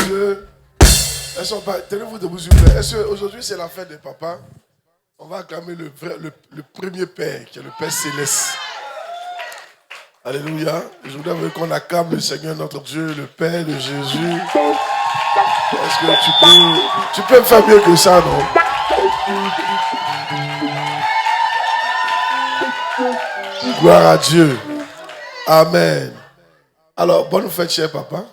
Dieu. Elles sont pas... Tenez-vous debout, s'il vous plaît. Est-ce qu'aujourd'hui, c'est la fête des papas? On va acclamer le premier Père, qui est le Père Céleste. Alléluia. Je voudrais qu'on acclame le Seigneur, notre Dieu, le Père de Jésus. Est-ce que tu peux me faire mieux que ça, non? Gloire à Dieu. Amen. Alors, bonne fête, cher papa.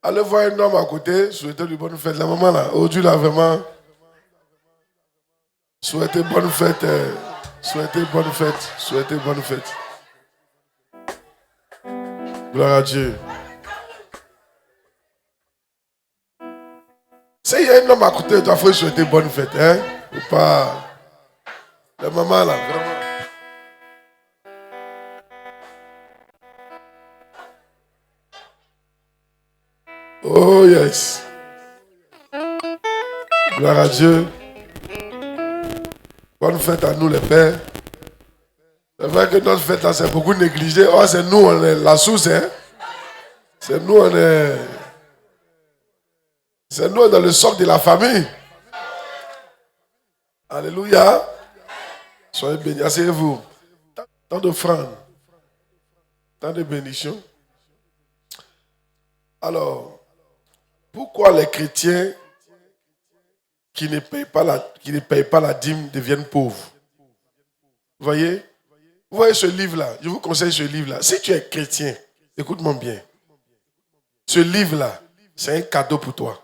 Allez voir un homme à côté, souhaitez lui bonne fête. La maman là, aujourd'hui là, vraiment, souhaitez bonne fête. Souhaitez bonne fête. Souhaitez bonne fête. Gloire à Dieu. S'il y a un homme à côté, il faut souhaiter bonne fête, hein? Ou pas. La maman là, vraiment. Oh yes. Gloire à Dieu. Bonne fête à nous les pères. C'est vrai que notre fête là c'est beaucoup négligé. Oh, c'est nous, on est la source, hein? C'est nous, on est. C'est nous dans le socle de la famille. Alléluia. Soyez bénis. Asseyez-vous. Tant d'offrandes. Tant de bénédictions. Alors, pourquoi les chrétiens qui ne payent pas la dîme deviennent pauvres? Vous voyez ce livre-là? Je vous conseille ce livre-là. Si tu es chrétien, écoute-moi bien. Ce livre-là, c'est un cadeau pour toi.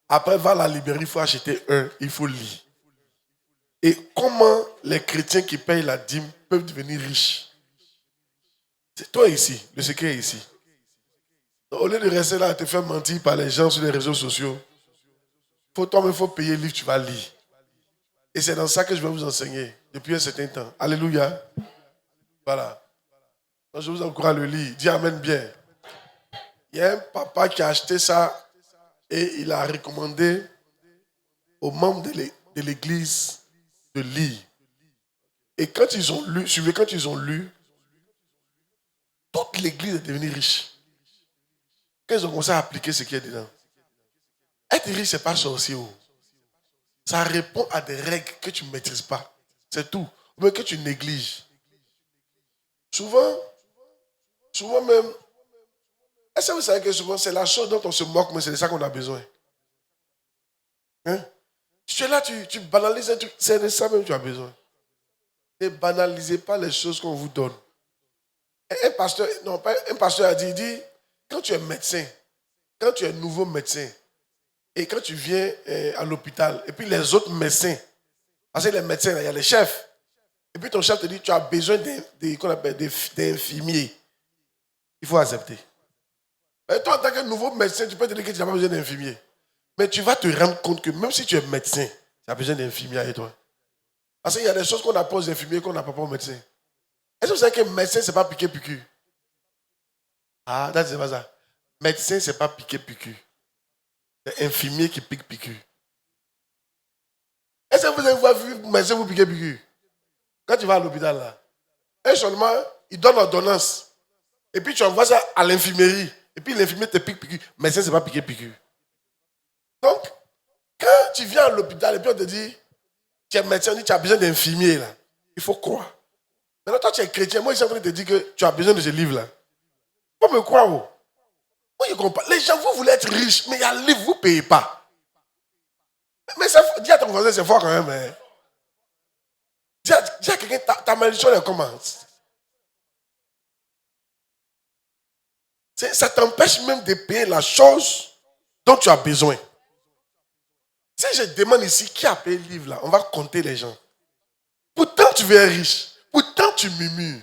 Après, va à la librairie, il faut acheter un, il faut lire. Et comment les chrétiens qui payent la dîme peuvent devenir riches? C'est toi ici, le secret est ici. Donc, au lieu de rester là et te faire mentir par les gens sur les réseaux sociaux, il faut payer le livre, tu vas lire. Et c'est dans ça que je vais vous enseigner depuis un certain temps. Alléluia. Voilà. Donc, je vous encourage à le lire. Dis amen bien. Il y a un papa qui a acheté ça et il a recommandé aux membres de l'église de lire. Et quand ils ont lu, toute l'église est devenue riche. Quand ils ont commencé à appliquer ce qui est dedans. Être riche, ce n'est pas sorcier. Ça répond à des règles que tu ne maîtrises pas. C'est tout. Mais que tu négliges. Souvent même, est-ce que vous savez que souvent c'est la chose dont on se moque, mais c'est de ça qu'on a besoin. Hein? Tu es là, tu banalises un truc, c'est de ça même que tu as besoin. Ne banalisez pas les choses qu'on vous donne. Un pasteur a dit, quand tu es médecin, quand tu es nouveau médecin, et quand tu viens à l'hôpital, et puis les autres médecins, parce que les médecins, il y a les chefs, et puis ton chef te dit, tu as besoin d'infirmiers. Il faut accepter. Et toi, en tant que nouveau médecin, tu peux te dire que tu n'as pas besoin d'infirmiers. Mais tu vas te rendre compte que même si tu es médecin, tu as besoin d'infirmiers avec toi. Parce qu'il y a des choses qu'on n'a pas aux infirmiers qu'on n'a pas aux médecins. Est-ce que vous savez que médecin, ce n'est pas piquer-piqûre? Ah, c'est pas ça. Médecin, ce n'est pas piquer-piqûre. C'est infirmier qui pique-piqûre. Est-ce que vous avez vu médecin vous piquer-piqûre? Quand tu vas à l'hôpital, là, et seulement, il donne l'ordonnance. Et puis tu envoies ça à l'infirmerie. Et puis l'infirmier te pique-piqûre. Médecin, ce n'est pas piquer-piqûre. Donc, quand tu viens à l'hôpital et puis on te dit, tu es médecin, on dit tu as besoin d'infirmier, là. Il faut croire. Maintenant, toi, tu es chrétien. Moi, je suis en train de te dire que tu as besoin de ce livre-là. Il faut me croire. Moi, je comprends. Les gens, vous voulez être riches, mais il y a un livre, vous ne payez pas. Mais ça, dis à ton voisin, c'est fort quand même. Hein. Dis à quelqu'un, ta malédiction, elle commence. Ça t'empêche même de payer la chose dont tu as besoin. Si je demande ici qui a payé le livre là, on va compter les gens. Pourtant tu veux être riche. Pourtant tu murmures.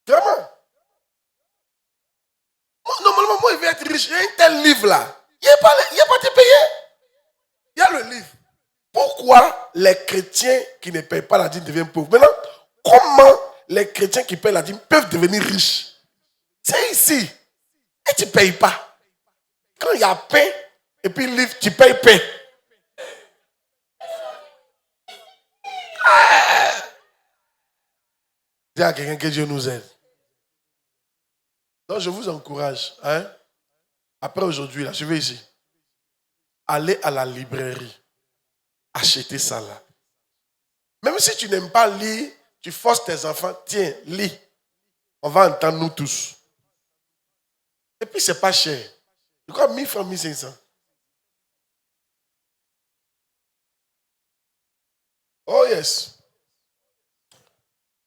Vraiment. Normalement, moi, je veux être riche. Il y a un tel livre là. Il n'y a pas de payer. Il y a le livre. Pourquoi les chrétiens qui ne payent pas la dîme deviennent pauvres? Maintenant, comment les chrétiens qui payent la dîme peuvent devenir riches? C'est ici. Et tu ne payes pas. Quand il y a pain, et puis livre, tu payes pain. Dis à quelqu'un que Dieu nous aide. Donc je vous encourage. Hein? Après aujourd'hui, là, je vais ici. Allez à la librairie. Achetez ça là. Même si tu n'aimes pas lire, tu forces tes enfants, tiens, lis. On va entendre nous tous. Et puis, c'est pas cher. Je crois 1000 francs, 1500. Oh yes.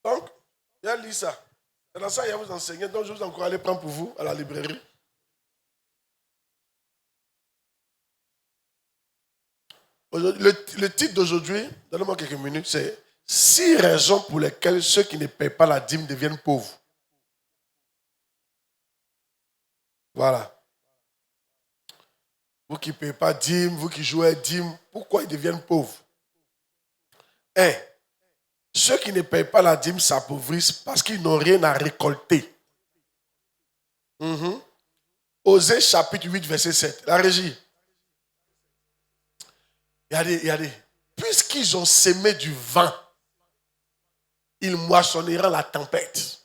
Donc, il a lu ça. C'est dans ça qu'il va vous enseigner. Donc, je vous encourage à aller prendre pour vous à la librairie. Le titre d'aujourd'hui, donnez-moi quelques minutes, c'est 6 raisons pour lesquelles ceux qui ne payent pas la dîme deviennent pauvres. Voilà. Vous qui ne payez pas dîme, vous qui jouez dîme, pourquoi ils deviennent pauvres? 1. Ceux qui ne payent pas la dîme s'appauvrissent parce qu'ils n'ont rien à récolter. Osée chapitre 8, verset 7. La régie. Regardez. Puisqu'ils ont semé du vent, ils moissonneront la tempête.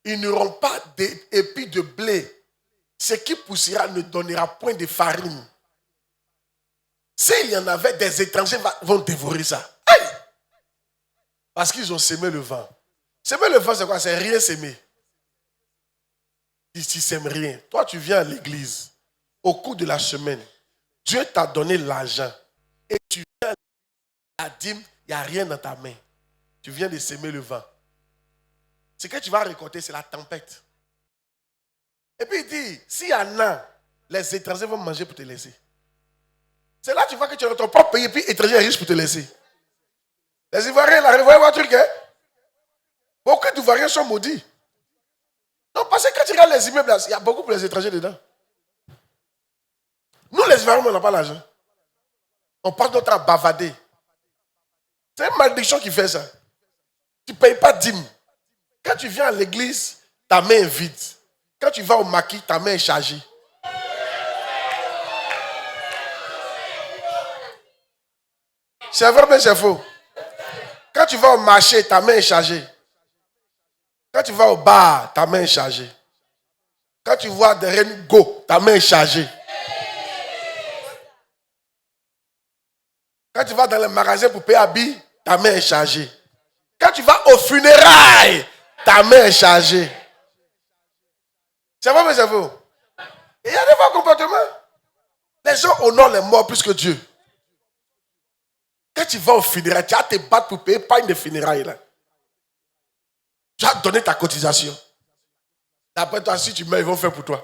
Ils n'auront pas d'épis de blé. Ce qui poussera ne donnera point de farine. S'il y en avait, des étrangers vont dévorer ça. Aïe! Parce qu'ils ont semé le vent. Semer le vent, c'est quoi? C'est rien s'aimer. Tu ne sèmes rien. Toi, tu viens à l'église. Au cours de la semaine, Dieu t'a donné l'argent. Et tu viens à la dîme, il n'y a rien dans ta main. Tu viens de semer le vent. Ce que tu vas récolter, c'est la tempête. Et puis il dit, s'il y en a, les étrangers vont manger pour te laisser. C'est là que tu vois que tu n'entends pas payer, puis étranger est riche pour te laisser. Les Ivoiriens, là, vous voyez votre truc, hein? Beaucoup d'Ivoiriens sont maudits. Non, parce que quand tu regardes les immeubles, là, il y a beaucoup pour les étrangers dedans. Nous, les Ivoiriens, on n'a pas l'argent. On passe notre temps à bavader. C'est une malédiction qui fait ça. Tu ne payes pas dîme. Quand tu viens à l'église, ta main est vide. Quand tu vas au maquis, ta main est chargée. C'est vrai, mais c'est faux. Quand tu vas au marché, ta main est chargée. Quand tu vas au bar, ta main est chargée. Quand tu vois des reines go, ta main est chargée. Quand tu vas dans le magasin pour payer habits, ta main est chargée. Quand tu vas au funérailles, ta main est chargée. C'est vrai, mais c'est faux. Et il y a des fois comportements. Les gens honorent les morts plus que Dieu. Quand tu vas au funérailles, tu vas te battre pour payer pas une funérailles là. Tu as donné ta cotisation. Après toi, si tu meurs, ils vont faire pour toi.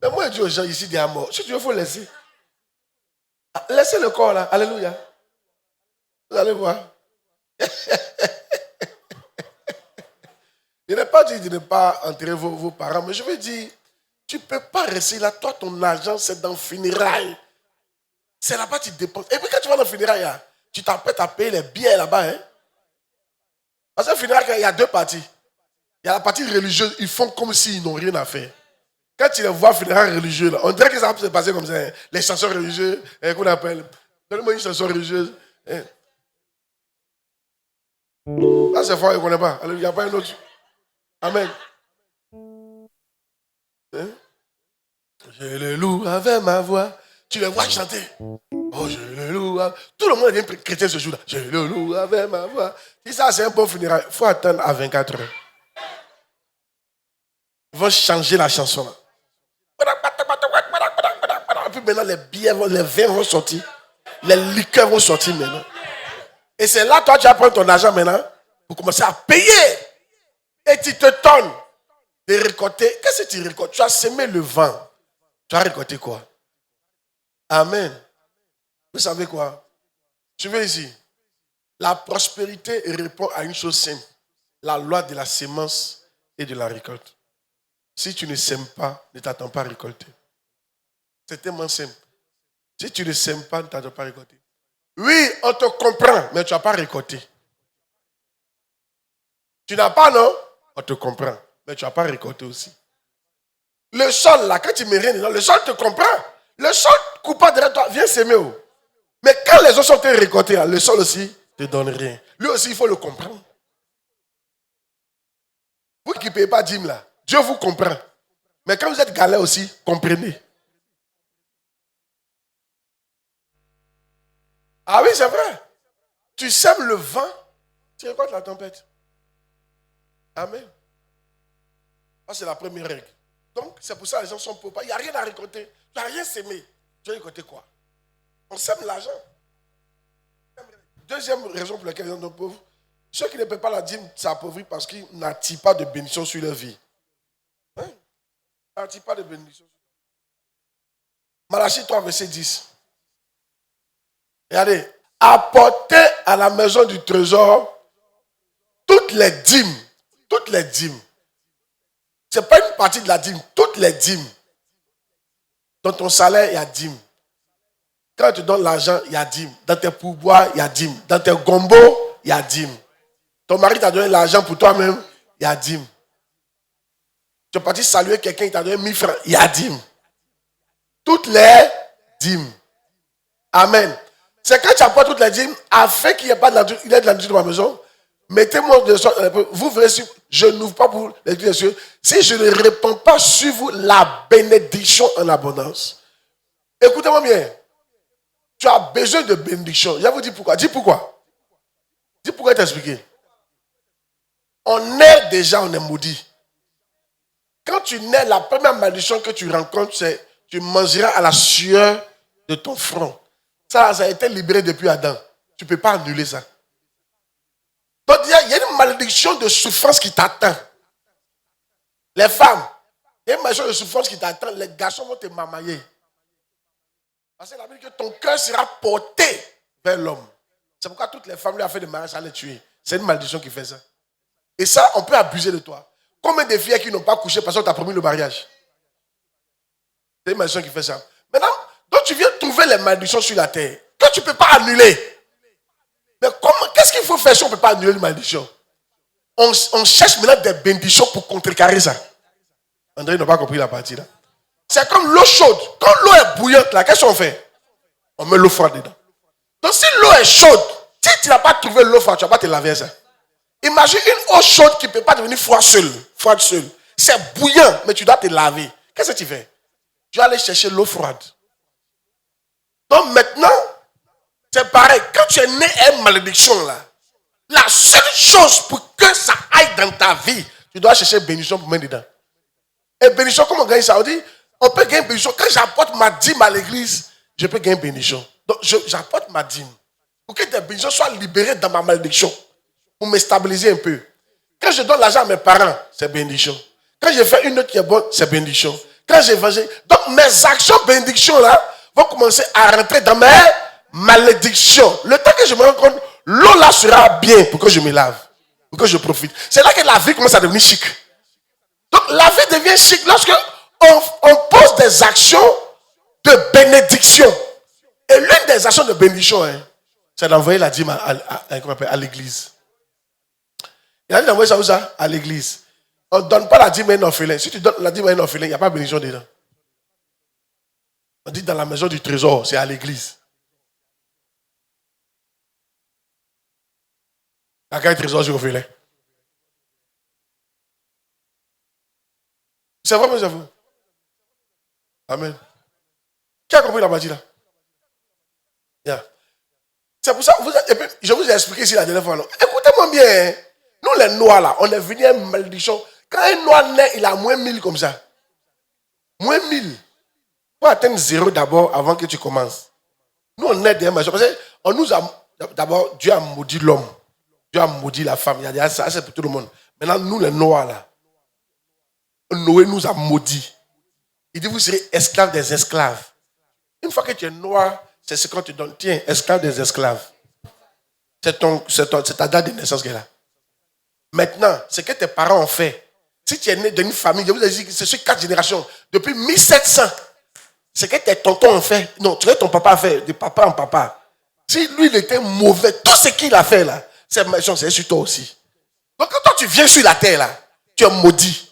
Mais moi, je dis aux gens ici, des morts. Si tu veux, il faut laisser. Laissez le corps là. Alléluia. Vous allez voir. Je n'ai pas dit de ne pas enterrer vos parents, mais je veux dire, tu ne peux pas rester là. Toi, ton argent, c'est dans le funérailles. C'est là-bas que tu dépenses. Et puis quand tu vas dans le funérailles, tu t'apprêtes à payer les billets là-bas. Hein? Parce que le funérailles, il y a 2 parties. Il y a la partie religieuse, ils font comme s'ils n'ont rien à faire. Quand tu les vois funérailles religieux, là, on dirait que ça va se passer comme ça. Hein? Les chansons religieuses, qu'on appelle. Donne-moi une chanson religieuse. Hein? Là, c'est fort, il ne connaît pas. Alors, il n'y a pas un autre. Amen. Hein? Je le loue avec ma voix. Tu les vois chanter. Oh, je le loue. Tout le monde devient chrétien ce jour-là. Je le loue avec ma voix. Si ça, c'est un bon funérail, il faut attendre à 24 heures. Ils vont changer la chanson. Là. Et puis maintenant, les billets, les vins vont sortir. Les liqueurs vont sortir maintenant. Et c'est là, toi, tu vas prendre ton argent maintenant pour commencer à payer. Et tu te tonnes de récolter. Qu'est-ce que tu récoltes? Tu as semé le vent. Tu as récolté quoi? Amen. Vous savez quoi? Tu veux ici. La prospérité répond à une chose simple. La loi de la sémence et de la récolte. Si tu ne sèmes pas, ne t'attends pas à récolter. C'est tellement simple. Si tu ne sèmes pas, ne t'attends pas à récolter. Oui, on te comprend, mais tu n'as pas récolté. Tu n'as pas, non? On te comprend, mais tu n'as pas récolté aussi. Le sol, là, quand tu mets rien dedans, le sol te comprend. Le sol coupant derrière toi, viens s'aimer. Mais quand les autres sont récoltés, le sol aussi ne te donne rien. Lui aussi, il faut le comprendre. Vous qui ne payez pas dîme, là, Dieu vous comprend. Mais quand vous êtes galère aussi, comprenez. Ah oui, c'est vrai. Tu sèmes le vent, tu récoltes la tempête. Amen. Ça, c'est la première règle. Donc, c'est pour ça que les gens sont pauvres. Il n'y a rien à récolter. Tu n'as rien sémé. Tu vas récolter quoi? On sème l'argent. Deuxième raison pour laquelle les gens sont pauvres, ceux qui ne paient pas la dîme s'appauvrit parce qu'ils n'attirent pas de bénédiction sur leur vie. Hein? Ils n'attirent pas de bénédiction. Malachie 3, verset 10. Regardez. Apportez à la maison du trésor toutes les dîmes. Toutes les dîmes. Ce n'est pas une partie de la dîme. Toutes les dîmes. Dans ton salaire, il y a dîme. Quand tu donnes l'argent, il y a dîme. Dans tes pourboires, il y a dîme. Dans tes gombos, il y a dîme. Ton mari t'a donné l'argent pour toi-même, il y a dîme. Tu es parti saluer quelqu'un, il t'a donné 1000 francs, il y a dîme. Toutes les dîmes. Amen. C'est quand tu apportes toutes les dîmes, afin qu'il n'y ait pas de la nourriture dans ma maison, mettez-moi de sorte, vous verrez si je n'ouvre pas pour les des cieux, si je ne répands pas sur vous la bénédiction en abondance. Écoutez-moi bien. Tu as besoin de bénédiction. Je vais vous dire pourquoi. Dis pourquoi. Dis pourquoi t'expliquer. On est maudit. Quand tu nais, la première malédiction que tu rencontres, c'est tu mangeras à la sueur de ton front. Ça a été libéré depuis Adam. Tu ne peux pas annuler ça. Donc il y a une malédiction de souffrance qui t'attend. Les femmes, il y a une malédiction de souffrance qui t'attend. Les garçons vont te mamailler. Parce que la Bible dit que ton cœur sera porté vers l'homme. C'est pourquoi toutes les femmes lui ont fait des mariages à les tuer. C'est une malédiction qui fait ça. Et ça, on peut abuser de toi. Combien de filles qui n'ont pas couché parce qu'on t'a promis le mariage? C'est une malédiction qui fait ça. Maintenant, donc tu viens trouver les malédictions sur la terre que tu ne peux pas annuler. Mais qu'est-ce qu'il faut faire si on ne peut pas annuler une malédiction? On cherche maintenant des bénédictions pour contrecarrer ça. André n'a pas compris la partie là. C'est comme l'eau chaude. Quand l'eau est bouillante, là, qu'est-ce qu'on fait? On met l'eau froide dedans. Donc si l'eau est chaude, si tu n'as pas trouvé l'eau froide, tu ne vas pas te laver ça. Imagine une eau chaude qui ne peut pas devenir froide seule. C'est bouillant, mais tu dois te laver. Qu'est-ce que tu fais? Tu vas aller chercher l'eau froide. Donc maintenant, c'est pareil. Quand tu es né à une malédiction là, la seule chose pour que ça aille dans ta vie, tu dois chercher bénédiction pour mettre dedans. Et bénédiction, comment on gagne ça? On dit, on peut gagner bénédiction. Quand j'apporte ma dîme à l'église, je peux gagner bénédiction. Donc j'apporte ma dîme. Pour que tes bénédictions soient libérées dans ma malédiction. Pour me stabiliser un peu. Quand je donne l'argent à mes parents, c'est bénédiction. Quand je fais une autre qui est bonne, c'est bénédiction. Quand j'évangile, donc mes actions bénédiction là vont commencer à rentrer dans mes malédictions. Le temps que je me rends compte, l'eau là sera bien pour que je me lave, pour que je profite. C'est là que la vie commence à devenir chic. Donc la vie devient chic lorsque on pose des actions de bénédiction. Et l'une des actions de bénédiction, c'est d'envoyer la dîme à l'église. Il a dit d'envoyer ça où ça? À l'église. On ne donne pas la dîme à un orphelin. Si tu donnes la dîme à un orphelin, il n'y a pas de bénédiction dedans. On dit dans la maison du trésor, c'est à l'église. À quel trésor sur orphelin? C'est vrai, mais c'est vous. Amen. Qui a compris la magie là? Yeah. C'est pour ça, je vous ai expliqué ici la dernière fois. Écoutez-moi bien. Nous les noirs là, on est venus à une malédiction. Quand un noir naît, il a moins 1000 comme ça. Moins 1000. Il faut atteindre 0 d'abord avant que tu commences. Nous on est des malédictions. Parce que on nous a, d'abord, Dieu a maudit l'homme. Dieu a maudit la femme. Il y a ça, c'est pour tout le monde. Maintenant, nous les noirs là, Noé nous a maudits. Il dit, vous serez esclaves des esclaves. Une fois que tu es noir, c'est ce qu'on te donne. Tiens, esclave des esclaves. C'est ta date de naissance qui est là. Maintenant, ce que tes parents ont fait, si tu es né d'une famille, je vous ai dit que c'est sur 4 générations, depuis 1700, ce que tes tontons ont fait, non, ce que ton papa a fait, de papa en papa, si lui il était mauvais, tout ce qu'il a fait là, c'est sur toi aussi. Donc quand toi tu viens sur la terre là, tu es maudit.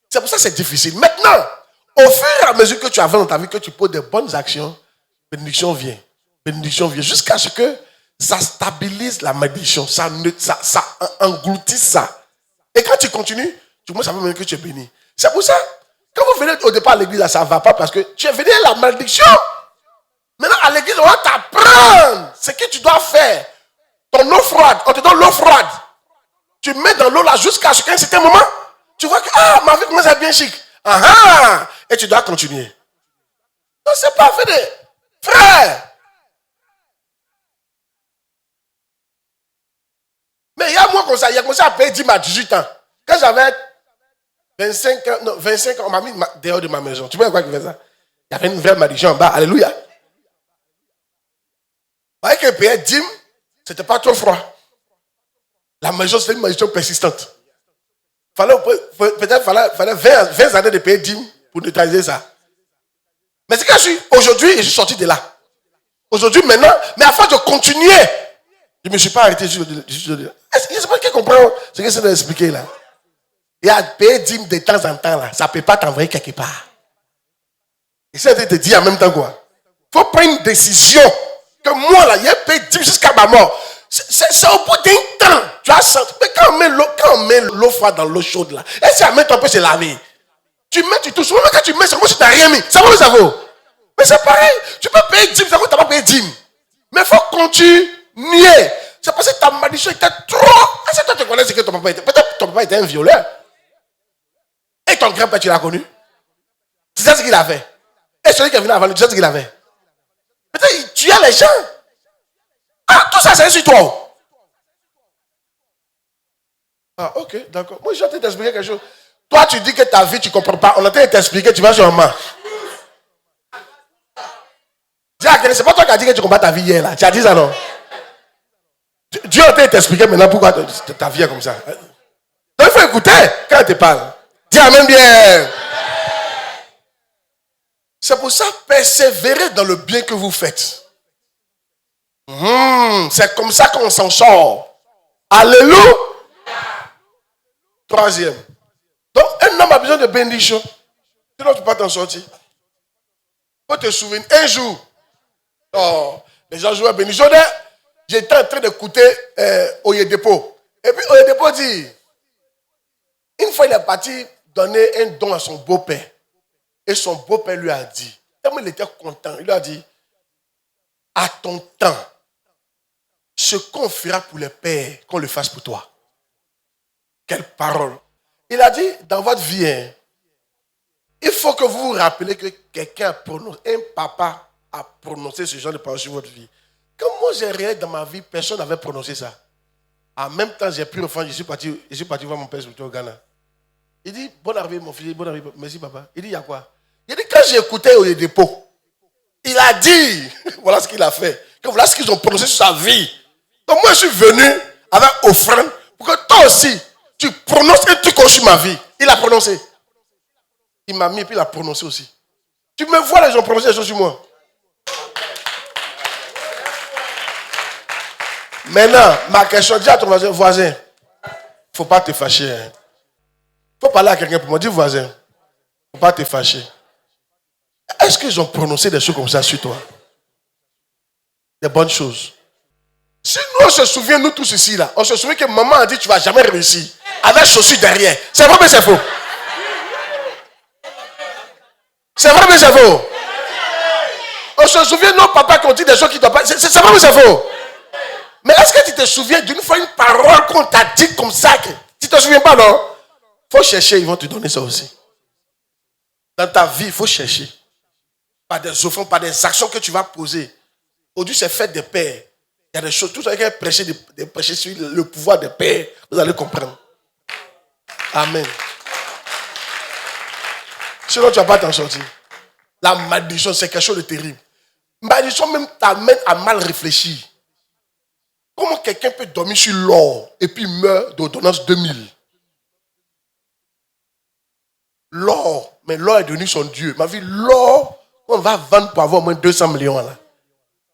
C'est pour ça que c'est difficile. Maintenant, au fur et à mesure que tu avances dans ta vie, que tu poses des bonnes actions, bénédiction vient. Bénédiction vient jusqu'à ce que ça stabilise la malédiction, ça engloutit ça. Et quand tu continues, tu commences à voir que tu es béni. C'est pour ça Quand vous venez au départ à l'église, là, ça ne va pas parce que tu es venu à la malédiction. Maintenant, à l'église, on va t'apprendre ce que tu dois faire. Ton eau froide, on te donne l'eau froide. Tu mets dans l'eau là jusqu'à ce qu'un certain moment, tu vois que ma vie commence à être bien chic. Et tu dois continuer. Non, c'est pas fait. Frère. Mais il y a moi comme ça, il a commencé à payer 10 à 18 ans. Quand j'avais 25 ans, on m'a mis dehors de ma maison. Tu vois quoi qu'il fait ça? Il y avait une vraie malédiction en bas. Alléluia. Vous voyez que payer 10, c'était pas trop froid. La malédiction, c'était une malédiction persistante. Peut-être fallait 20 années de payer 10 pour neutraliser ça. Mais c'est que aujourd'hui, je suis sorti de là. Aujourd'hui, maintenant, mais à force de continuer, je ne me suis pas arrêté. Je ne sais pas qui comprend ce que c'est d'expliquer là. Il y a payer 10 de temps en temps là, ça ne peut pas t'envoyer quelque part. Et ça te dit en même temps quoi. Il faut prendre une décision que moi là, il y a payé 10 jusqu'à ma mort. C'est au bout d'un temps. Tu as senti. Mais quand on met l'eau froide dans l'eau chaude là, et si elle met un peu se laver. Tu mets, tu touches. Même quand tu mets, c'est comme si tu n'as rien mis. Ça vaut le cerveau. Mais c'est pareil. Tu peux payer 10, ça vaut, tu n'as pas payé 10. Mais il faut continuer. C'est parce que ta malédiction était trop. Est-ce que toi tu connais ce que ton papa était? Peut-être ton papa était un violeur. Et ton grand-père, tu l'as connu. C'est ça ce qu'il a fait. Et celui qui est venu avant lui, tu sais ce qu'il a fait. Peut-être il tuait les gens. Tout ça, c'est sur toi. Ok, d'accord. Moi, je vais t'expliquer quelque chose. Toi, tu dis que ta vie, tu ne comprends pas. On a été t'expliquer, tu vas sur un main. C'est pas toi qui as dit que tu comprends ta vie hier, là. Tu as dit ça, non? Dieu a été t'expliquer maintenant pourquoi ta vie est comme ça. Donc, il faut écouter quand elle te parle. Dis amen bien. C'est pour ça, persévérer dans le bien que vous faites. C'est comme ça qu'on s'en sort. Alléluia. Troisième. Donc, un homme a besoin de bénédiction. Sinon, tu ne peux pas t'en sortir. Il faut te souvenir. Un jour, les gens jouaient à bénédiction. J'étais en train d'écouter Oyedepo. Et puis Oyedepo dit, une fois il est parti donner un don à son beau-père. Et son beau-père lui a dit, tellement il était content, il lui a dit, à ton temps, ce qu'on fera pour les pères, qu'on le fasse pour toi. Quelle parole. Il a dit, dans votre vie, il faut que vous vous rappelez que quelqu'un a prononcé, un papa a prononcé ce genre de parole sur votre vie. Quand moi j'ai réalisé dans ma vie, personne n'avait prononcé ça. En même temps, j'ai pris le fond, je suis parti voir mon père au Ghana. Il dit, bonne arrivée mon fils, bonne arrivée, merci papa. Il dit, il y a quoi? Il dit, quand j'ai écouté au dépôt, il a dit, voilà ce qu'il a fait, que voilà ce qu'ils ont prononcé sur sa vie. Donc moi je suis venu avec offrande pour que toi aussi, tu prononces un truc sur ma vie. Il a prononcé. Il m'a mis et puis il a prononcé aussi. Tu me vois, les gens prononcer des choses sur moi. Maintenant, ma question, dis à ton voisin, il ne faut pas te fâcher. Il faut parler à quelqu'un pour me dire, voisin, il ne faut pas te fâcher. Est-ce qu'ils ont prononcé des choses comme ça sur toi? Des bonnes choses. Si nous, on se souvient, nous tous ici, là, on se souvient que maman a dit, tu ne vas jamais réussir. Avec chaussures derrière. C'est vrai, mais c'est faux. C'est vrai, mais c'est faux. On se souvient de nos papas qui ont dit des choses qui ne doivent pas. C'est vrai, mais c'est faux. Mais est-ce que tu te souviens d'une fois une parole qu'on t'a dit comme ça? Tu ne te souviens pas, non? Il faut chercher, ils vont te donner ça aussi. Dans ta vie, il faut chercher. Par des offrandes, par des actions que tu vas poser. Aujourd'hui, c'est fait des pères. Il y a des choses, tout ça qui est prêcher sur le pouvoir des pères. Vous allez comprendre. Amen. Sinon, tu ne vas pas t'en sortir. La malédiction, c'est quelque chose de terrible. La malédiction même t'amène à mal réfléchir. Comment quelqu'un peut dormir sur l'or et puis meurt d'ordonnance 2000? L'or, mais l'or est devenu son Dieu. Ma vie, l'or, on va vendre pour avoir au moins 200 millions. Là.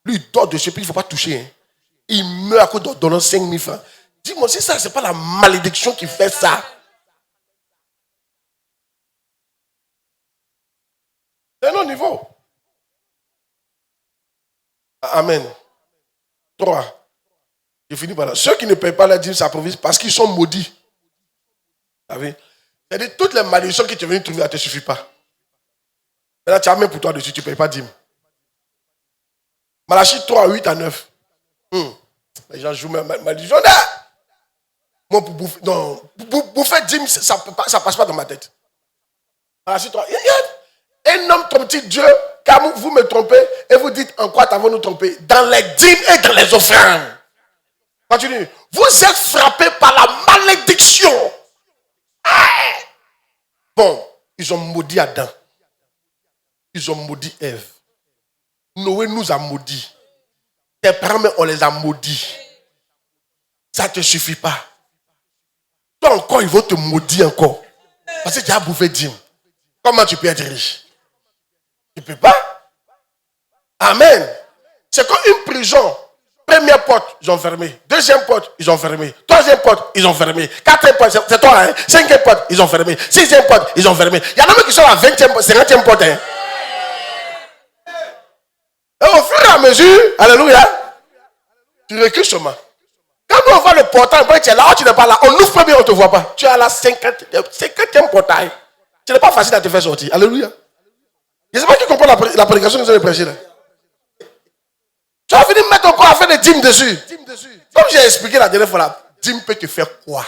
Lui, il dort dessus, puis il ne faut pas toucher. Hein. Il meurt à cause d'ordonnance 5 000 francs. Dis-moi, si ça, ce n'est pas la malédiction qui fait ça. C'est un autre niveau. Amen. 3. Je finis par là. Ceux qui ne payent pas la dîme s'approvisent parce qu'ils sont maudits. Vous savez? C'est-à-dire toutes les malédictions que tu es venu trouver, ça ne te suffit pas. Maintenant, tu as même pour toi dessus, tu ne payes pas dîme. Malachie 3, 8 à 9. Les gens jouent même religion. Moi, pour bouffer dîme, ça ne passe pas dans ma tête. Malachie 3. Un homme trompe-t-il Dieu, car vous me trompez, et vous dites en quoi avons-nous trompé? Dans les dîmes et dans les offrandes. Continue. Vous êtes frappés par la malédiction. Bon, ils ont maudit Adam. Ils ont maudit Ève. Noé nous a maudits. Tes parents, on les a maudits. Ça ne te suffit pas. Toi encore, ils vont te maudire encore. Parce que tu as bouffé dîme. Comment tu peux être riche? Tu ne peux pas. Amen. C'est comme une prison. Première porte, ils ont fermé. Deuxième porte, ils ont fermé. Troisième porte, ils ont fermé. Quatrième porte, c'est toi, hein? Cinquième porte, ils ont fermé. Sixième porte, ils ont fermé. Il y en a même qui sont à 20e, 50e porte. Hein? Et au fur et à mesure, alléluia, tu recules seulement. Quand nous on voit le portail, tu es là, tu n'es pas là. On ouvre premier, on ne te voit pas. Tu es à la 50e portail. Ce n'est pas facile à te faire sortir. Alléluia. Je ne sais pas qui comprend la prédication que nous allons prêcher là. Tu vas venir mettre encore à faire des dîmes dessus. Comme j'ai expliqué la dernière fois, la dîme peut te faire quoi?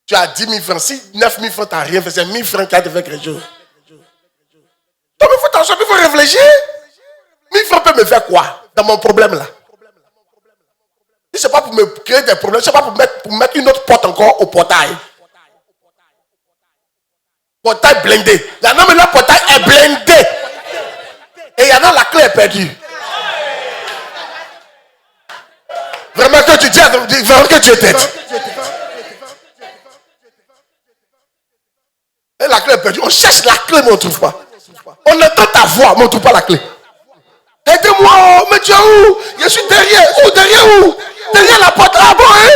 Tu as 10 000 francs. Si 9 000 francs, tu n'as rien fait, c'est 1 000 francs qui a te fait quelque chose. Donc il faut t'en sortir, il faut réfléchir. 1 000 francs peut me faire quoi dans mon problème là? Si ce n'est pas pour me créer des problèmes, ce n'est pas pour mettre une autre porte encore au portail. Portail blindé. Il y en a maintenant, le portail est blindé. Et il y en a, la clé est perdue. Vraiment que tu dis, vraiment que tu es tête. Et la clé est perdue. On cherche la clé, mais on ne trouve pas. On entend ta voix, mais on ne trouve pas la clé. Aidez-moi, mais tu es où? Je suis derrière. Où? Derrière où? Derrière la porte. Ah bon, hein?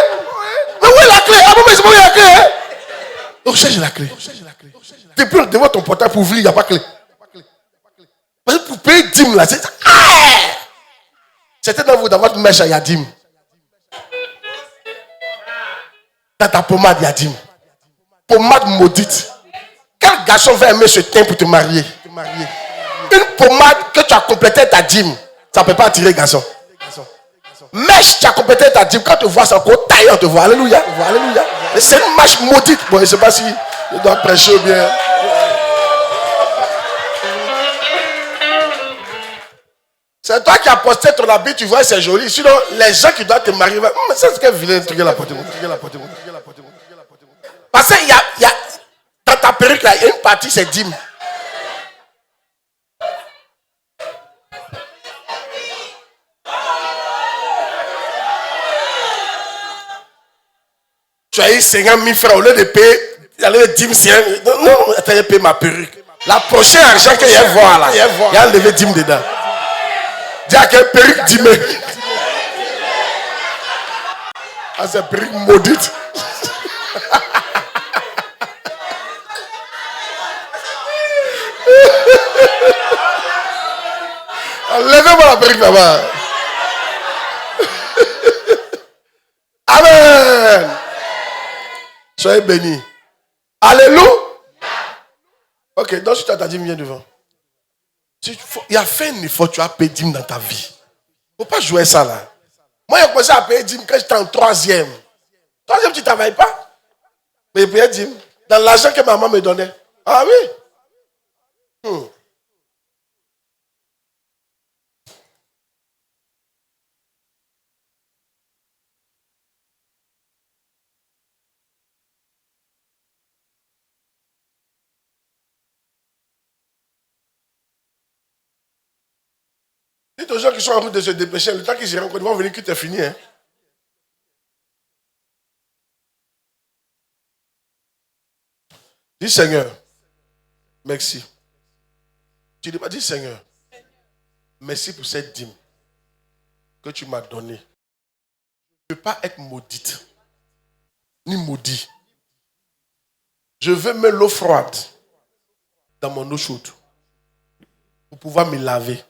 Mais où est la clé? Ah bon, mais c'est pas où il y a la clé, hein? On cherche la clé. Depuis devant ton portail pour ouvrir, il n'y a pas de clé. Parce que pour payer dîme là, c'est ça. Certains d'entre vous, dans votre mèche, il y a dîme. Dans ta pommade, il y a dîme. Pommade maudite. Quel garçon va aimer ce teint pour te marier? Une pommade que tu as complété ta dîme, ça ne peut pas attirer garçon. Mèche, tu as complété ta dîme. Quand tu vois ça, encore taille, on te voit. Alléluia. Alléluia. C'est une mèche maudite. Bon, je ne sais pas si je dois prêcher ou bien. C'est toi qui as posté ton habit, tu vois, c'est joli. Sinon, les gens qui doivent te marier, mais c'est ce qu'elle vilain truc la porte. Parce qu'il y a, dans ta perruque, là, il y a une partie, c'est dîme. Tu as eu 50 000 francs, au lieu de payer, d'aller dîme, non, tu as payé ma perruque. La prochaine argent qu'il y a voir là, il y a enlevé dîme dedans. Dis à quelle perruque dîmée. Ah, c'est perruque maudite. Enlevez-moi la perruque là-bas. Amen. Soyez bénis. Alléluia. Ok, donc si tu as ta dîme, viens devant. Il y a fait un effort, tu as payé dîme dans ta vie. Il ne faut pas jouer ça là. Moi, j'ai commencé à payer dîme quand j'étais en 3e. 3e, tu ne travailles pas. Mais je payais dîme. Dans l'argent que maman me donnait. Ah oui. Dites aux gens qui sont en route de se dépêcher, le temps qu'ils iront, ils vont venir, que tu es fini. Hein? Dis Seigneur, merci. Tu ne dis pas, dis Seigneur, merci pour cette dîme que tu m'as donnée. Je ne veux pas être maudite, ni maudit. Je veux mettre l'eau froide dans mon eau chaude pour pouvoir me laver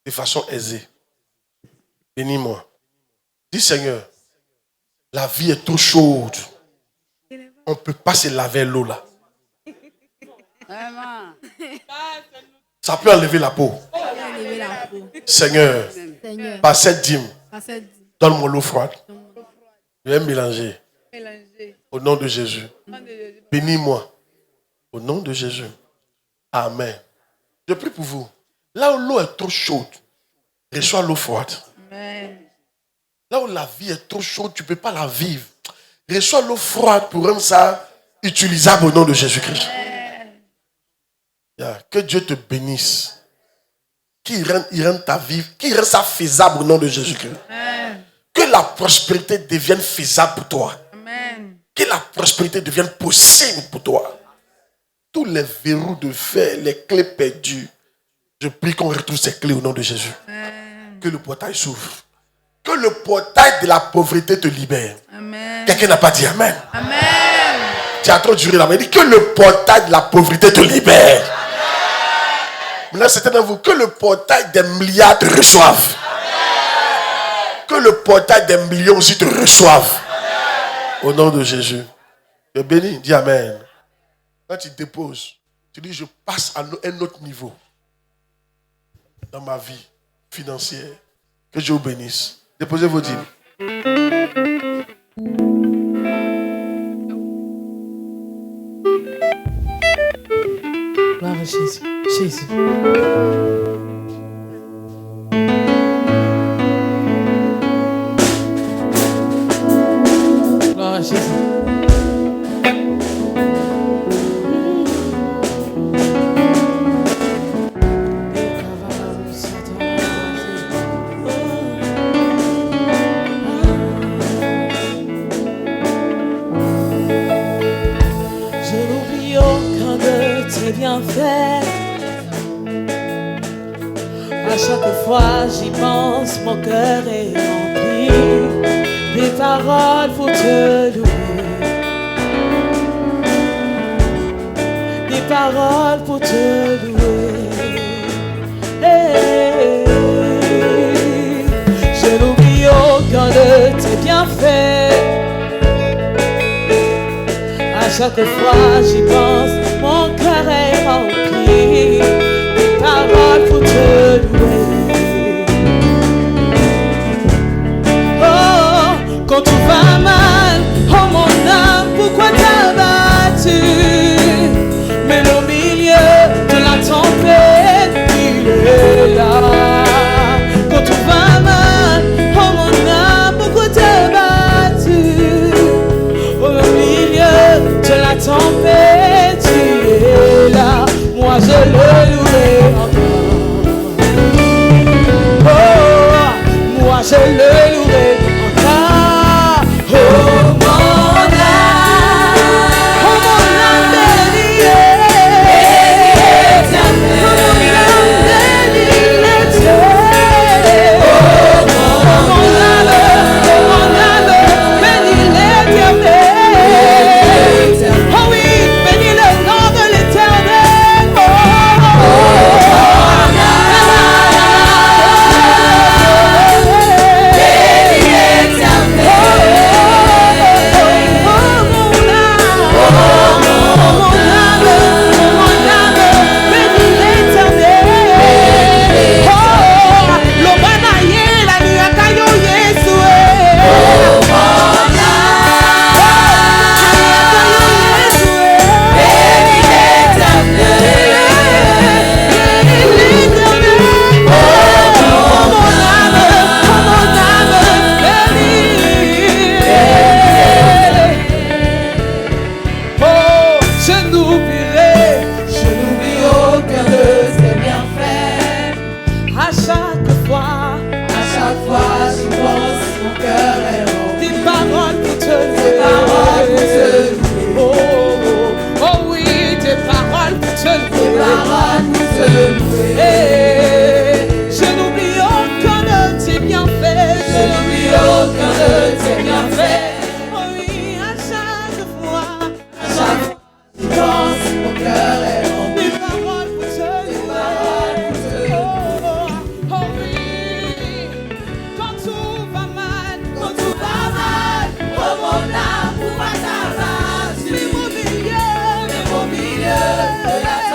de façon aisée. Bénis-moi. Dis Seigneur, la vie est trop chaude. On ne peut pas se laver l'eau là. Ça peut enlever la peau. Seigneur, par cette dîme, donne-moi l'eau froide. Je vais mélanger. Au nom de Jésus. Bénis-moi. Au nom de Jésus. Amen. Je prie pour vous. Là où l'eau est trop chaude, reçois l'eau froide. Là où la vie est trop chaude, tu ne peux pas la vivre. Reçois l'eau froide pour rendre ça utilisable au nom de Jésus-Christ. Que Dieu te bénisse. Qu'il rende ta vie, qu'il rende ça faisable au nom de Jésus-Christ. Que la prospérité devienne faisable pour toi. Que la prospérité devienne possible pour toi. Tous les verrous de fer, les clés perdues, je prie qu'on retrouve ces clés au nom de Jésus. Que le portail s'ouvre. Que le portail de la pauvreté te libère. Quelqu'un n'a pas dit Amen. Tu as trop duré là, mais dit que le portail de la pauvreté te libère. Maintenant, c'est dans vous que le portail des milliards te reçoive. Que le portail des millions aussi te reçoive. Au nom de Jésus. Tu es béni, dis Amen. Quand tu déposes, tu dis je passe à un autre niveau dans ma vie financière. Que Dieu vous bénisse. Déposez vos dîmes. Gloire à Jésus. Jésus. Gloire à Jésus. Bienfaits. À chaque fois j'y pense, mon cœur est rempli des paroles pour te louer, des paroles pour te louer. Hey, je n'oublie aucun de tes bienfaits. À chaque fois j'y pense, mon cœur est rempli des paroles pour te louer. Oh, quand tout va mal, oh mon âme, pourquoi t'as battu? Mais au milieu de la tempête, il est là. Quand tout va mal, oh mon âme, pourquoi t'as battu? Au milieu de la tempête, tu es là. Moi je le louerai encore. Oh, moi je le louerai encore. Oh mon âme bénie l'Éternel. Oh mon âme bénie l'Éternel. Oh mon âme bénie l'Éternel. Oh oui, bénis le nom de l'Éternel. Oh, Au milieu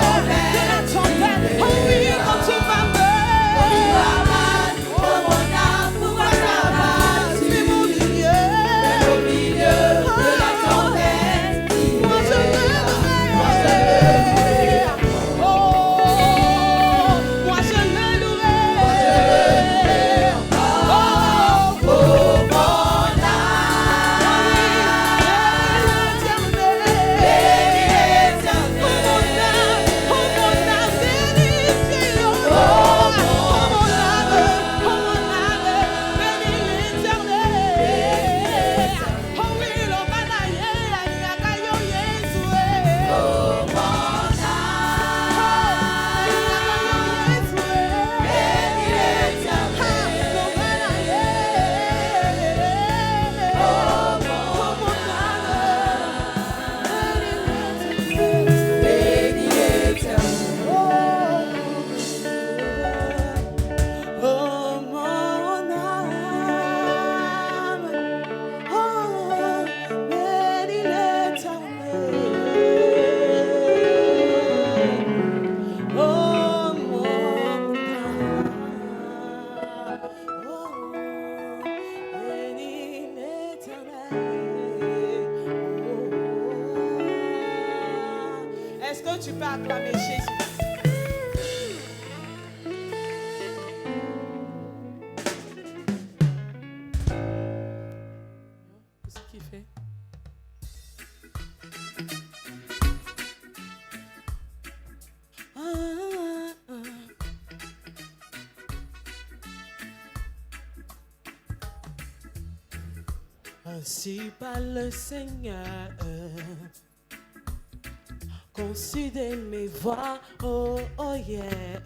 Est-ce que tu peux acclamer Jésus? Qu'est-ce qu'il fait? Ainsi parle le Seigneur, conçu de mes voix, oh, oh yeah.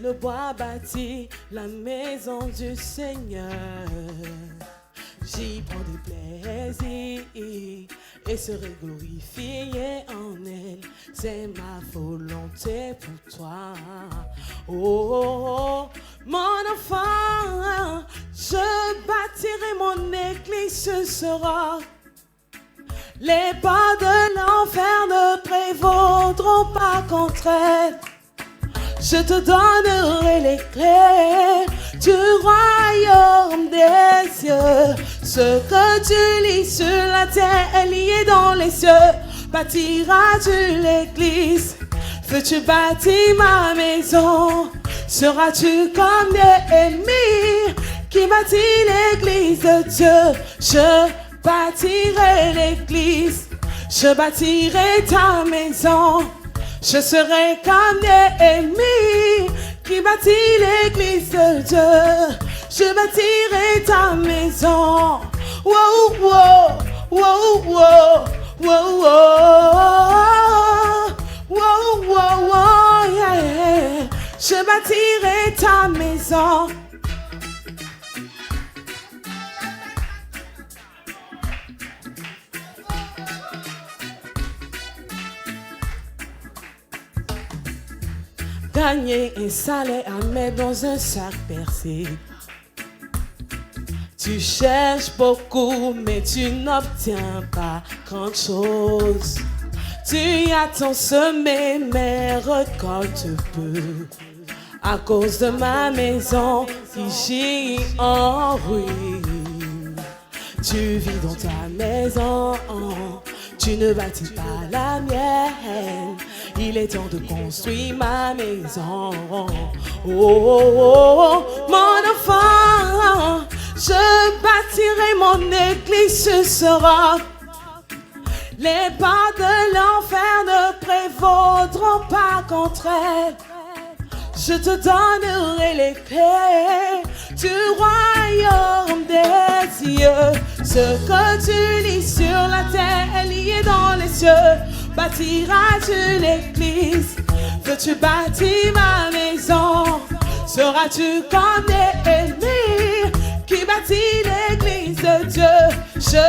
Le bois bâtit la maison du Seigneur. J'y prends du plaisir et serai glorifié en elle. C'est ma volonté pour toi. Oh, oh, oh, mon enfant, je bâtirai mon église, ce sera. Les pas de l'enfer ne prévaudront pas contre elle. Je te donnerai les clés du royaume des cieux. Ce que tu lis sur la terre est lié dans les cieux. Bâtiras-tu l'église? Veux-tu bâtir ma maison? Seras-tu comme Néhémie qui bâtit l'église de Dieu? Je bâtirai l'église, je bâtirai ta maison. Je serai comme Néhémie qui bâtit l'église de Dieu. Je bâtirai ta maison. Wow, wow, wow, wow, wow, wow, wow, wow, yeah. Je bâtirai ta maison. Gagner un salaire à mettre dans un sac percé. Tu cherches beaucoup, mais tu n'obtiens pas grand-chose. Tu attends semer, mais récolte peu. À cause de ma maison qui gît en ruine. Tu vis dans ta maison, tu ne bâtis pas la mienne. Il est temps de construire ma maison. Oh, oh, oh, mon enfant, je bâtirai mon église, ce sera. Les pas de l'enfer ne prévaudront pas contre elle. Je te donnerai les clés du royaume des cieux. Ce que tu lis sur la terre est lié dans les cieux. Bâtiras-tu l'église? Veux-tu bâtir ma maison? Seras-tu comme Néhémie qui bâtit l'église de Dieu? Je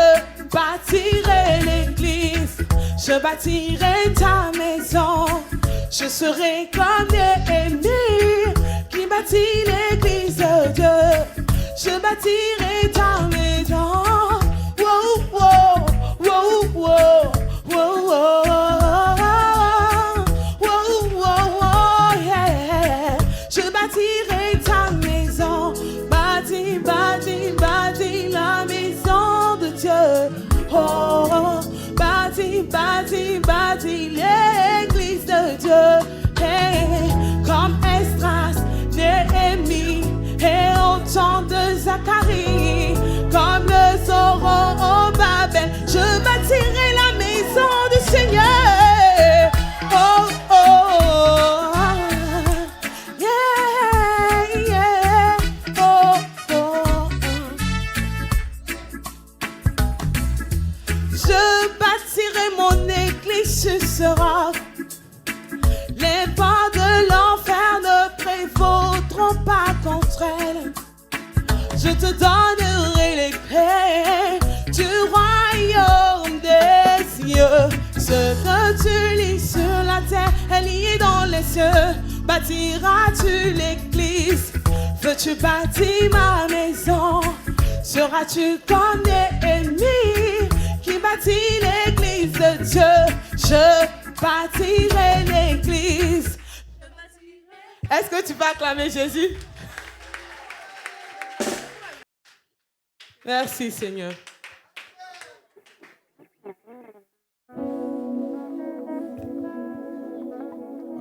bâtirai l'église, je bâtirai ta maison. Je serai comme Néhémie qui bâtit l'église de Dieu. Je bâtirai ta maison. Wow, wow, wow, wow, wow, wow, wow, wow, wow, yeah. Je bâtirai ta maison. Bâtis, bâtis, bâtis la maison de Dieu. Oh, oh. Bâtis, bâtis, bâtis l'église de Dieu. Hey, comme Esdras, Néhémie et au temps de Zacharie, comme le Zorobabel, je bâtirai la maison du Seigneur. Oh, oh, oh, yeah, yeah, oh, oh, oh. Je bâtirai mon église, ce sera. Les pas de l'enfer ne prévaudront pas contre elle. Je te donnerai les clés du royaume des cieux. Ce que tu lis sur la terre est lié dans les cieux. Bâtiras-tu l'église? Veux-tu bâtir ma maison? Seras-tu comme Néhémie qui bâtit l'église de Dieu? Je bâtirai l'église. Est-ce que tu peux acclamer Jésus? Merci Seigneur.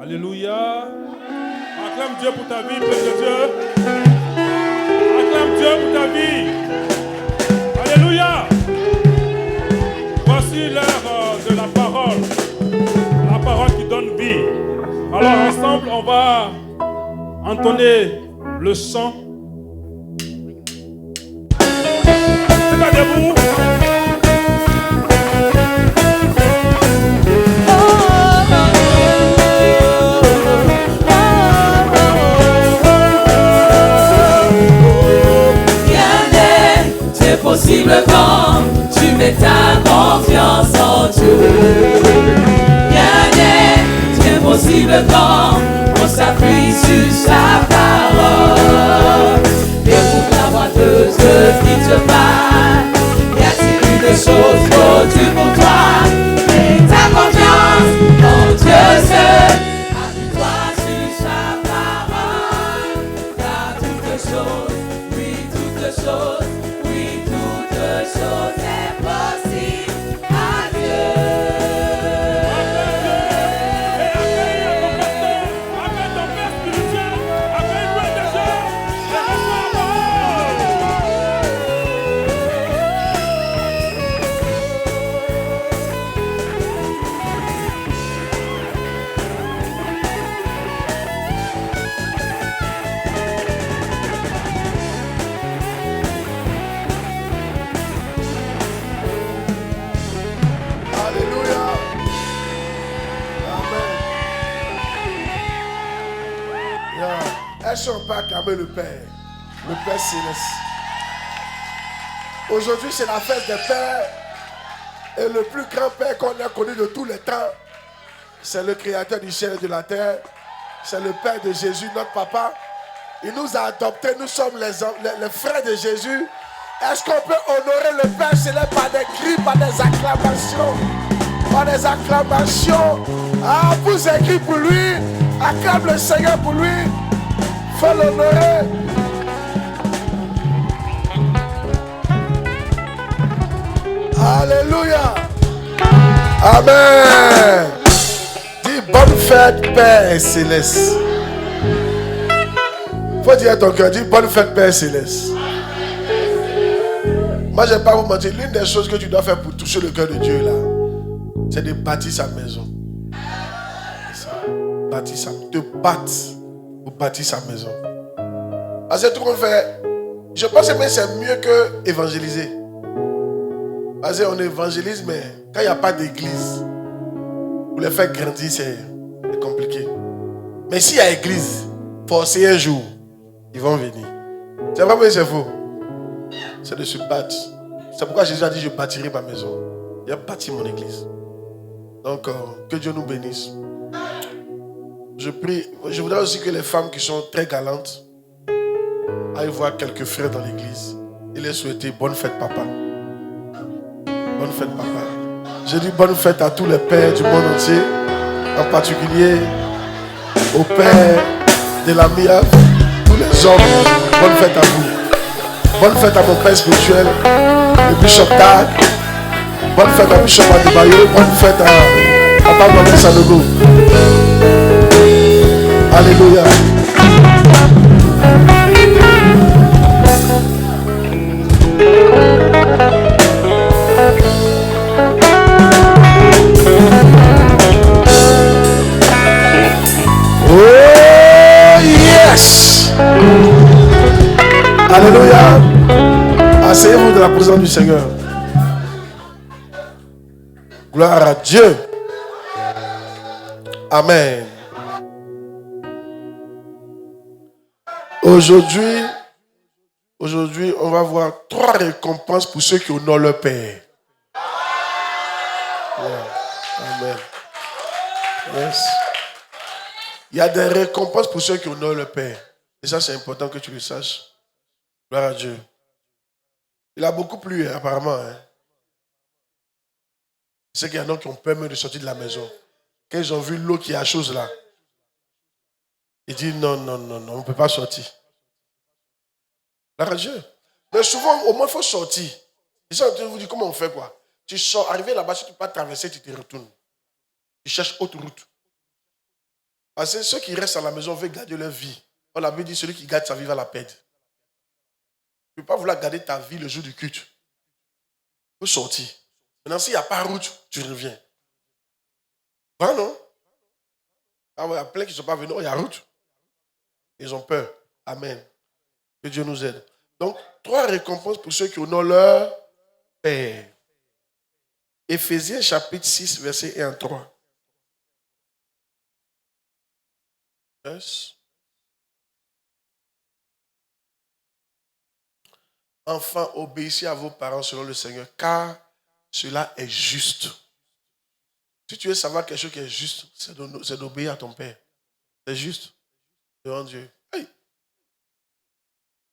Alléluia. Acclame Dieu pour ta vie, peuple de Dieu. Acclame Dieu pour ta vie. Alléluia. Voici l'heure de la parole qui donne vie. Alors ensemble, on va entonner le chant. C'est-à-dire vous. Possible quand tu mets ta confiance en Dieu. Rien n'est impossible quand on s'appuie sur sa parole. Écoute la voix de Dieu qui te parle. Y a-t-il une chose produite pour toi? Mets ta confiance en Dieu seul. Appuie-toi sur sa parole. Car toutes choses, oui, toutes choses. Chose est possible à Dieu. Appelle ton Père spirituel, appelle-le déjà. Est-ce qu'on peut acclamer le Père Céleste? Aujourd'hui, c'est la fête des pères. Et le plus grand Père qu'on a connu de tous les temps, c'est le Créateur du ciel et de la terre. C'est le Père de Jésus, notre Papa. Il nous a adoptés, nous sommes les frères de Jésus. Est-ce qu'on peut honorer le Père Céleste par des cris, par des acclamations? Par des acclamations. Ah, vous écrivez pour lui. Acclame le Seigneur pour lui. Faut l'honorer. Alléluia. Amen. Dis bonne fête, Père Céleste. Faut dire à ton cœur, dis bonne fête, Père Céleste. Moi, je ne vais pas vous mentir. L'une des choses que tu dois faire pour toucher le cœur de Dieu, là, c'est de bâtir sa maison. Bâtir sa maison. Te battre pour bâtir sa maison. Parce que tout qu'on fait, je pense que c'est mieux que évangéliser. Parce qu'on évangélise, mais quand il n'y a pas d'église, pour les faire grandir, c'est compliqué. Mais s'il y a église, forcez un jour, ils vont venir. C'est vrai, mais c'est faux. C'est de se battre. C'est pourquoi Jésus a dit, je bâtirai ma maison. Il a bâti mon église. Donc, que Dieu nous bénisse. Je prie. Je voudrais aussi que les femmes qui sont très galantes aillent voir quelques frères dans l'église et les souhaiter bonne fête, papa. Bonne fête, papa. Je dis bonne fête à tous les pères du monde entier, en particulier au père de la MIAF, tous les hommes. Bonne fête à vous. Bonne fête à mon père spirituel, le Bishop Tag. Bonne fête à Bishop Adebayo. Bonne fête à Papa Maman Sanogo. Alléluia. Oh yes. Alléluia. Asseyez-vous dans la présence du Seigneur. Gloire à Dieu. Amen. Aujourd'hui, on va voir 3 récompenses pour ceux qui honorent leur Père. Yeah. Amen. Yes. Il y a des récompenses pour ceux qui honorent leur Père. Et ça, c'est important que tu le saches. Gloire à Dieu. Il a beaucoup plu, apparemment. C'est qu'il y en a qui ont peur même de sortir de la maison. Quand ils ont vu l'eau qui est à chose là, ils disent non, on ne peut pas sortir. Gloire à Dieu. Mais souvent, au moins, il faut sortir. Et ça, je vous dis, comment on fait quoi? Tu sors, arrivé là-bas, si tu ne peux pas traverser, tu te retournes. Tu cherches autre route. Parce que ceux qui restent à la maison veulent garder leur vie. On l'avait dit, celui qui garde sa vie va la perdre. Tu ne peux pas vouloir garder ta vie le jour du culte. Tu peux sortir. Maintenant, s'il n'y a pas de route, tu reviens. Ah non? Ah ouais, il y a plein qui ne sont pas venus. Oh, il y a route. Ils ont peur. Amen. Que Dieu nous aide. Donc, 3 récompenses pour ceux qui honorent leur Père. Éphésiens chapitre 6, verset 1 à 3. Yes. Enfin, obéissez à vos parents selon le Seigneur, car cela est juste. Si tu veux savoir quelque chose qui est juste, c'est d'obéir à ton Père. C'est juste devant Dieu. Hey.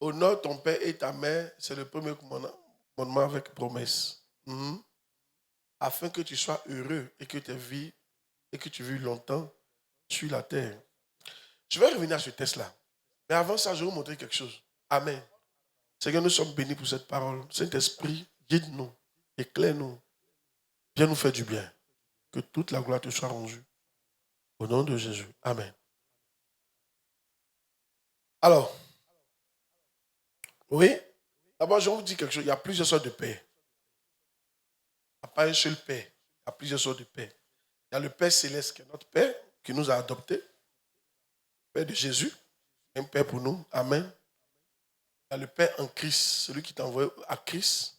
Honore ton père et ta mère, c'est le premier commandement avec promesse. Afin que tu sois heureux et que tu vis longtemps sur la terre. Je vais revenir à ce test-là. Mais avant ça, je vais vous montrer quelque chose. Amen. Seigneur, nous sommes bénis pour cette parole. Saint-Esprit, guide-nous, éclaire-nous. Viens nous faire du bien. Que toute la gloire te soit rendue. Au nom de Jésus. Amen. Alors, oui, d'abord, je vous dis quelque chose. Il y a plusieurs sortes de pères. Il n'y a pas un seul père. Il y a plusieurs sortes de pères. Il y a le Père Céleste qui est notre Père, qui nous a adoptés. Le Père de Jésus, un Père pour nous. Amen. Il y a le Père en Christ, celui qui t'a envoyé à Christ.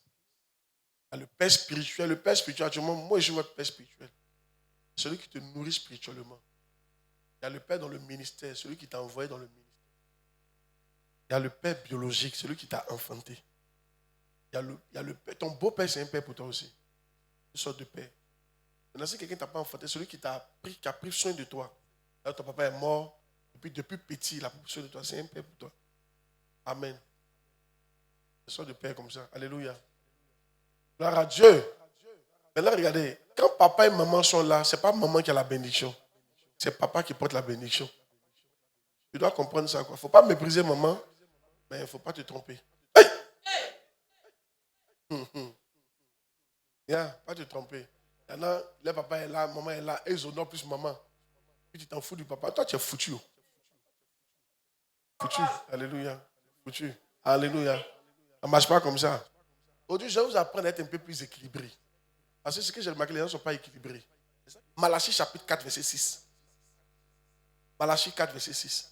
Il y a le Père spirituel. Le Père spirituel, actuellement, moi je suis votre Père spirituel. Celui qui te nourrit spirituellement. Il y a le Père dans le ministère, celui qui t'a envoyé dans le ministère. Il y a le Père biologique, celui qui t'a enfanté. Il y a le Père, ton beau-père, c'est un Père pour toi aussi. Une sorte de Père. Maintenant, si quelqu'un ne t'a pas enfanté, celui qui a pris soin de toi. Là, ton papa est mort, et puis depuis petit, il a pris soin de toi, c'est un Père pour toi. Amen. Une sorte de Père comme ça. Alléluia. Gloire à Dieu. Maintenant, regardez, quand papa et maman sont là, ce n'est pas maman qui a la bénédiction. C'est papa qui porte la bénédiction. Tu dois comprendre ça. Il ne faut pas mépriser maman, mais il ne faut pas te tromper. Hey! Pas te tromper. Il y en a, le papa est là, maman est là, et ils honorent plus maman. Puis tu t'en fous du papa. Toi, tu es foutu. Foutu. Alléluia. Foutu. Alléluia. Ça ne marche pas comme ça. Aujourd'hui, je vais vous apprendre à être un peu plus équilibré. Parce que ce que j'ai remarqué, les gens ne sont pas équilibrés. Malachie chapitre 4, verset 6. Malachie 4, verset 6.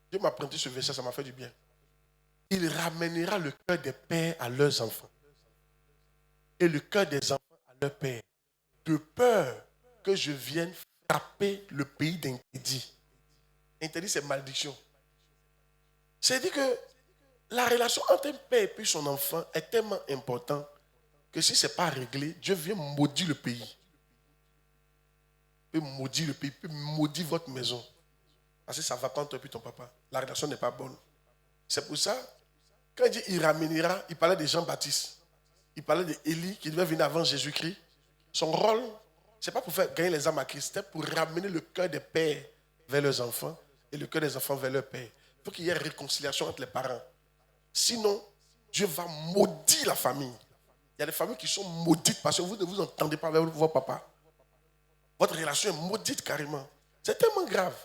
Dieu m'a prêté ce verset, ça m'a fait du bien. Il ramènera le cœur des pères à leurs enfants et le cœur des enfants à leurs pères, de peur que je vienne frapper le pays d'interdit. Interdit, c'est malédiction. C'est-à-dire que la relation entre un père et puis son enfant est tellement importante que si ce n'est pas réglé, Dieu vient maudire le pays. Il peut maudire le pays, il peut maudire votre maison. Parce que ça ne va pas entre toi et ton papa. La relation n'est pas bonne. C'est pour ça, quand il dit il ramènera, il parlait de Jean-Baptiste. Il parlait d'Élie qui devait venir avant Jésus-Christ. Son rôle, ce n'est pas pour faire gagner les âmes à Christ, c'était pour ramener le cœur des pères vers leurs enfants et le cœur des enfants vers leur père. Il faut qu'il y ait réconciliation entre les parents. Sinon, Dieu va maudire la famille. Il y a des familles qui sont maudites parce que vous ne vous entendez pas avec vos papas. Votre relation est maudite carrément. C'est tellement grave.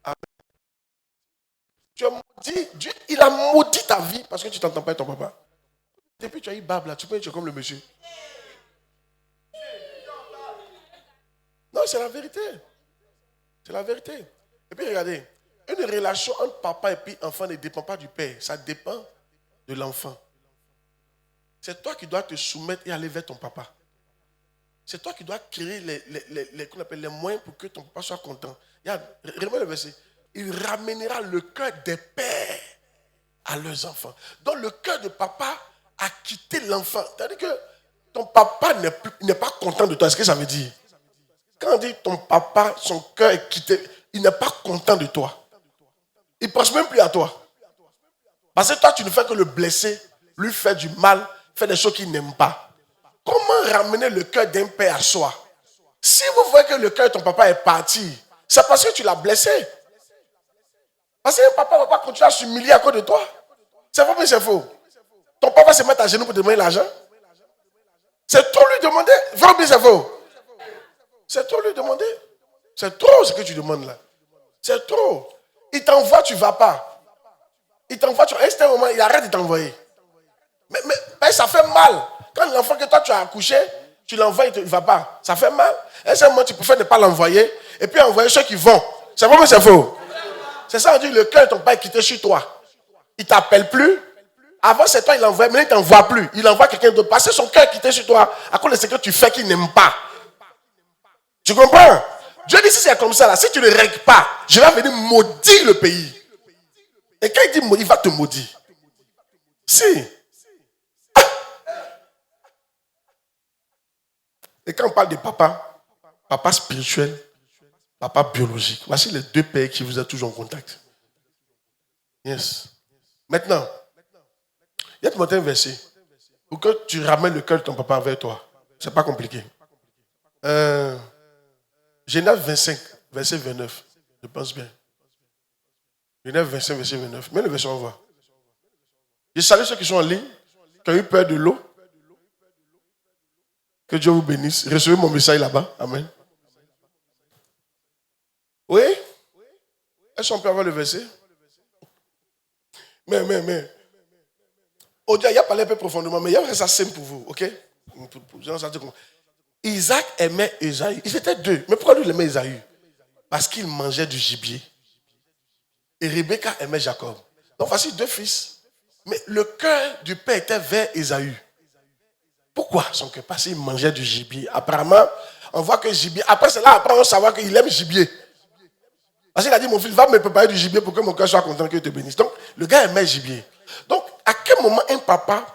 Amen. Tu es maudit, Dieu, il a maudit ta vie parce que tu ne t'entends pas avec ton papa. Depuis que tu as eu Bab là, tu peux être comme le monsieur. Non, c'est la vérité. C'est la vérité. Et puis regardez, une relation entre papa et puis enfant ne dépend pas du père. Ça dépend de l'enfant. C'est toi qui dois te soumettre et aller vers ton papa. C'est toi qui dois créer les moyens pour que ton papa soit content. Regarde, remets le verset. Il ramènera le cœur des pères à leurs enfants. Donc le cœur de papa a quitté l'enfant. C'est-à-dire que ton papa n'est pas content de toi. Est-ce que ça veut dire? Quand on dit ton papa, son cœur est quitté, il n'est pas content de toi. Il ne pense même plus à toi. Parce que toi, tu ne fais que le blesser, lui faire du mal, faire des choses qu'il n'aime pas. Comment ramener le cœur d'un père à soi? Si vous voyez que le cœur de ton papa est parti, c'est parce que tu l'as blessé. Parce qu'un papa ne va pas continuer à s'humilier à cause de toi. C'est vrai, mais c'est faux. Ton papa va se mettre à genoux pour te demander l'argent. C'est trop lui demander. Vrai, mais c'est faux. C'est trop lui demander. C'est trop ce que tu demandes là. C'est trop. Il t'envoie, tu ne vas pas. Il t'envoie, à un certain moment, il arrête de t'envoyer. Mais ça fait mal. Quand l'enfant que toi tu as accouché, tu l'envoies, il ne va pas. Ça fait mal. À un certain moment, tu préfères ne pas l'envoyer et puis envoyer ceux qui vont. C'est vrai, mais c'est faux. C'est ça, on dit le cœur de ton père est quitté chez toi. Il ne t'appelle plus. Avant, c'est toi, il l'envoie, mais il ne t'envoie plus. Il envoie quelqu'un d'autre. Parce que son cœur est quitté chez toi à cause de ce que tu fais qu'il n'aime pas. Tu comprends? Dieu dit si c'est comme ça, là, si tu ne règles pas, je vais venir maudire le pays. Et quand il dit maudire, il va te maudire. Si. Et quand on parle de papa, papa spirituel, papa biologique, voici les deux pères qui vous êtes toujours en contact. Yes. Maintenant, il y a un verset pour que tu ramènes le cœur de ton papa vers toi. C'est pas compliqué. Genèse 25, verset 29. Je pense bien. Genèse 25, verset 29. Mets le verset, on voit. Je salue ceux qui sont en ligne, qui ont eu peur de l'eau. Que Dieu vous bénisse. Recevez mon message là-bas. Amen. Oui? Est-ce qu'on peut avoir le verset? Mais. Il y a parlé un peu profondément, mais il y a ça simple pour vous, ok? Isaac aimait Esaü. Ils étaient deux. Mais pourquoi lui il aimait Esaü? Parce qu'il mangeait du gibier. Et Rebecca aimait Jacob. Donc voici deux fils. Mais le cœur du père était vers Esaü. Pourquoi son cœur? Parce qu'il mangeait du gibier. Apparemment, on voit que gibier. Après cela, après on va savoir qu'il aime gibier. Parce qu'il a dit, mon fils, va me préparer du gibier pour que mon cœur soit content que je te bénisse. Donc, le gars aimait gibier. Donc, à quel moment un papa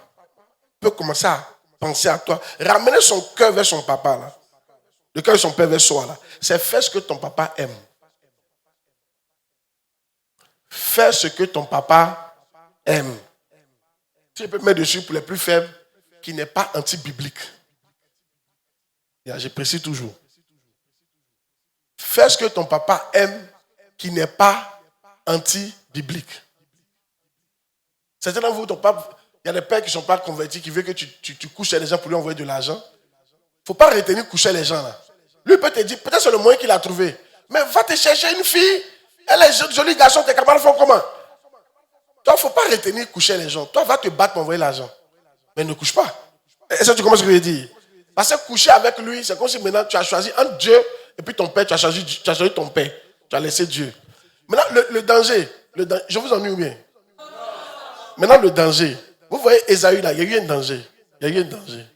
peut commencer à penser à toi, ramener son cœur vers son papa, là, le cœur de son père vers soi, là, c'est faire ce que ton papa aime. Faire ce que ton papa aime. Tu peux mettre dessus pour les plus faibles, qui n'est pas anti-biblique. Je précise toujours. Fais ce que ton papa aime, qui n'est pas anti-biblique. Certains d'entre vous, ton papa, il y a des pères qui ne sont pas convertis, qui veulent que tu couches chez les gens pour lui envoyer de l'argent. Il ne faut pas retenir coucher les gens là. Lui peut te dire, peut-être c'est le moyen qu'il a trouvé. Mais va te chercher une fille. Elle est jolie garçon, tes camarades font comment? Toi, il ne faut pas retenir coucher les gens. Toi, va te battre pour envoyer l'argent. Mais ne couche pas. Est-ce que tu comprends ce que je veux dire? Parce que coucher avec lui, c'est comme si maintenant tu as choisi entre Dieu et puis ton père, tu as choisi ton père. Tu as laissé Dieu. Maintenant, le danger, je vous ennuie bien. Maintenant, le danger. Vous voyez Esaü là, il y a eu un danger. Il y a eu un danger.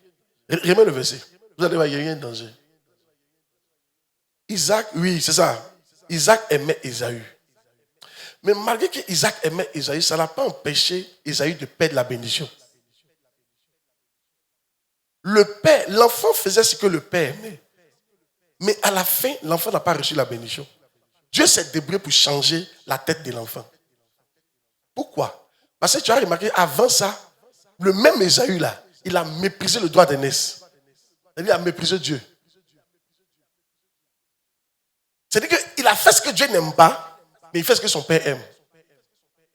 Remets le verset. Vous allez voir, il y a eu un danger. Isaac, oui, c'est ça. Isaac aimait Esaü. Mais malgré que Isaac aimait Esaü, ça n'a pas empêché Esaü de perdre la bénédiction. Le père, l'enfant faisait ce que le père aimait. Mais à la fin, l'enfant n'a pas reçu la bénédiction. Dieu s'est débrouillé pour changer la tête de l'enfant. Pourquoi? Parce que tu as remarqué, avant ça, le même Esaü là, il a méprisé le droit d'aînesse. Il a méprisé Dieu. C'est-à-dire qu'il a fait ce que Dieu n'aime pas, mais il fait ce que son père aime.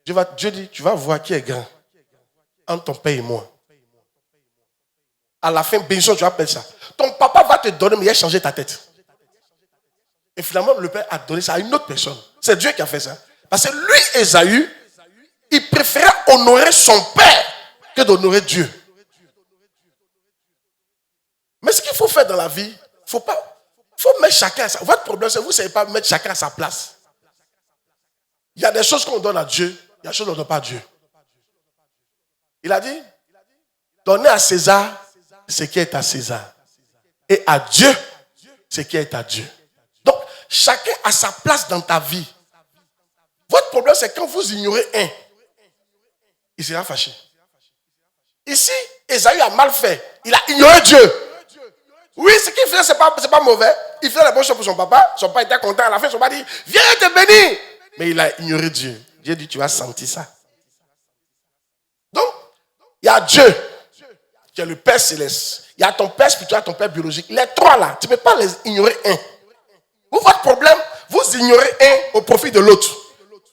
Dieu dit, tu vas voir qui est grand entre ton père et moi. À la fin, bénédiction, tu vas perdre ça. Ton papa va te donner, mais il a changé ta tête. Et finalement, le père a donné ça à une autre personne. C'est Dieu qui a fait ça. Parce que lui, Esaü, il préférait honorer son père que d'honorer Dieu. Mais ce qu'il faut faire dans la vie, il faut mettre chacun à sa place. Votre problème, c'est que vous ne savez pas mettre chacun à sa place. Il y a des choses qu'on donne à Dieu, il y a des choses qu'on ne donne pas à Dieu. Il a dit, donnez à César ce qui est à César. Et à Dieu ce qui est à Dieu. Donc, chacun a sa place dans ta vie. Votre problème, c'est quand vous ignorez un, il sera fâché. Ici, Esaü a mal fait. Il a ignoré Dieu. Oui, ce qu'il faisait, ce n'est pas mauvais. Il faisait la bonne chose pour son papa. Son papa était content. À la fin, son papa dit, viens te bénir. Mais il a ignoré Dieu. Dieu dit, tu vas sentir ça. Donc, il y a Dieu, qui est le Père céleste. Il y a ton Père spirituel, ton Père biologique. Les trois là, tu ne peux pas les ignorer un. Vous, votre problème, vous ignorez un au profit de l'autre.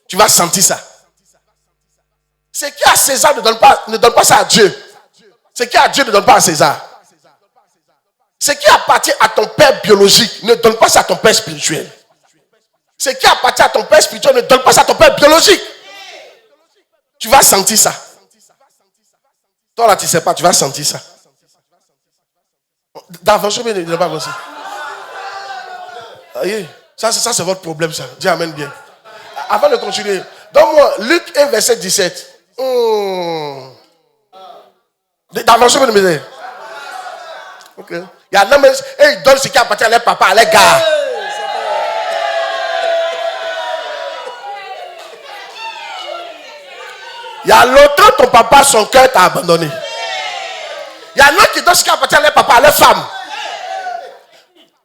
Tu vas sentir ça. Ce qui est à César ne donne pas ça à Dieu. Ce qui est à Dieu ne donne pas à César. Ce qui appartient à ton père biologique ne donne pas ça à ton père spirituel. Ce qui appartient à ton père spirituel ne donne pas ça à ton père biologique. Tu vas sentir ça. Toi là, tu ne sais pas, tu vas sentir ça. D'avance, je ne pas comme ça. Ça, c'est votre problème, ça. Dis amen bien. Avant de continuer, donne-moi Luc 1, verset 17. D'avance, je me dire. Ok. Il y a un homme, et il donne ce qui appartient à leur papa, à leur gars. Il y a longtemps, ton papa, son cœur t'a abandonné. Il y a un autre qui donne ce qui appartient à leur papa, à leur femme.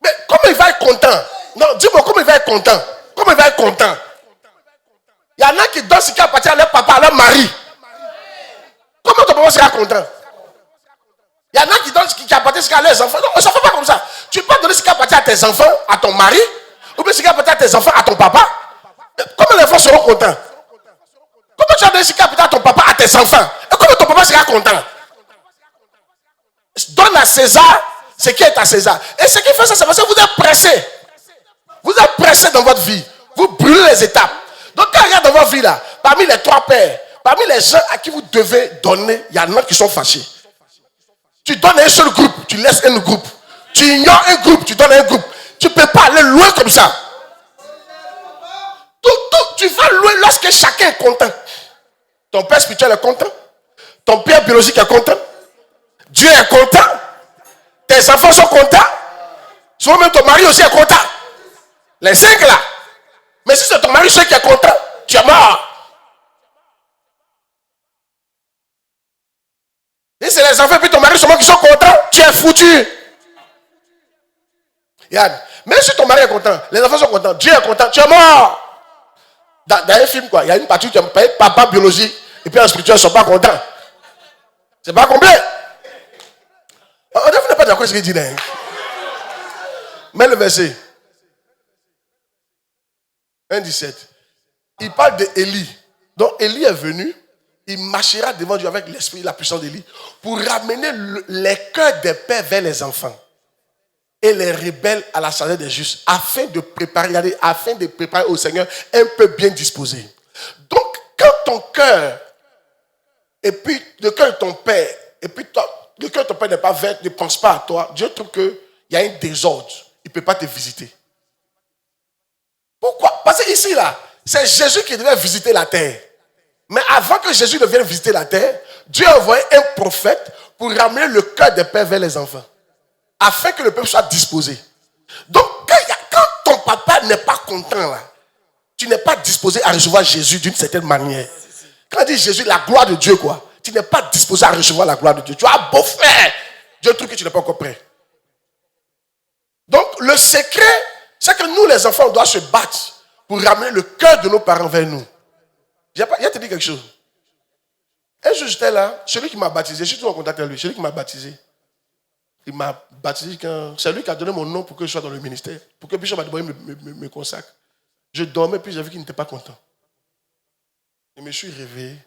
Mais comment il va être content? Non, dis-moi, comment il va être content? Comment il va être content? Il y en a qui donnent ce qui appartient à leur papa, à leur mari. Comment ton papa sera content? Il y en a qui donnent ce qui appartient à leurs enfants. Non, on ne fait pas comme ça. Tu peux donner ce qui appartient à tes enfants, à ton mari, ou bien ce qui appartient à tes enfants, à ton papa. Comment les enfants seront contents? Comment tu as donné ce qui appartient à ton papa, à tes enfants? Et comment ton papa sera content? Donne à César ce qui est à César. Et ce qui fait ça, c'est parce que vous êtes pressé. Vous êtes pressé dans votre vie. Vous brûlez les étapes. Donc quand il y a dans votre vie là, parmi les trois pères, parmi les gens à qui vous devez donner, il y en a qui sont fâchés. Tu donnes un seul groupe, tu laisses un groupe. Tu ignores un groupe, tu donnes un groupe. Tu ne peux pas aller loin comme ça. Tu vas loin lorsque chacun est content. Ton père spirituel est content. Ton père biologique est content. Dieu est content. Tes enfants sont contents. Souvent même ton mari aussi est content. Les 5 là. Mais si c'est ton mari seul qui est content, tu es mort. Et c'est les enfants et puis ton mari seulement qui sont contents, tu es foutu. Regarde, même si ton mari est content, les enfants sont contents, Dieu est content, tu es mort. Dans un film, quoi, il y a une partie où tu as papa biologique et puis un spirituel ne sont pas contents. C'est pas complet. On ne pas d'accord avec ce qu'il dit. Hein? Mais le verset 1,17. Il parle d'Élie. Donc Élie est venu. Il marchera devant Dieu avec l'esprit et la puissance d'Élie pour ramener les cœurs des pères vers les enfants et les rebelles à la sagesse des justes afin de préparer au Seigneur un peu bien disposé. Donc quand ton cœur et puis le cœur de ton père et puis le cœur de ton père n'est pas vert, ne pense pas à toi, Dieu trouve qu'il y a un désordre. Il ne peut pas te visiter. Pourquoi? Parce que ici là, c'est Jésus qui devait visiter la terre. Mais avant que Jésus ne vienne visiter la terre, Dieu a envoyé un prophète pour ramener le cœur des pères vers les enfants. Afin que le peuple soit disposé. Donc, quand ton papa n'est pas content, là, tu n'es pas disposé à recevoir Jésus d'une certaine manière. Quand on dit Jésus, la gloire de Dieu, quoi, tu n'es pas disposé à recevoir la gloire de Dieu. Tu as beau faire, Dieu trouve que tu n'es pas encore prêt. Donc, le secret, c'est que nous, les enfants, on doit se battre pour ramener le cœur de nos parents vers nous. Il a te dit quelque chose. Un jour, j'étais là, celui qui m'a baptisé, je suis toujours en contact avec lui, celui qui m'a baptisé. Il m'a baptisé quand. C'est lui qui a donné mon nom pour que je sois dans le ministère. Pour que Bishop Adeboye me consacre. Je dormais, puis j'ai vu qu'il n'était pas content. Je me suis réveillé.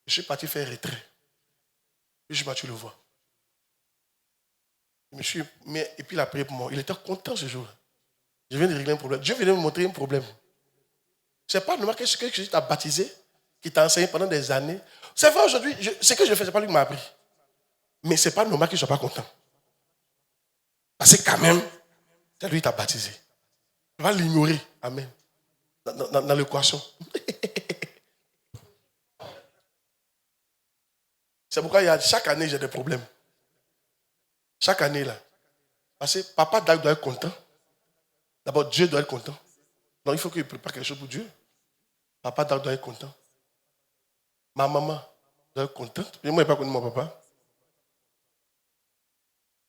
Je suis parti faire retrait. Puis je suis parti le voir. Et puis il a prié pour moi. Il était content ce jour. Je viens de régler un problème. Dieu venait me montrer un problème. Ce n'est pas normal que Jésus t'a baptisé, qui t'a enseigné pendant des années. C'est vrai aujourd'hui, ce que je fais, ce n'est pas lui qui m'a appris. Mais ce n'est pas normal qu'il ne soit pas content. Parce que quand même, c'est lui qui t'a baptisé. Il va l'ignorer. Amen. Dans l'équation. C'est pourquoi chaque année, j'ai des problèmes. Chaque année, là. Parce que papa doit être content. D'abord, Dieu doit être content. Donc, il faut qu'il prépare quelque chose pour Dieu. Papa doit être content. Ma maman doit être contente. Moi, je n'ai pas connu mon papa.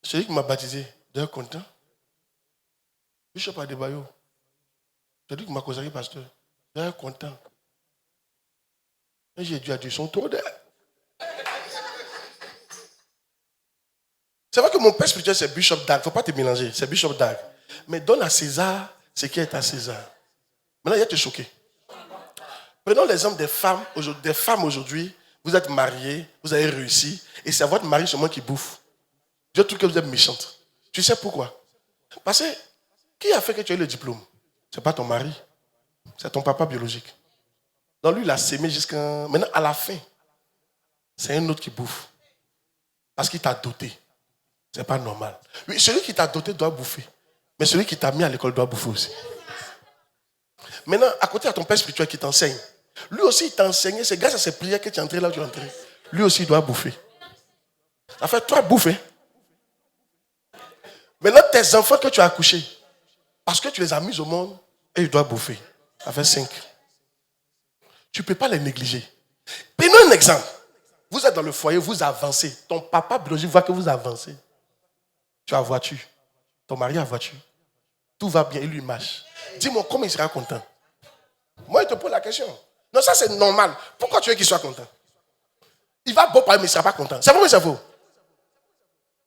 Celui qui m'a baptisé doit être content. Bishop Adeboye, celui qui m'a causé pasteur, doit être content. Et j'ai dû dire son tour d'air. C'est vrai que mon père spirituel, c'est Bishop Dag. Il ne faut pas te mélanger. C'est Bishop Dag. Mais donne à César ce qui est à César. Maintenant, il va te choquer. Prenons l'exemple des femmes aujourd'hui. Vous êtes mariés, vous avez réussi, et c'est votre mari seulement qui bouffe. Je trouve que vous êtes méchante. Tu sais pourquoi? Parce que qui a fait que tu aies le diplôme? Ce n'est pas ton mari, c'est ton papa biologique. Donc lui, il a sémé jusqu'à... Maintenant, à la fin, c'est un autre qui bouffe. Parce qu'il t'a doté. Ce n'est pas normal. Oui, celui qui t'a doté doit bouffer. Mais celui qui t'a mis à l'école doit bouffer aussi. Maintenant, à côté de ton père spirituel qui t'enseigne, lui aussi, il t'a enseigné. C'est grâce à ses prières que tu es entré là où tu es entré. Lui aussi, il doit bouffer. Ça fait 3 bouffes. Maintenant, tes enfants que tu as accouchés, parce que tu les as mis au monde, et ils doivent bouffer. Ça fait 5. Tu ne peux pas les négliger. Prenons un exemple. Vous êtes dans le foyer, vous avancez. Ton papa biologique voit que vous avancez. Tu as voiture. Ton mari a voiture. Tout va bien, il lui marche. Dis-moi comment il sera content. Moi, il te pose la question. Non, ça c'est normal. Pourquoi tu veux qu'il soit content? Il va beau parler, mais il ne sera pas content. C'est vrai ou c'est faux?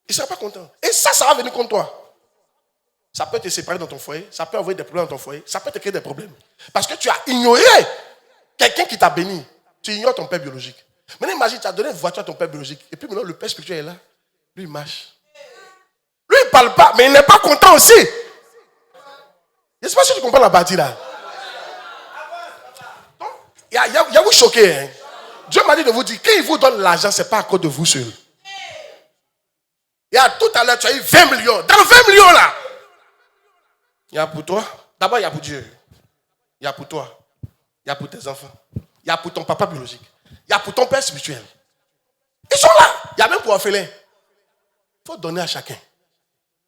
Il ne sera pas content. Et ça va venir contre toi. Ça peut te séparer dans ton foyer. Ça peut envoyer des problèmes dans ton foyer. Ça peut te créer des problèmes. Parce que tu as ignoré quelqu'un qui t'a béni. Tu ignores ton père biologique. Maintenant, imagine, tu as donné une voiture à ton père biologique. Et puis maintenant, le père spirituel est là. Lui, il marche. Lui, il ne parle pas, mais il n'est pas content aussi. Je ne sais pas si tu comprends la partie là. Il y a vous choqué. Hein? Dieu m'a dit de vous dire, quand il vous donne l'argent, ce n'est pas à cause de vous seul. Il y a tout à l'heure, tu as eu 20 millions. Dans 20 millions là, il y a pour toi. D'abord, il y a pour Dieu. Il y a pour toi. Il y a pour tes enfants. Il y a pour ton papa biologique. Il y a pour ton père spirituel. Ils sont là. Il y a même pour orphelin. Il faut donner à chacun.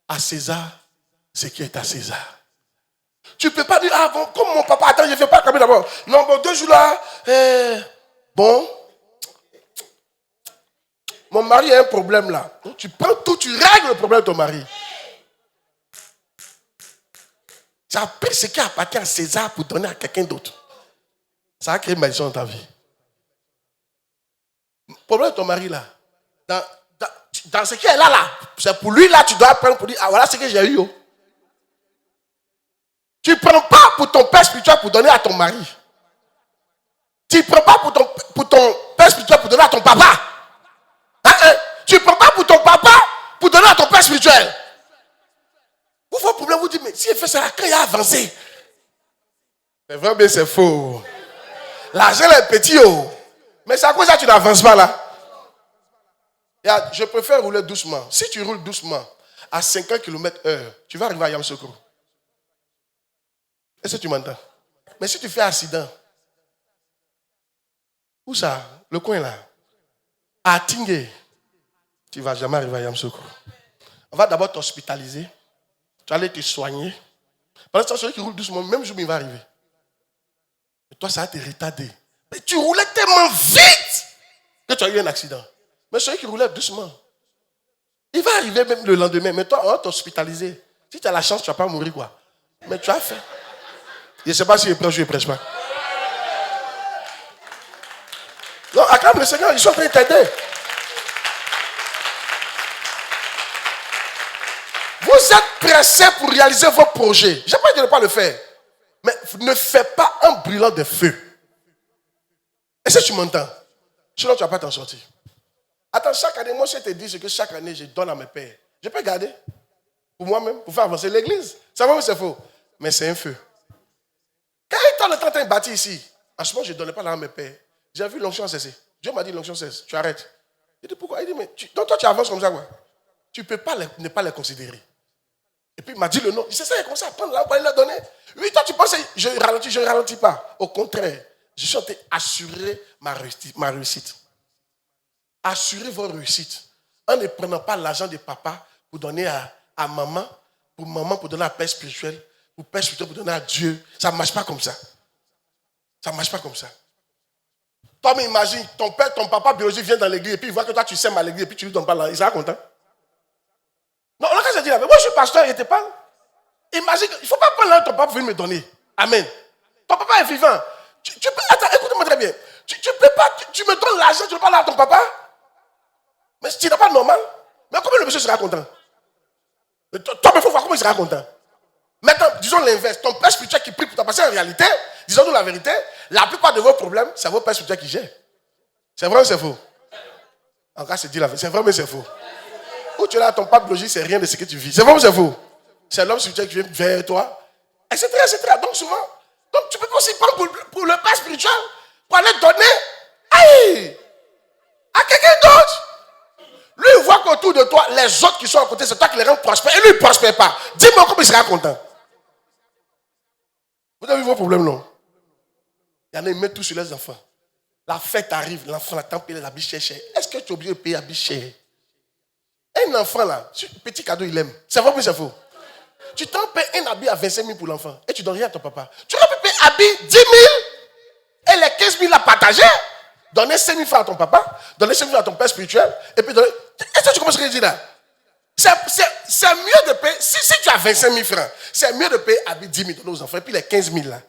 À César, ce qui est à César. Tu ne peux pas dire, ah bon, comme mon papa, attends, je ne fais pas comme d'abord. Non, bon, 2 jours là, bon, mon mari a un problème là. Donc, tu prends tout, tu règles le problème de ton mari. Tu as pris ce qui appartient à César pour donner à quelqu'un d'autre. Ça a créé une malédiction dans ta vie. Le problème de ton mari là, dans ce qui est là, c'est pour lui là, tu dois prendre pour dire, ah voilà ce que j'ai eu. Oh. Tu ne prends pas pour ton père spirituel pour donner à ton mari. Tu ne prends pas pour ton père spirituel pour donner à ton papa. Tu ne prends pas pour ton papa pour donner à ton père spirituel. Vous votre problème, vous dites, mais s'il fait ça, quand il a avancé. C'est vrai, mais c'est faux. L'argent est petit. Oh. Mais c'est à cause de ça que tu n'avances pas là. Je préfère rouler doucement. Si tu roules doucement, à 50 km/h, tu vas arriver à Yamoussoukro. Est-ce que tu m'entends? Mais si tu fais accident, où ça? Le coin là. À Tingé, tu ne vas jamais arriver à Yamoussoukro. On va d'abord t'hospitaliser. Tu vas aller te soigner. Pendant ce temps, celui qui roule doucement, même jour, il va arriver. Et toi, ça va te retarder. Mais tu roulais tellement vite que tu as eu un accident. Mais celui qui roulait doucement, il va arriver même le lendemain. Mais toi, on va t'hospitaliser. Si tu as la chance, tu ne vas pas mourir quoi. Mais tu as fait. Je ne sais pas si je prêche ou je ne prêche pas. Non, acclame le Seigneur, ils sont en train de t'aider. Vous êtes pressés pour réaliser vos projets. Je n'ai pas dit de ne pas le faire. Mais ne fais pas un brûlant de feu. Est-ce que tu m'entends? Sinon, tu ne vas pas t'en sortir. Attends, chaque année, moi, je te dis que chaque année, je donne à mes pères. Je peux garder pour moi-même, pour faire avancer l'église. Ça va ou c'est faux? Mais c'est un feu. Quand il est en train de bâtir ici, en ce moment, je ne donnais pas l'argent à mes pères. J'ai vu l'onction cesser. Dieu m'a dit l'onction cesse. Tu arrêtes. Je dis pourquoi? Il dit, mais donc toi, tu avances comme ça, quoi. Tu ne peux pas ne pas les considérer. Et puis il m'a dit le nom. C'est ça, il a commencé à prendre là pour aller leur donner. Oui, toi, tu penses que je ne ralentis pas. Au contraire, je suis en train d'assurer ma réussite. Assurez votre réussite. En ne prenant pas l'argent de papa pour donner à maman, pour donner à père spirituel, pour père spirituel pour donner à Dieu. Ça ne marche pas comme ça. Ça ne marche pas comme ça. Toi, mais imagine, ton père, ton papa biologique vient dans l'église et puis il voit que toi, tu sèmes à l'église et puis tu lui donnes pas l'argent. Il sera content. Non, là, quand je dis, moi je suis pasteur, il te parle. Imagine, il ne faut pas prendre l'argent de ton papa pour venir me donner. Amen. Ton papa est vivant. Attends, écoute-moi très bien. Tu me donnes l'argent, tu ne parles à ton papa? Mais ce n'est pas normal. Mais comment le monsieur sera content? Toi, il faut voir comment il sera content. Maintenant, disons l'inverse. Ton père spirituel qui prie pour toi. Parce qu'en réalité, disons-nous la vérité, la plupart de vos problèmes, c'est vos pères spirituels qui gèrent. C'est vrai ou c'est faux? En cas, c'est dit la vérité. C'est vrai mais c'est faux. Où tu es là, ton père biologique, c'est rien de ce que tu vis. C'est vrai ou c'est faux? C'est l'homme spirituel qui vient vers toi. Etc. Donc souvent, donc tu peux aussi prendre pour le père spirituel pour aller donner à quelqu'un d'autre. Lui, il voit qu'autour de toi, les autres qui sont à côté, c'est toi qui les rends prospères. Et lui, il ne prospère pas. Dis-moi comment il sera content. Vous avez vu vos problèmes, non? Il y en a, ils mettent tout sur les enfants. La fête arrive, l'enfant attend payer les habits chers. Est-ce que tu es obligé de payer les habits chers? Un enfant là, petit cadeau, il aime. C'est vrai ou c'est faux? Tu t'en payes un habit à 25 000 pour l'enfant et tu ne donnes rien à ton papa. Tu aurais pu payer un habit 10 000 et les 15 000 à partager. Donner 5 000 francs à ton papa, donner 5 000 à ton père spirituel et puis donner. Est-ce que tu comprends ce que je dis là? C'est mieux de payer. Si tu as 25 000 francs, c'est mieux de payer habit 10 000 donner aux enfants et puis les 15 000 là.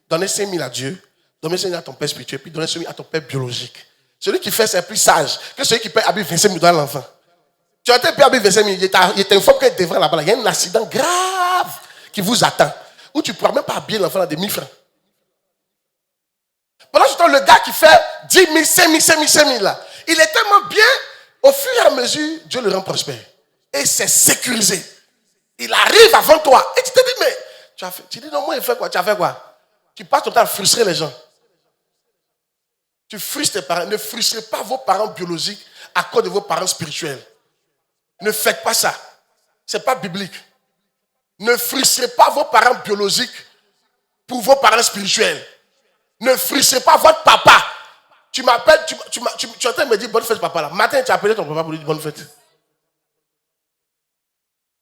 Donner 5 000 à Dieu, donner 5 000 à ton père spirituel et puis donner 5 000 à ton père biologique. Celui qui fait, c'est plus sage que celui qui paye habit 25 000 dans l'enfant. Tu as été payé habit 25 000, il t'informe qu'il devrait là-bas. Il y a un accident grave qui vous attend. Où tu ne pourras même pas habiller l'enfant à des 1000 francs. Pendant ce temps, le gars qui fait 10 000, 5 000, 5 000, 5 000 là, il est tellement bien, au fur et à mesure, Dieu le rend prospère. Et c'est sécurisé. Il arrive avant toi. Et tu te dis, mais, tu dis, non, moi, il fait quoi? Tu as fait quoi? Tu passes ton temps à frustrer les gens. Tu frustres tes parents. Ne frustrez pas vos parents biologiques à cause de vos parents spirituels. Ne faites pas ça. Ce n'est pas biblique. Ne frustrez pas vos parents biologiques pour vos parents spirituels. Ne frustrez pas votre papa. Tu m'appelles, tu es en train de me dire bonne fête papa là. Matin, tu as appelé ton papa pour lui dire bonne fête.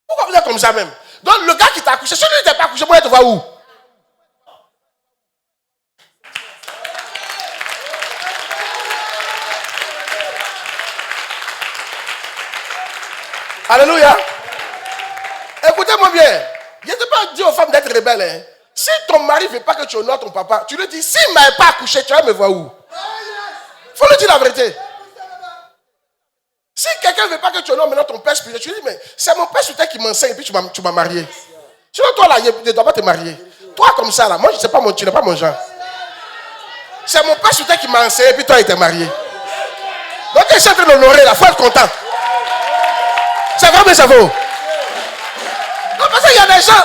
Pourquoi vous êtes comme ça même? Donc le gars qui t'a accouché, celui qui t'a pas accouché, moi il te voit où? Alléluia. Écoutez-moi bien. Je ne t'ai pas dit aux femmes d'être rebelles. Hein. Si ton mari ne veut pas que tu honores ton papa, tu lui dis, s'il ne m'avait pas accouché, tu vas me voir où? Il faut lui dire la vérité. Si quelqu'un ne veut pas que tu honores maintenant ton père spirituel, tu lui dis, mais c'est mon père spirituel qui m'enseigne et puis tu m'as marié. Sinon toi là, il ne doit pas te marier. Toi comme ça là, moi je ne sais pas, tu n'es pas mon genre. C'est mon père spirituel qui m'a enseigné et puis toi il t'est marié. Donc il est en train d'honorer là, il faut être content. C'est vrai mais c'est faux. Non, parce qu'il y a des gens,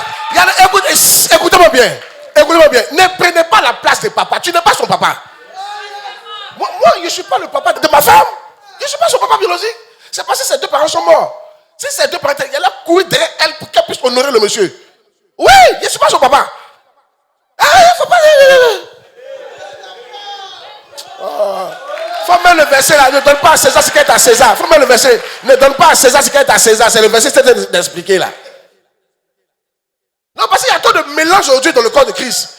écoutez-moi bien. Écoutez-moi bien. Ne prenez pas la place de papa. Tu n'es pas son papa. Moi, je ne suis pas le papa de ma femme. Je ne suis pas son papa biologique. C'est parce que ses deux parents sont morts. Si ses deux parents, elle a couru derrière elle pour qu'elle puisse honorer le monsieur. Oui, je ne suis pas son papa. Ah, il ne faut pas. Faut mettre le verset là, ne donne pas à César ce qui est à César. Faut mettre le verset, ne donne pas à César ce qui est à César. C'est le verset que c'est d'expliquer là. Non, parce qu'il y a tant de mélange aujourd'hui dans le corps de Christ.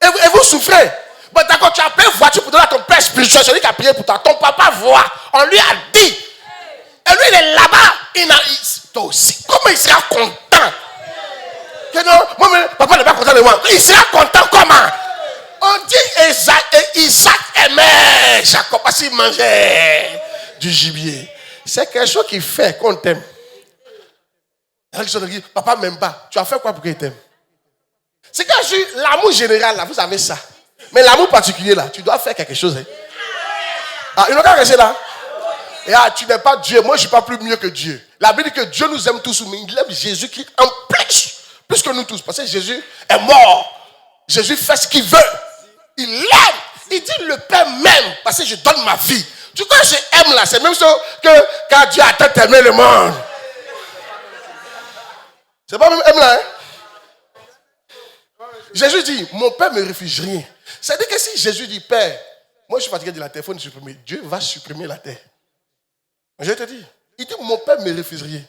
Et vous souffrez. Bon, d'accord, tu as payé voiture pour donner à ton père spirituel, celui qui a prié pour toi. Ton papa voit, on lui a dit. Et lui, il est là-bas. Toi aussi. Comment il sera content? Que non, moi, papa n'est pas content de moi. Il sera content comment? On dit Isaac aimait Jacob parce qu'il mangeait du gibier. C'est quelque chose qui fait qu'on t'aime. Papa m'aime pas. Tu as fait quoi pour qu'il t'aime? C'est quand je suis l'amour général là, vous avez ça. Mais l'amour particulier là, tu dois faire quelque chose. Hein. Ah, il n'a qu'à rester là. Et ah, tu n'es pas Dieu. Moi, je ne suis pas plus mieux que Dieu. La Bible dit que Dieu nous aime tous, mais il aime Jésus-Christ en plus que nous tous. Parce que Jésus est mort. Jésus fait ce qu'il veut. Il aime. Il dit le Père m'aime parce que je donne ma vie. Tu vois, je aime là. C'est même ça que quand Dieu a tant aimé le monde. C'est pas même aime là. Hein? Jésus dit, mon Père ne me refuse rien. C'est-à-dire que si Jésus dit, Père, moi je suis fatigué de la terre, il faut nous supprimer. Dieu va supprimer la terre. Je te dis, il dit, mon Père ne me refuse rien.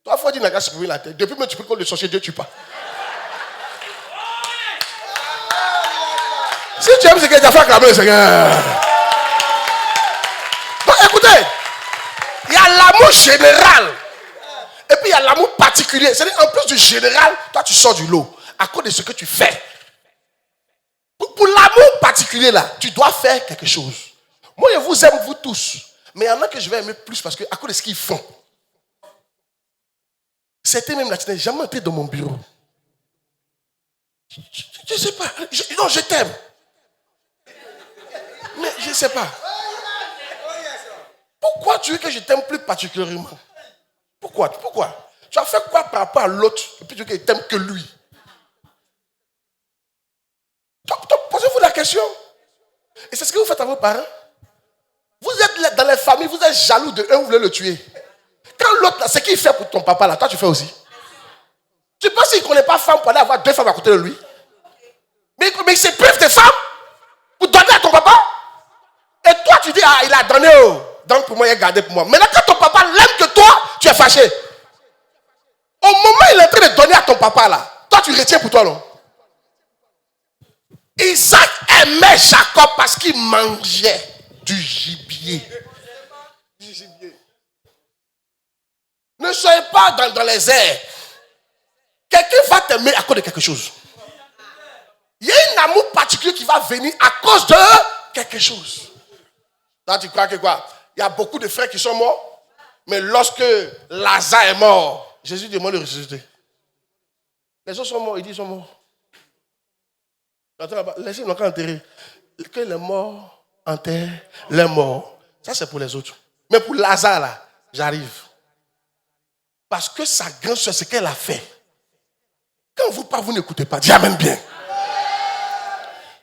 Toi, il faut dire, il n'a qu'à supprimer la terre. Depuis que tu peux le sorcier, Dieu tue pas. Si tu aimes ce que tu as fait, acclamer le Seigneur. Donc écoutez, il y a l'amour général. Et puis il y a l'amour particulier. C'est-à-dire, en plus du général, toi tu sors du lot. À cause de ce que tu fais. Pour l'amour particulier là, tu dois faire quelque chose. Moi, je vous aime vous tous. Mais il y en a que je vais aimer plus parce que à cause de ce qu'ils font. C'était même là, tu n'es jamais entré dans mon bureau. Je ne sais pas. Non, je t'aime. Mais je ne sais pas. Pourquoi tu veux que je t'aime plus particulièrement? Pourquoi? Tu as fait quoi par rapport à l'autre et puis tu veux qu'il t'aime que lui? Posez-vous la question. Et c'est ce que vous faites à vos parents. Vous êtes dans les familles, vous êtes jaloux de un, vous voulez le tuer. Quand l'autre, ce qu'il fait pour ton papa, là, toi tu fais aussi. Tu penses qu'il ne connaît pas femme pour aller avoir 2 femmes à côté de lui? Mais il se prive des femmes pour donner à ton papa. Et toi tu dis, il a donné, donc pour moi il a gardé pour moi. Maintenant quand ton papa l'aime que toi, tu es fâché. Au moment où il est en train de donner à ton papa là, toi tu retiens pour toi non? Isaac aimait Jacob parce qu'il mangeait du gibier. Ne soyez pas dans les airs. Quelqu'un va t'aimer à cause de quelque chose. Il y a un amour particulier qui va venir à cause de quelque chose. Là, tu crois que quoi? Il y a beaucoup de frères qui sont morts. Mais lorsque Lazare est mort, Jésus demande de ressusciter. Les autres sont morts, il dit ils sont morts. Laissez-nous encore enterrer. Que les morts enterrent les morts. Ça, c'est pour les autres. Mais pour Lazare, là, j'arrive. Parce que sa grande soeur, ce qu'elle a fait. Quand vous parlez, vous n'écoutez pas. Dis amen bien.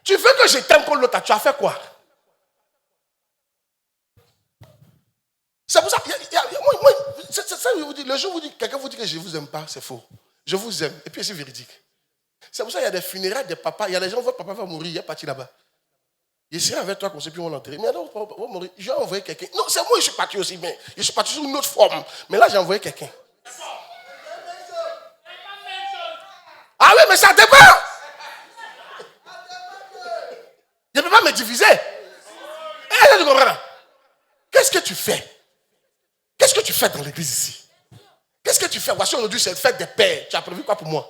Tu veux que je t'aime comme l'autre, tu as fait quoi? C'est pour ça. Moi, c'est ça que je vous dis. Le jour où vous dites, quelqu'un vous dit que je ne vous aime pas, c'est faux. Je vous aime. Et puis c'est véridique. C'est pour ça qu'il y a des funérailles des papas. Il y a des gens, votre papa va mourir, il est parti là-bas. Il serait avec toi, qu'on sait plus où on l'enterrer. Mais alors, on va mourir. Je vais envoyer quelqu'un. Non, c'est moi, je suis parti aussi, mais je suis parti sous une autre forme. Mais là, j'ai envoyé quelqu'un. Ah oui, mais ça dépend. Je ne peux pas me diviser. Tu comprends? Qu'est-ce que tu fais? Qu'est-ce que tu fais dans l'église ici? Qu'est-ce que tu fais? Voici aujourd'hui, c'est le fête des pères. Tu as prévu quoi pour moi?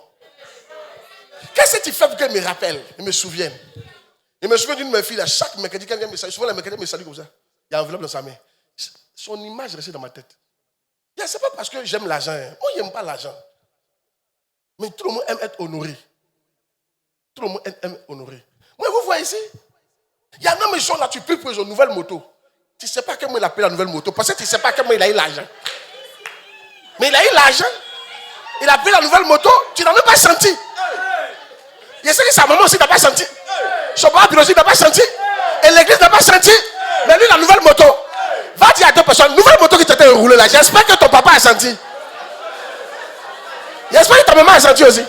Qu'est-ce que tu fais pour qu'elle me rappelle et me souvienne? Je me souviens d'une de mes filles, chaque mercredi, quand elle vient me saluer, souvent les mercredis, elle me salue comme ça. Il y a une enveloppe dans sa main. Son image est restée dans ma tête. Ce n'est pas parce que j'aime l'argent. Moi, je n'aime pas l'argent. Mais tout le monde aime être honoré. Tout le monde aime être honoré. Moi, vous voyez ici, il y a un homme qui sont là, tu pries pour une nouvelle moto. Tu ne sais pas comment il a payé la nouvelle moto. Parce que tu ne sais pas comment il a eu l'argent. Mais il a eu l'argent. Il a pris la nouvelle moto. Tu n'as même pas senti. Je sais que sa maman aussi n'a pas senti. Son papa biologique n'a pas senti. Et l'église n'a pas senti. Mais lui, la nouvelle moto. Va dire à 2 personnes, nouvelle moto qui t'était roulée là. J'espère que ton papa a senti. J'espère que ta maman a senti aussi.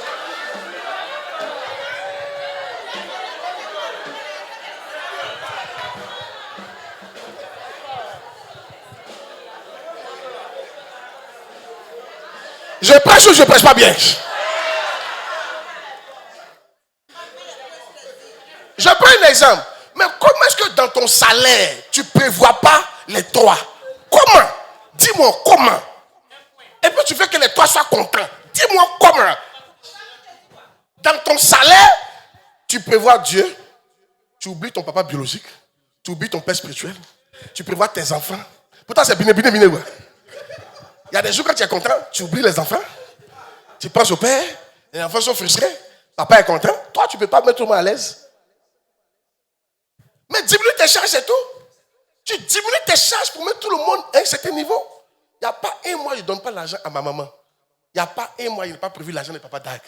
Je prêche ou je ne prêche pas bien? Je prends un exemple. Mais comment est-ce que dans ton salaire, tu ne prévois pas les 3? Comment? Dis-moi comment. Et puis tu veux que les 3 soient contents. Dis-moi comment. Dans ton salaire, tu prévois Dieu. Tu oublies ton papa biologique. Tu oublies ton père spirituel. Tu prévois tes enfants. Pourtant, c'est bien. Il y a des jours quand tu es content, tu oublies les enfants. Tu penses au père. Les enfants sont frustrés. Papa est content. Toi, tu ne peux pas mettre tout le monde à l'aise. Mais diminue tes charges, c'est tout. Tu diminues tes charges pour mettre tout le monde à un certain niveau. Il n'y a pas un mois, je ne donne pas l'argent à ma maman. Il n'y a pas un mois, il n'est pas prévu l'argent de papa Dag.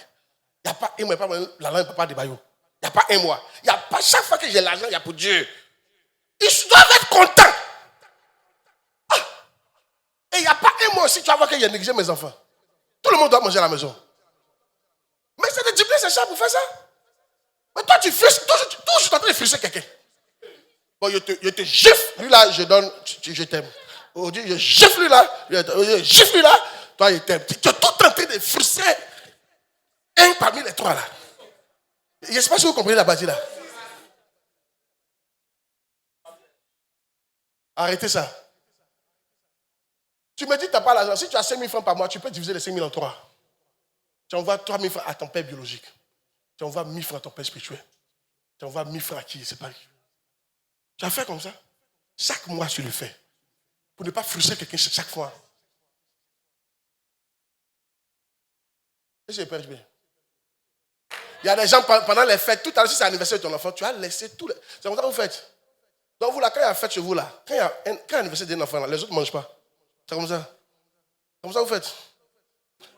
Il n'y a pas un mois, il n'y a pas l'argent de papa de Bayo. Il n'y a pas un mois. Il n'y a pas chaque fois que j'ai l'argent, il y a pour Dieu. Ils doivent être contents. Et il n'y a pas un mois aussi, tu vas voir que j'ai négligé mes enfants. Tout le monde doit manger à la maison. Mais c'est de diminuer ses charges pour faire ça. Mais toi, tu frustres, toujours en train de frustrer quelqu'un. Bon, je te gifle, lui là, je donne, je t'aime. Aujourd'hui, je gifle lui là, je gifle lui là, toi, je t'aime. Tu es tout en train de frustrer un parmi les 3 là. Je ne sais pas si vous comprenez la bâtie là. Arrêtez ça. Tu me dis que tu n'as pas l'argent. Si tu as 5 000 francs par mois, tu peux diviser les 5 000 en 3. Tu envoies 3 000 francs à ton père biologique. Tu envoies 1 000 francs à ton père spirituel. Tu envoies 1 000 francs à qui? C'est pas qui. Tu as fait comme ça. Chaque mois, tu le fais. Pour ne pas frustrer quelqu'un chaque fois. Et je prêche bien. Il y a des gens, pendant les fêtes, tout à l'heure, si c'est l'anniversaire de ton enfant, tu as laissé tout. C'est comme ça que vous faites. Donc, vous, là, quand il y a fête chez vous, là, quand il y a l'anniversaire d'un enfant, là, les autres ne mangent pas. C'est comme ça. Comme ça, vous faites.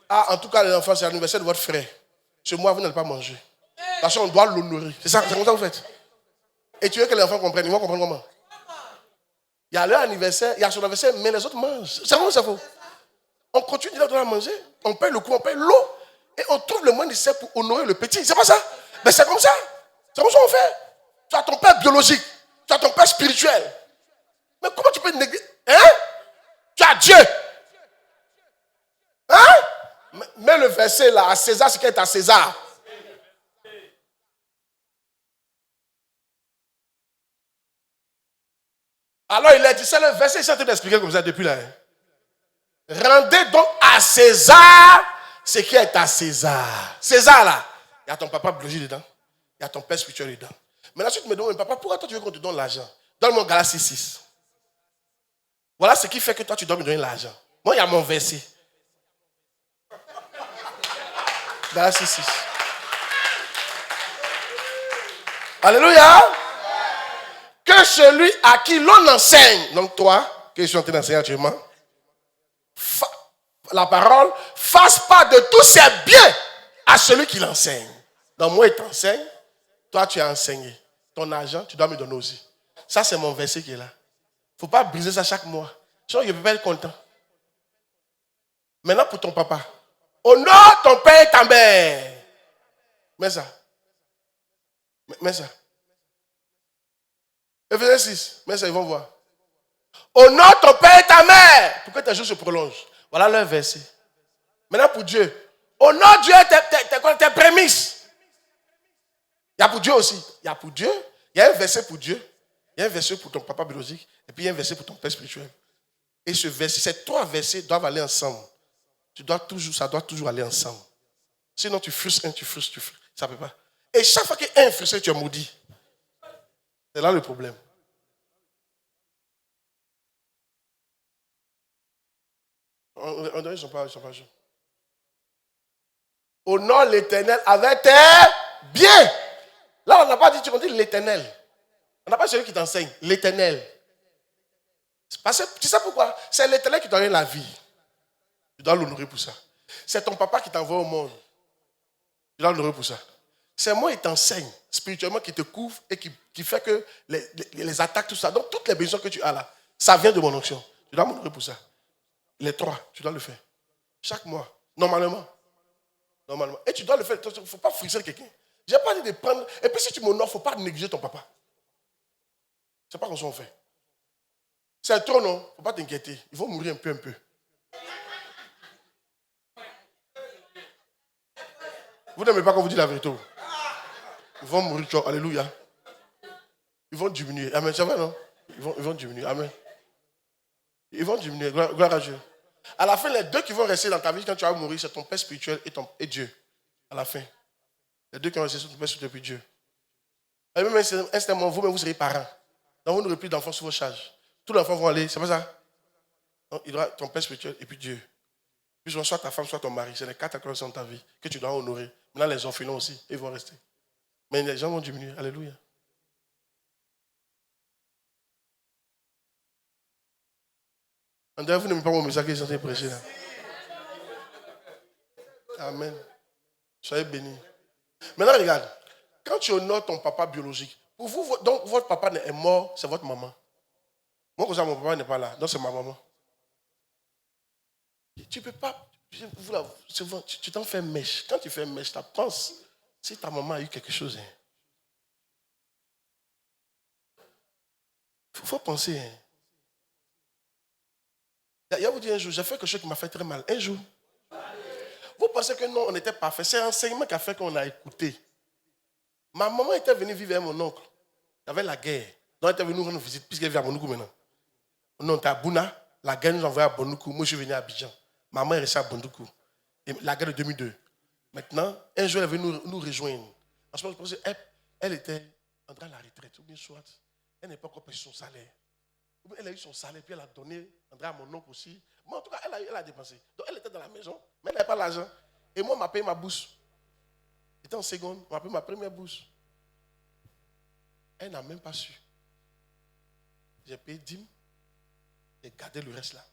Ah, en tout cas, les enfants, c'est l'anniversaire de votre frère. Chez moi, vous n'allez pas manger. Parce qu'on doit l'honorer. C'est ça, c'est comme ça que vous faites. Et tu veux que les enfants comprennent. Ils vont comprendre comment. Il y a leur anniversaire, il y a son anniversaire, mais les autres mangent. C'est comment ça faut? On continue de manger, on paye le coup, on paye l'eau, et on trouve le moyen nécessaire pour honorer le petit. C'est pas ça? Mais c'est comme ça. C'est comme ça qu'on fait. Tu as ton père biologique, tu as ton père spirituel. Mais comment tu peux négliger? Hein? Tu as Dieu. Hein? Mets le verset là, à César ce qui est à César. Alors il a dit, c'est le verset, il s'est en train d'expliquer comme ça depuis là. Hein? Rendez donc à César ce qui est à César. César là, il y a ton papa biologique dedans, il y a ton père spirituel dedans. Mais ensuite tu me demandes, papa, pourquoi toi tu veux qu'on te donne l'argent? Donne-moi Galatie 6. Voilà ce qui fait que toi tu dois me donner l'argent. Moi il y a mon verset. Galatie 6. Alléluia. Que celui à qui l'on enseigne, donc toi, que je suis en train d'enseigner actuellement, la parole, fasse pas de tous ses biens à celui qui l'enseigne. Donc moi, il t'enseigne, toi, tu as enseigné. Ton argent, tu dois me donner aussi. Ça, c'est mon verset qui est là. Il ne faut pas briser ça chaque mois. Sinon, je ne peux pas être content. Maintenant, pour ton papa. Honore ton père et ta mère. Mets ça. Mets ça. Ephésiens 6. Mets ça, ils vont voir. Honore ton père et ta mère. Pourquoi tes jours se prolongent? Voilà leur verset. Maintenant pour Dieu. Honore Dieu tes prémices. Il y a pour Dieu aussi. Il y a pour Dieu. Il y a un verset pour Dieu. Il y a un verset pour ton papa biologique. Et puis il y a un verset pour ton père spirituel. Et ce verset, ces trois versets doivent aller ensemble. Ça doit toujours aller ensemble. Sinon tu frustres un, tu frustres. Ça ne peut pas. Et chaque fois qu'il y a un frustré, tu es maudit. C'est là le problème. On dirait qu'ils ne sont pas chauds. Honore l'Éternel avec tes biens. Là, on n'a pas dit, on dit l'Éternel. On n'a pas celui qui t'enseigne, l'Éternel. Parce que, tu sais pourquoi? C'est l'Éternel qui t'a donné la vie. Tu dois l'honorer pour ça. C'est ton papa qui t'envoie au monde. Tu dois l'honorer pour ça. C'est moi qui t'enseigne spirituellement, qui te couvre et qui fait que les attaques, tout ça. Donc, toutes les besoins que tu as là, ça vient de mon onction. Tu dois m'honorer pour ça. Les trois, tu dois le faire. Chaque mois, normalement. Et tu dois le faire. Il ne faut pas frustrer quelqu'un. Je n'ai pas dit de prendre. Et puis si tu m'honores, il ne faut pas négliger ton papa. Ce n'est pas comme ça qu'on fait. C'est trop, non? Il ne faut pas t'inquiéter. Ils vont mourir un peu. Vous n'aimez pas quand vous dites la vérité. Ils vont mourir, tu vois. Alléluia. Ils vont diminuer. Amen. C'est vrai, non? Ils vont diminuer. Amen. Ils vont diminuer. Gloire à Dieu. À la fin, les deux qui vont rester dans ta vie quand tu vas mourir, c'est ton père spirituel et Dieu. À la fin. Les deux qui vont rester, c'est ton père spirituel et Dieu. Et même instantanément, vous-même, vous serez parents. Donc, vous n'aurez plus d'enfants sur vos charges. Tous les enfants vont aller, c'est pas ça? Donc, il doit ton père spirituel et puis Dieu. Puis, soit ta femme, soit ton mari. C'est les quatre accords dans ta vie que tu dois honorer. Maintenant, les orphelins aussi, ils vont rester. Mais les gens vont diminuer. Alléluia. André, vous n'aimez pas mon message que je suis en train de prêcher là. Amen. Soyez bénis. Maintenant, regarde. Quand tu honores ton papa biologique, pour vous, donc votre papa est mort, c'est votre maman. Moi, comme ça, mon papa n'est pas là. Donc, c'est ma maman. Tu ne peux pas. Tu t'en fais mèche. Quand tu fais mèche, tu penses si ta maman a eu quelque chose. Il faut penser. Il y a vous dire un jour, j'ai fait quelque chose qui m'a fait très mal. Un jour. Vous pensez que non, on était parfait. C'est l'enseignement qui a fait qu'on a écouté. Ma maman était venue vivre avec mon oncle. Il y avait la guerre. Donc elle était venue nous rendre visite, puisqu'elle vit à Bonoukou maintenant. On était à Bouna. La guerre nous a envoyé à Bonoukou. Moi, je suis venu à Abidjan. Maman est restée à Bonoukou. Et la guerre de 2002. Maintenant, un jour, elle est venue nous rejoindre. En ce moment, je pensais, elle était en train de la retraite. Ou bien soit, elle n'est pas encore payé son salaire. Elle a eu son salaire, puis elle a donné André à mon oncle aussi. Mais en tout cas, elle a dépensé. Donc elle était dans la maison, mais elle n'avait pas l'argent. Et moi, on m'a payé ma bourse. J'étais en seconde, on m'a appelé ma première bourse. Elle n'a même pas su. J'ai payé 10 000. J'ai gardé le reste là.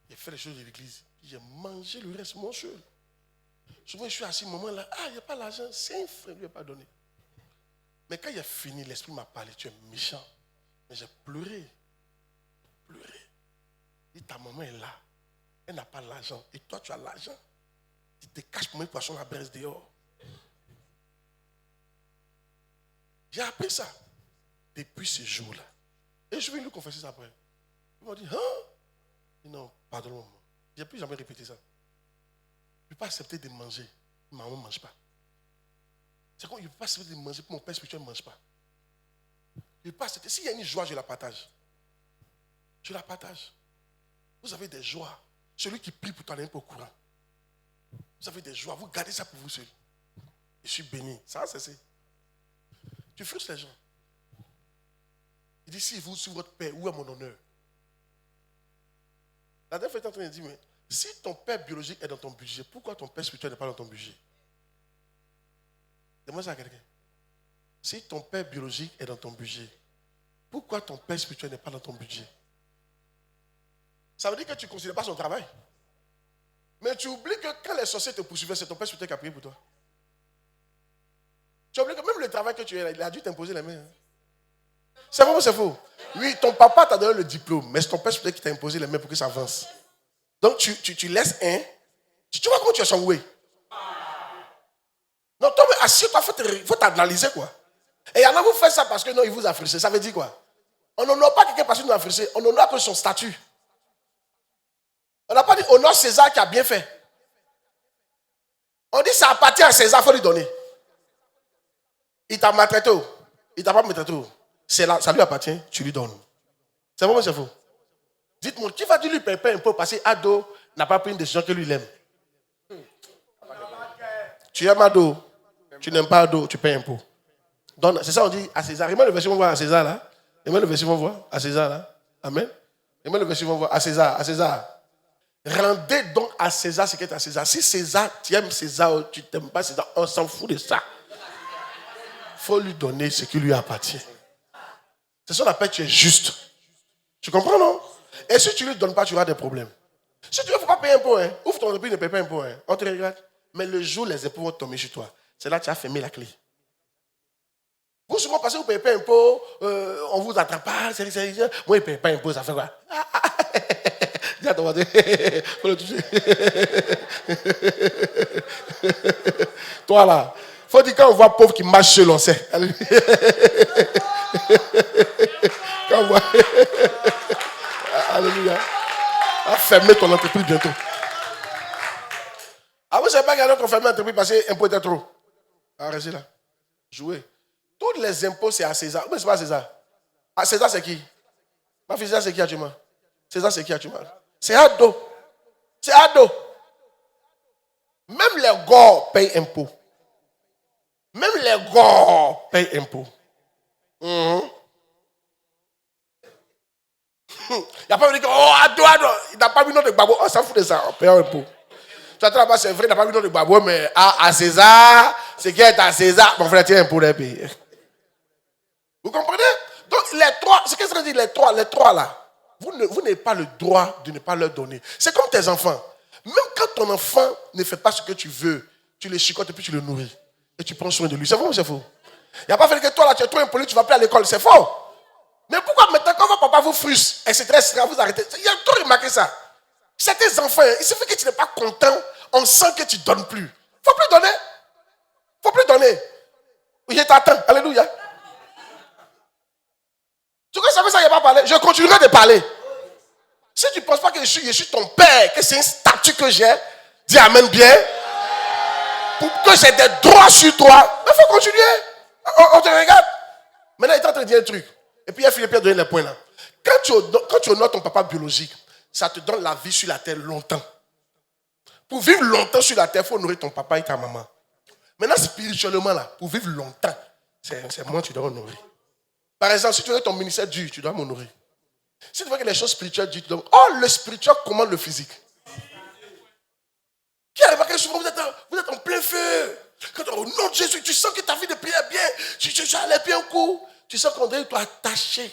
J'ai fait les choses de l'église. J'ai mangé le reste, mon seul. Souvent, je suis assis, un moment là, il n'y a pas l'argent, c'est un frère, lui n'a pas donné. Mais quand il a fini, l'esprit m'a parlé, tu es méchant. Mais j'ai pleuré. Et ta maman est là. Elle n'a pas l'argent. Et toi, tu as l'argent. Tu te caches pour mes poissons la braise dehors. J'ai appris ça depuis ce jour-là. Et je vais lui confesser ça après. Il m'a dit, non, pardonne-moi. Je n'ai plus jamais répété ça. Je ne peux pas accepter de manger. Maman ne mange pas. C'est comme, je ne peux pas accepter de manger pour mon père spirituel ne mange pas. Je ne peux pas accepter. S'il y a une joie, je la partage. Je la partage. Vous avez des joies. Celui qui prie pour toi n'est pas au courant. Vous avez des joies. Vous gardez ça pour vous seul. Je suis béni. Ça a cessé. Tu frustres les gens. Il dit, si vous sur votre père, où est mon honneur? La dernière fois, il est en train de dire, mais si ton père biologique est dans ton budget, pourquoi ton père spirituel n'est pas dans ton budget? Demande ça à quelqu'un. Si ton père biologique est dans ton budget, pourquoi ton père spirituel n'est pas dans ton budget? Ça veut dire que tu ne considères pas son travail. Mais tu oublies que quand les sorciers te poursuivaient, c'est ton père spirituel qui a prié pour toi. Tu oublies que même le travail que tu as, il a dû t'imposer les mains. C'est vrai ou c'est faux? Oui, ton papa t'a donné le diplôme, mais c'est ton père spirituel qui t'a imposé les mains pour que ça avance. Donc tu laisses un. Tu vois comment tu es changoué. Non, toi, assieds-toi, il faut t'analyser quoi. Et il y en a vous faites ça parce que non, il vous a frustré. Ça veut dire quoi? On n'honore pas quelqu'un parce qu'il nous a frustré. On honore que son statut. On n'a pas dit honore César qui a bien fait. On dit ça appartient à César, il faut lui donner. Il t'a maltraité. Il t'a pas maltraité. Ça lui appartient, tu lui donnes. C'est vrai ou c'est faux? Dites-moi, qui va dire lui payer un peu parce qu'Ado n'a pas pris une décision que lui il aime? Tu aimes Ado, tu n'aimes pas Ado, tu payes un peu. C'est ça on dit à César. Remets le verset, on voit à César là. Remets le verset, on voit à César là. Amen. Remets le verset, on voit à César. À César. Rendez donc à César ce qui est à César. Si César, tu aimes César ou tu n'aimes pas César, on s'en fout de ça. Il faut lui donner ce qui lui appartient. C'est ça qu'on appelle tu es juste. Tu comprends, non? Et si tu ne lui donnes pas, tu auras des problèmes. Si tu ne veux pas payer un impôt, ouvre ton entreprise, ne paye pas un impôt. On te regarde. Mais le jour où les impôts vont tomber sur toi, c'est là que tu as fermé la clé. Vous souvent parce que vous ne payez pas un impôt, on vous attrape pas. Moi, je ne paye pas un impôt, ça fait quoi? Dis à ton voisin, faut le toucher. Toi là, il faut dire quand on voit pauvre qui marche seul, on sait. Quand on voit. Alléluia. On va fermer ton entreprise bientôt. Ah, vous ne savez pas qu'il y a d'autres fermer l'entreprise parce que l'impôt était trop. Ah, restez là. Jouez. Tous les impôts, c'est à César. Mais ce n'est pas à César. À César, c'est qui? Ma fille, César, c'est qui actuellement? César, c'est qui actuellement? C'est Ado. C'est Ado. Même les gars payent impôts. Même les gars payent impôts. Il n'y a pas dit que, Ado, il n'a pas mis nom de Babo. On s'en fout de ça, on paye un impôt. Tu attends là-bas, c'est vrai, il n'a pas mis nom de Babo, mais à César, ce qui est à César, mon frère, tiens un impôt les payer. Vous comprenez? Donc, les trois, ce que ça veut dire, les trois là, vous n'avez pas le droit de ne pas leur donner. C'est comme tes enfants. Même quand ton enfant ne fait pas ce que tu veux, tu le chicotes et puis tu le nourris. Et tu prends soin de lui. C'est vrai ou c'est faux? Il n'y a pas fait que toi là, tu es trop impoli, tu ne vas plus à l'école. C'est faux. Mais pourquoi maintenant, quand votre papa vous frustre, etc., vous arrêtez? Il y a tout remarqué ça. Certains enfants, il suffit que tu n'es pas content, on sent que tu ne donnes plus. Il ne faut plus donner. Il ne faut plus donner. Je t'attends. Alléluia. Tu vois, ça veut ça, il n'y a pas parlé. Je continuerai de parler. Si tu ne penses pas que je suis ton père, que c'est un statut que j'ai, dis amen bien. Pour que j'ai des droits sur toi, il faut continuer. On te regarde. Maintenant, il est en train de dire un truc. Et puis, il y a Philippe qui a donné les points là. Quand tu honores ton papa biologique, ça te donne la vie sur la terre longtemps. Pour vivre longtemps sur la terre, il faut honorer ton papa et ta maman. Maintenant, spirituellement, là, pour vivre longtemps, c'est moi que tu dois honorer. Par exemple, si tu veux que ton ministère dure, tu dois m'honorer. Si tu veux que les choses spirituelles durent, tu dois... Oh, le spirituel commande le physique. Qui a remarqué souvent, vous êtes en plein feu. Quand au nom de Jésus, tu sens que ta vie de prière est bien, tu allais bien au cours, tu sens qu'on doit t'attacher.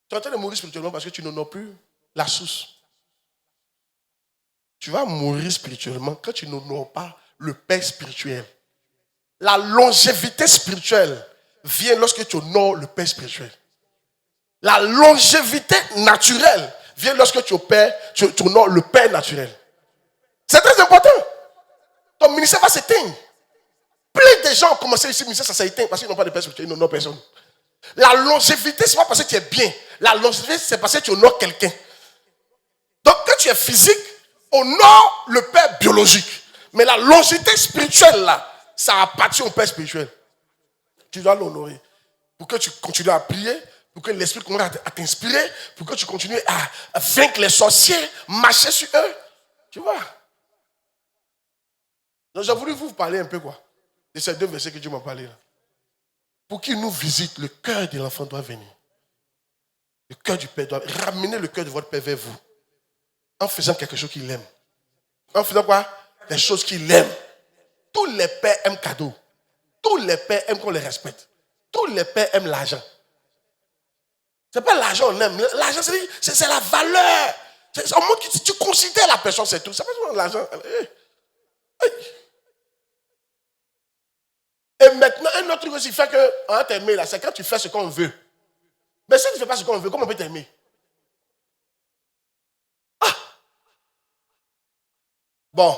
Tu es en train de mourir spirituellement parce que tu n'honores plus la source. Tu vas mourir spirituellement quand tu n'honores pas le Père spirituel. La longévité spirituelle vient lorsque tu honores le Père spirituel. La longévité naturelle vient lorsque tu honores le Père naturel. C'est très important. Ton ministère va s'éteindre. Plein de gens ont commencé ici, le ministère, ça s'est éteint parce qu'ils n'ont pas de Père spirituel, ils n'honorent personne. La longévité, ce n'est pas parce que tu es bien. La longévité, c'est parce que tu honores quelqu'un. Donc, quand tu es physique, honore le Père biologique. Mais la longévité spirituelle, là, ça appartient au Père spirituel. Tu dois l'honorer. Pour que tu continues à prier, pour que l'Esprit commence à t'inspirer, pour que tu continues à vaincre les sorciers, marcher sur eux. Tu vois? Donc, j'ai voulu vous parler un peu, quoi, de ces 2 versets que Dieu m'a parlé, là. Pour qu'il nous visite, le cœur de l'enfant doit venir. Le cœur du Père doit ramener le cœur de votre Père vers vous. En faisant quelque chose qu'il aime. En faisant quoi? Des choses qu'il aime. Tous les pères aiment cadeau. Tous les pères aiment qu'on les respecte. Tous les pères aiment l'argent. Ce n'est pas l'argent qu'on aime. L'argent, c'est la valeur. C'est au moment que tu considères la personne, c'est tout. C'est pas seulement l'argent. Et maintenant, un autre truc aussi fait qu'on va t'aimer là, c'est quand tu fais ce qu'on veut. Mais si tu ne fais pas ce qu'on veut, comment on peut t'aimer? Ah! Bon,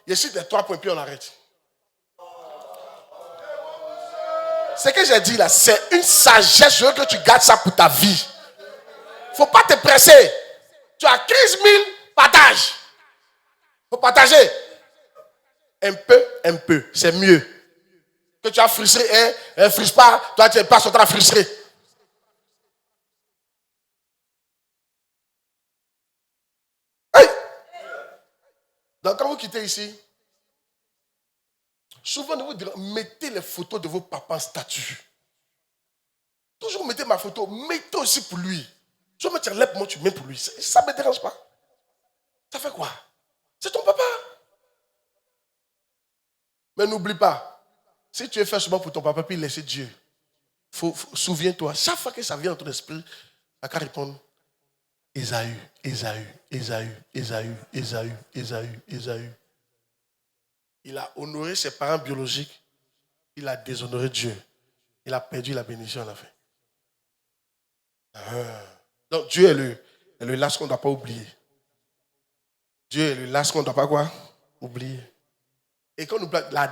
je cite les 3 points, puis on arrête. Ce que j'ai dit là, c'est une sagesse. Je veux que tu gardes ça pour ta vie. Il ne faut pas te presser. Tu as 15 000, partage. Il faut partager. Un peu, c'est mieux. Que tu as frustré, ne frustre pas, toi tu n'es pas en train de frustrer. Hey! Donc quand vous quittez ici, souvent vous direz, mettez les photos de vos papas en statut. Toujours mettez ma photo, mettez aussi pour lui. Je me tiens là, moi tu mets pour lui. Ça ne me dérange pas. Ça fait quoi? C'est ton papa. Mais n'oublie pas. Si tu es fait souvent pour ton papa, puis laisser Dieu, souviens-toi, chaque fois que ça vient dans ton esprit, tu n'as qu'à répondre Ésaü, Ésaü, Ésaü, Ésaü, Ésaü, Ésaü, Ésaü. Il a honoré ses parents biologiques, il a déshonoré Dieu. Il a perdu la bénédiction à la fin. Donc Dieu est le last qu'on ne doit pas oublier. Dieu est le last qu'on ne doit pas quoi? Oublier. Et quand on oublie la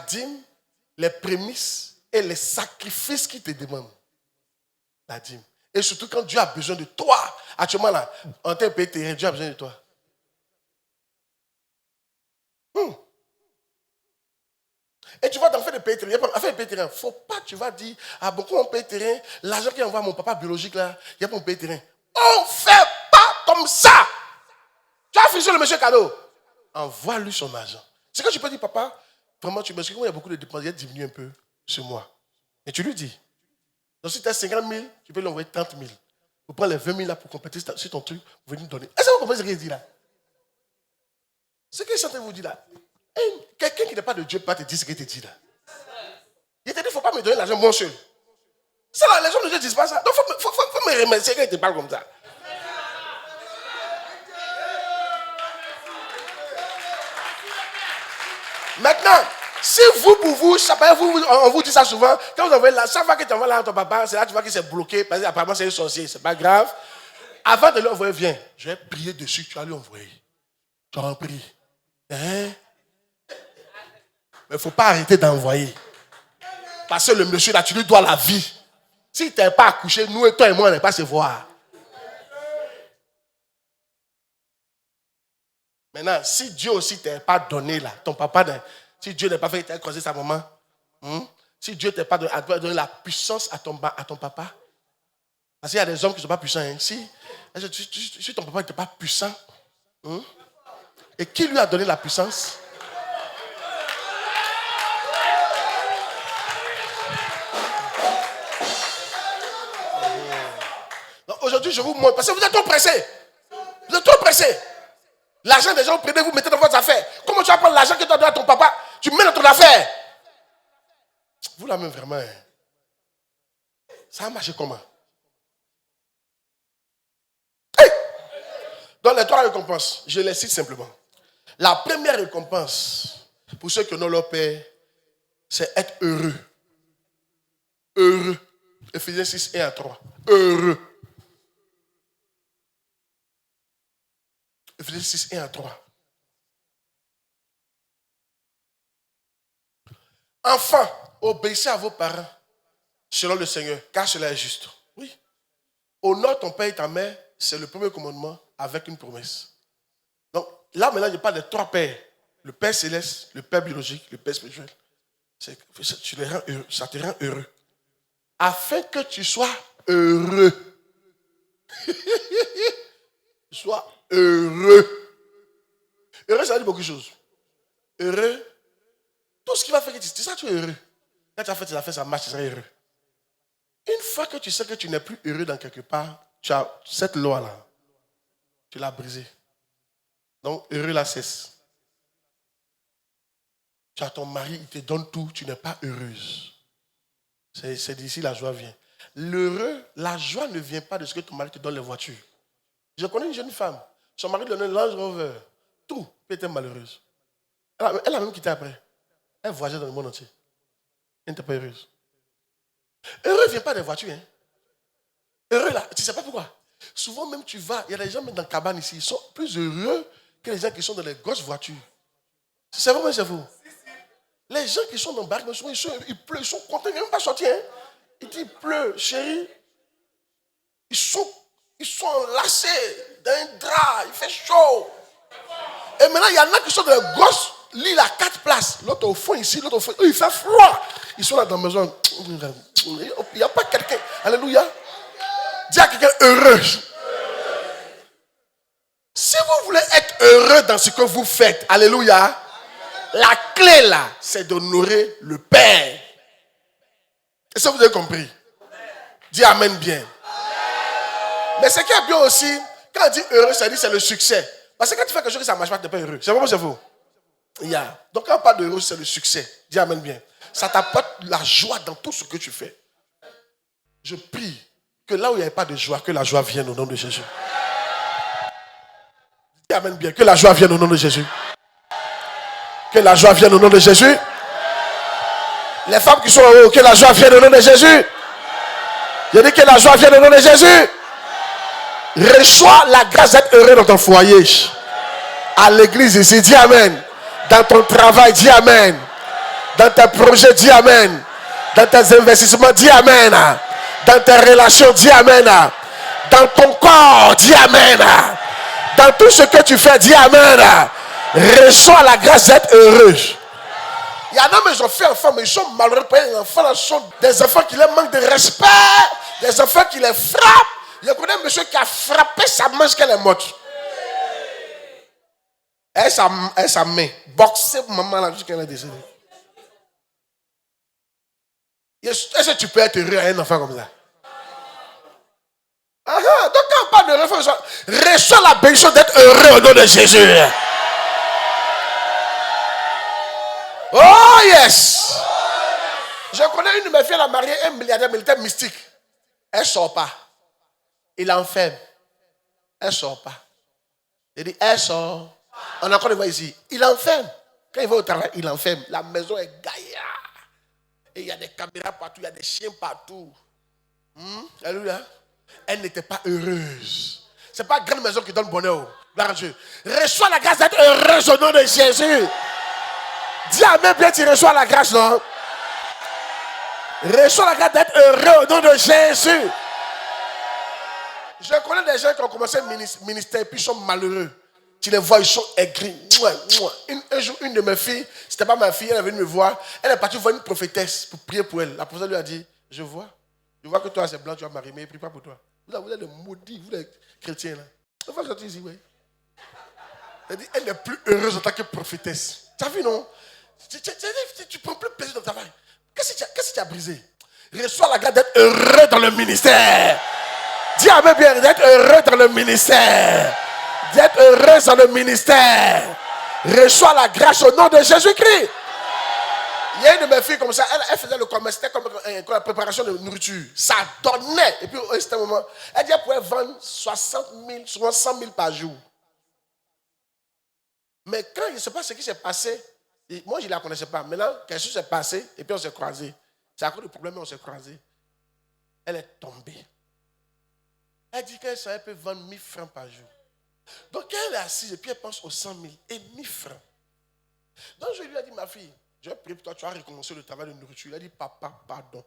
dîme, les prémices et les sacrifices qu'il te demande. La dîme. Et surtout quand Dieu a besoin de toi. Actuellement là, en termes de pays terrain, Dieu a besoin de toi. Et tu vois, dans le pays terrain, il ne faut pas, tu vas dire, beaucoup on paye terrain, l'argent qu'il envoie à mon papa biologique là, il y a pas mon pays terrain. On ne fait pas comme ça. Tu as frisé le monsieur cadeau. Envoie-lui son argent. C'est quand tu peux dire, papa, vraiment, tu m'excuses, il y a beaucoup de dépenses, il a diminué un peu sur moi. Et tu lui dis. Donc si tu as 50 000, tu peux lui envoyer 30 000. Vous prenez les 20 000 là pour compléter sur ton truc, vous venez nous donner. Est-ce que vous comprenez ce qu'il dit là? Ce qu'il est en train de vous dire là. Quelqu'un qui n'est pas de Dieu ne peut pas te dire ce qu'il te dit là. Il te dit, il ne faut pas me donner l'argent moi seul. Ça là, les gens de Dieu ne disent pas ça. Donc il faut me remercier quand il te parle comme ça. Maintenant, si vous, pour vous, on vous dit ça souvent, quand vous envoyez là, chaque fois que tu envoies là à ton papa, c'est là que tu vois qu'il s'est bloqué, parce qu'apparemment c'est un sorcier, c'est pas grave. Avant de lui envoyer, viens, je vais prier dessus, tu vas lui envoyer. Tu en prie. Mais il ne faut pas arrêter d'envoyer. Parce que le monsieur là, tu lui dois la vie. S'il ne t'a pas accouché, nous et toi et moi, on n'est pas se voir. Maintenant, si Dieu aussi ne t'a pas donné là, ton papa, si Dieu n'a pas fait croiser sa maman, si Dieu ne t'a pas donné la puissance à ton papa, parce qu'il y a des hommes qui ne sont pas puissants. Hein. Si ton papa n'était pas puissant, et qui lui a donné la puissance? Donc, aujourd'hui, je vous montre, parce que vous êtes trop pressés. Vous êtes trop pressés. L'argent des gens, vous prenez, vous mettez dans votre affaire. Comment tu vas prendre l'argent que tu as donné à ton papa? Tu mets dans ton affaire. Vous la même vraiment. Hein? Ça a marché comment? Hey! Donc les 3 récompenses, je les cite simplement. La première récompense, pour ceux qui ont leur père, c'est être heureux. Heureux. Ephésiens 6, 1 à 3. Heureux. Ephésiens 6, 1 à 3. Enfants, obéissez à vos parents selon le Seigneur, car cela est juste. Oui. Honore ton père et ta mère, c'est le premier commandement avec une promesse. Donc là maintenant je parle des 3 pères. Le Père céleste, le Père biologique, le Père spirituel. Tu les rends heureux, ça te rend heureux. Afin que tu sois heureux. Sois heureux. Heureux, ça veut dire beaucoup de choses. Heureux. Tout ce qui va faire que tu sais, tu es heureux. Quand tu as fait tes affaires, ça marche, tu seras heureux. Une fois que tu sais que tu n'es plus heureux dans quelque part, tu as cette loi-là. Tu l'as brisée. Donc, heureux la cesse. Tu as ton mari, il te donne tout, tu n'es pas heureuse. C'est d'ici la joie vient. L'heureux, la joie ne vient pas de ce que ton mari te donne les voitures. Je connais une jeune femme, son mari lui donnait un Range Rover, tout, elle était malheureuse. Elle a même quitté après. Elle voyageait dans le monde entier. Elle n'était pas heureuse. Heureux ne vient pas des voitures. Hein. Heureux là, tu ne sais pas pourquoi. Souvent même tu vas, il y a des gens même dans la cabane ici, ils sont plus heureux que les gens qui sont dans les grosses voitures. C'est vrai, c'est vous. Les gens qui sont dans le barque, ils pleuvent, ils sont contents, ils ne viennent même pas sortir. Hein. Ils disent, il pleut, chérie. Ils sont enlacés dans un drap, il fait chaud. Et maintenant, il y en a qui sont dans les grosses lits à 4 places. L'autre au fond ici, l'autre au fond. Il fait froid. Ils sont là dans la maison. Il n'y a pas quelqu'un. Alléluia. Dis à quelqu'un heureux. Si vous voulez être heureux dans ce que vous faites, alléluia, la clé là, c'est d'honorer le Père. Est-ce que vous avez compris? Dis amen bien. Mais ce qui est bien aussi, quand on dit heureux, ça dit c'est le succès. Parce que quand tu fais quelque chose que ça ne marche pas, tu n'es pas heureux. C'est vraiment c'est faux. Yeah. Donc quand on parle d'heureux, c'est le succès. Dis amen bien. Ça t'apporte la joie dans tout ce que tu fais. Je prie que là où il n'y a pas de joie, que la joie vienne au nom de Jésus. Dis amen bien. Que la joie vienne au nom de Jésus. Que la joie vienne au nom de Jésus. Les femmes qui sont en haut, que la joie vienne au nom de Jésus. Je dis que la joie vienne au nom de Jésus. Reçois la grâce d'être heureux dans ton foyer. À l'église ici, dis amen. Dans ton travail, dis amen. Dans tes projets, dis amen. Dans tes investissements, dis amen. Dans tes relations, dis amen. Dans ton corps, dis amen. Dans tout ce que tu fais, dis amen. Reçois la grâce d'être heureux. Il y en a, mais ils ont fait enfants, mais ils sont malheureux. Les enfants là sont des enfants qui leur manquent de respect, des enfants qui les frappent. Je connais un monsieur qui a frappé sa main jusqu'à qu'elle est morte. Elle sa main, boxé maman là jusqu'à qu'elle est décédée. Est-ce que tu peux être heureux à un enfant comme ça? Donc quand on parle de réflexion, reçois la bénédiction d'être heureux au nom de Jésus. Oh yes! Je connais une de mes filles, elle a marié un milliardaire militaire mystique. Elle ne sort pas. Il l'enferme. Elle ne sort pas. Il dit, elle sort. On a encore des voix ici. Il l'enferme. Quand il va au travail, il l'enferme. La maison est gaillard. Et il y a des caméras partout, il y a des chiens partout. Alléluia. Elle n'était pas heureuse. Ce n'est pas la grande maison qui donne bonheur. Reçois la grâce d'être heureuse au nom de Jésus. Dis amen bien, tu reçois la grâce, non? Reçois la grâce d'être heureux au nom de Jésus. Je connais des gens qui ont commencé le ministère et puis ils sont malheureux. Tu les vois, ils sont aigris. Un jour, une de mes filles, c'était pas ma fille, elle est venue me voir. Elle est partie voir une prophétesse pour prier pour elle. La prophétesse lui a dit, je vois que toi c'est blanc, tu vas marier, mais prie pas pour toi. Vous êtes des maudits, vous les chrétiens là. Elle va sortir ici, oui. Elle dit, elle n'est plus heureuse en tant que prophétesse. Tu as vu, non? Tu prends plus plaisir dans ta vie. Qu'est-ce que tu as brisé? Reçois la grâce d'être heureux dans le ministère. Dis amen bien, d'être heureux dans le ministère. d'être heureuse dans le ministère. Reçois la grâce au nom de Jésus-Christ. Il y a une de mes filles comme ça, elle faisait le commerce, c'était comme la préparation de nourriture. Ça donnait. Et puis, à un moment, elle dit qu'elle pouvait vendre 60 000, souvent 100 000 par jour. Mais quand je ne sais pas ce qui s'est passé, moi je ne la connaissais pas. Maintenant, quelque chose s'est passé et puis on s'est croisés. C'est à cause du problème on s'est croisés. Elle est tombée. Elle dit qu'elle peut vendre 1000 francs par jour. Donc elle est assise et puis elle pense aux 100 000 et 1000 francs. Donc je lui ai dit, ma fille, je vais prier pour toi, tu vas recommencer le travail de nourriture. Elle a dit, papa, pardon.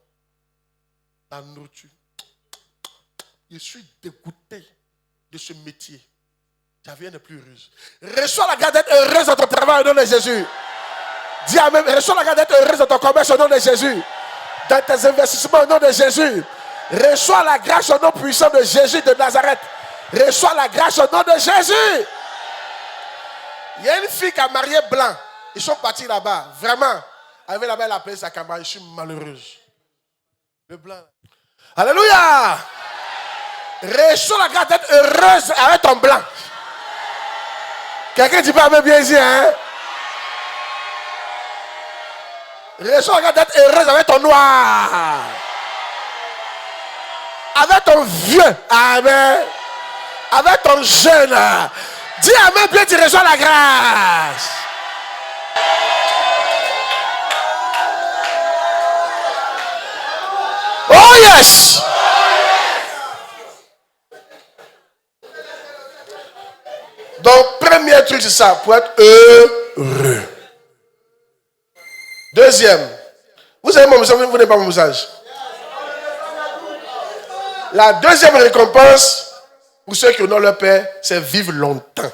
La nourriture. Je suis dégoûté de ce métier. Ta vie n'est plus heureuse. Reçois la grâce d'être heureuse dans ton travail au nom de Jésus. Dis Amen. Reçois la grâce d'être heureuse dans ton commerce au nom de Jésus. Dans tes investissements au nom de Jésus. Reçois la grâce au nom puissant de Jésus de Nazareth. Reçois la grâce au nom de Jésus. Il y a une fille qui a marié blanc. Ils sont partis là-bas. Vraiment. Avec là-bas, elle a appelé sa camarade. Je suis malheureuse. Le blanc. Alléluia. Reçois la grâce d'être heureuse avec ton blanc. Quelqu'un dit pas bien ici, hein? Reçois la grâce d'être heureuse avec ton noir. Avec ton vieux. Amen. Avec ton jeune. Dis Amen, bien tu reçois la grâce. Oh yes! Donc, premier truc, c'est ça, pour être heureux. Deuxième, vous savez mon message, vous n'avez pas mon message. La deuxième récompense, pour ceux qui honorent leur père, c'est vivre longtemps.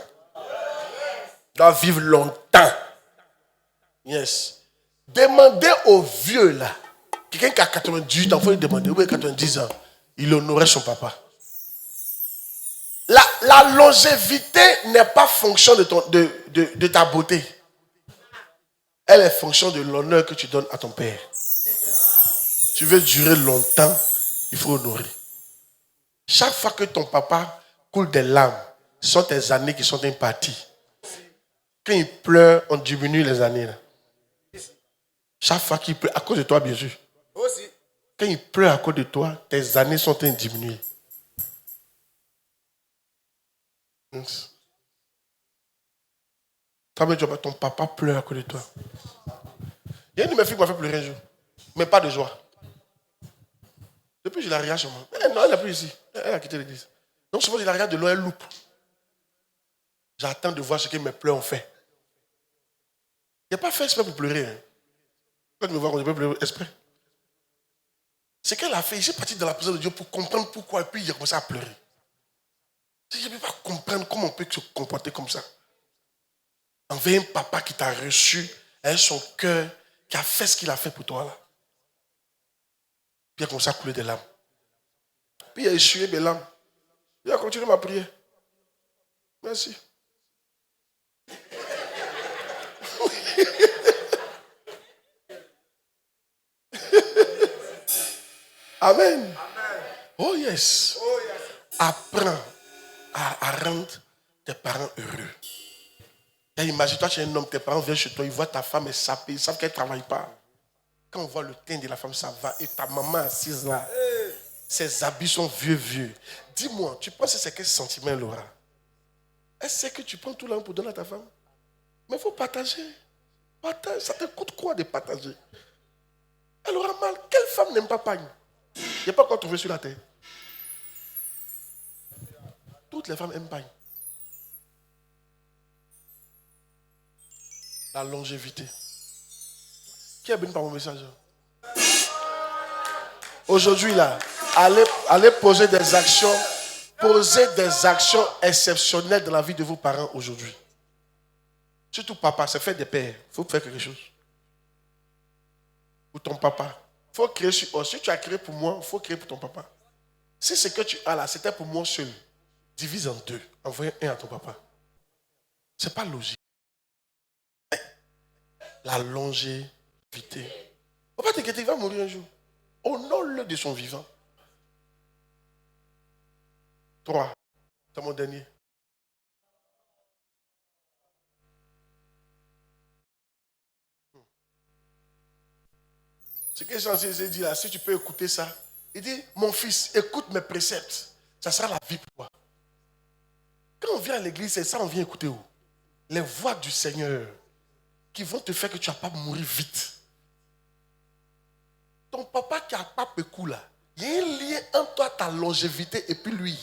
Donc, vivre longtemps. Yes. Demandez aux vieux, là. Quelqu'un qui a 98 ans, il faut lui demander, ou 90 ans, il honorait son papa. La longévité n'est pas fonction de ta beauté. Elle est fonction de l'honneur que tu donnes à ton père. Tu veux durer longtemps, il faut honorer. Chaque fois que ton papa coule des larmes, ce sont tes années qui sont imparties. Quand il pleure, on diminue les années. Là. Chaque fois qu'il pleure, à cause de toi, bien sûr. Quand il pleure à cause de toi, tes années sont diminuées. Ton papa pleure à cause de toi. Il y a une de mes filles qui m'a fait pleurer un jour, mais pas de joie. Depuis, je la regarde chez moi. Non, elle n'est plus ici. Elle a quitté l'église. Donc, souvent, je la regarde de loin, elle loupe. J'attends de voir ce que mes pleurs ont fait. Il n'y a pas fait exprès pour pleurer. Hein. Quand tu me vois, on peut pleurer exprès. C'est qu'elle a fait. Il est parti dans la présence de Dieu pour comprendre pourquoi. Et puis, il a commencé à pleurer. Je ne peux pas comprendre comment on peut se comporter comme ça. Envers un papa qui t'a reçu, avec son cœur, qui a fait ce qu'il a fait pour toi. Là. Puis il a commencé à couler des larmes. Puis il a essuyé mes larmes. Il a continué ma prière. Merci. Amen. Oh yes. Apprends à rendre tes parents heureux. Et imagine-toi, tu es un homme, tes parents viennent chez toi, ils voient ta femme est sapée, ils savent qu'elle ne travaille pas. Quand on voit le teint de la femme, ça va. Et ta maman assise là, ses habits sont vieux. Dis-moi, tu penses que c'est quel sentiment elle aura? Elle sait que tu prends tout l'argent pour donner à ta femme. Mais il faut partager. Partage. Ça te coûte quoi de partager? Elle aura mal. Quelle femme n'aime pas pagne? Il n'y a pas encore trouvé sur la terre. Toutes les femmes aiment pagne. La longévité. Qui est béni par mon message? Aujourd'hui, là, allez poser des actions exceptionnelles dans la vie de vos parents aujourd'hui. Surtout papa, c'est faire des pères. Il faut faire quelque chose. Pour ton papa. Il faut créer sur eux. Si tu as créé pour moi, il faut créer pour ton papa. Si ce que tu as là, c'était pour moi seul, divise en deux. Envoie un à ton papa. Ce n'est pas logique. La longévité. Il ne faut pas t'inquiéter, il va mourir un jour. Honore-le de son vivant. 3. C'est mon dernier. Ce que Jésus dit là, si tu peux écouter ça, il dit, mon fils, écoute mes préceptes. Ça sera la vie pour toi. Quand on vient à l'église, c'est ça on vient écouter où? Les voix du Seigneur qui vont te faire que tu ne vas pas mourir vite. Ton papa qui a pas pécou là, il y a un lien entre toi, ta longévité et puis lui.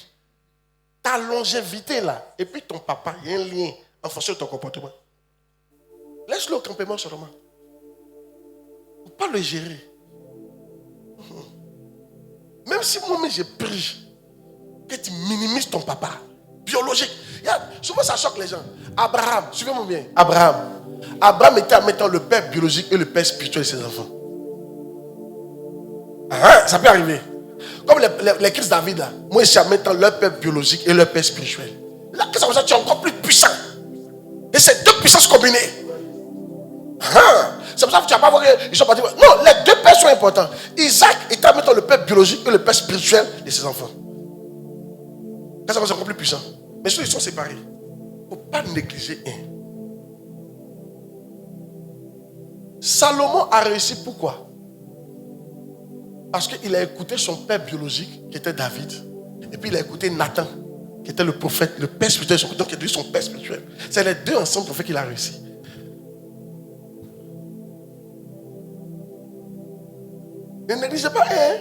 Ta longévité là, et puis ton papa, il y a un lien en fonction de ton comportement. Laisse-le au campement seulement. Il ne faut pas le gérer. Même si moi-même j'ai pris que tu minimises ton papa biologique. Souvent ça choque les gens. Abraham, suivez-moi bien. Abraham était en mettant le père biologique et le père spirituel de ses enfants. Ça peut arriver. Comme les Christ David là. Moi je suis en mettant leur père biologique et leur père spirituel. Là, qu'est-ce que ça veut dire? Tu es encore plus puissant. Et c'est deux puissances combinées. C'est pour ça que tu n'as pas voir qu'ils sont partis. Non, les deux pères sont importants. Isaac était en mettant le père biologique et le père spirituel de ses enfants. Qu'est-ce que ça veut dire? Encore plus puissant. Mais ceux qui sont séparés. Il ne faut pas négliger un. Salomon a réussi pourquoi? Parce qu'il a écouté son père biologique, qui était David. Et puis il a écouté Nathan, qui était le prophète, le père spirituel, donc qui est devenu son père spirituel. C'est les deux ensemble qui ont fait qu'il a réussi. Ne négligez pas un.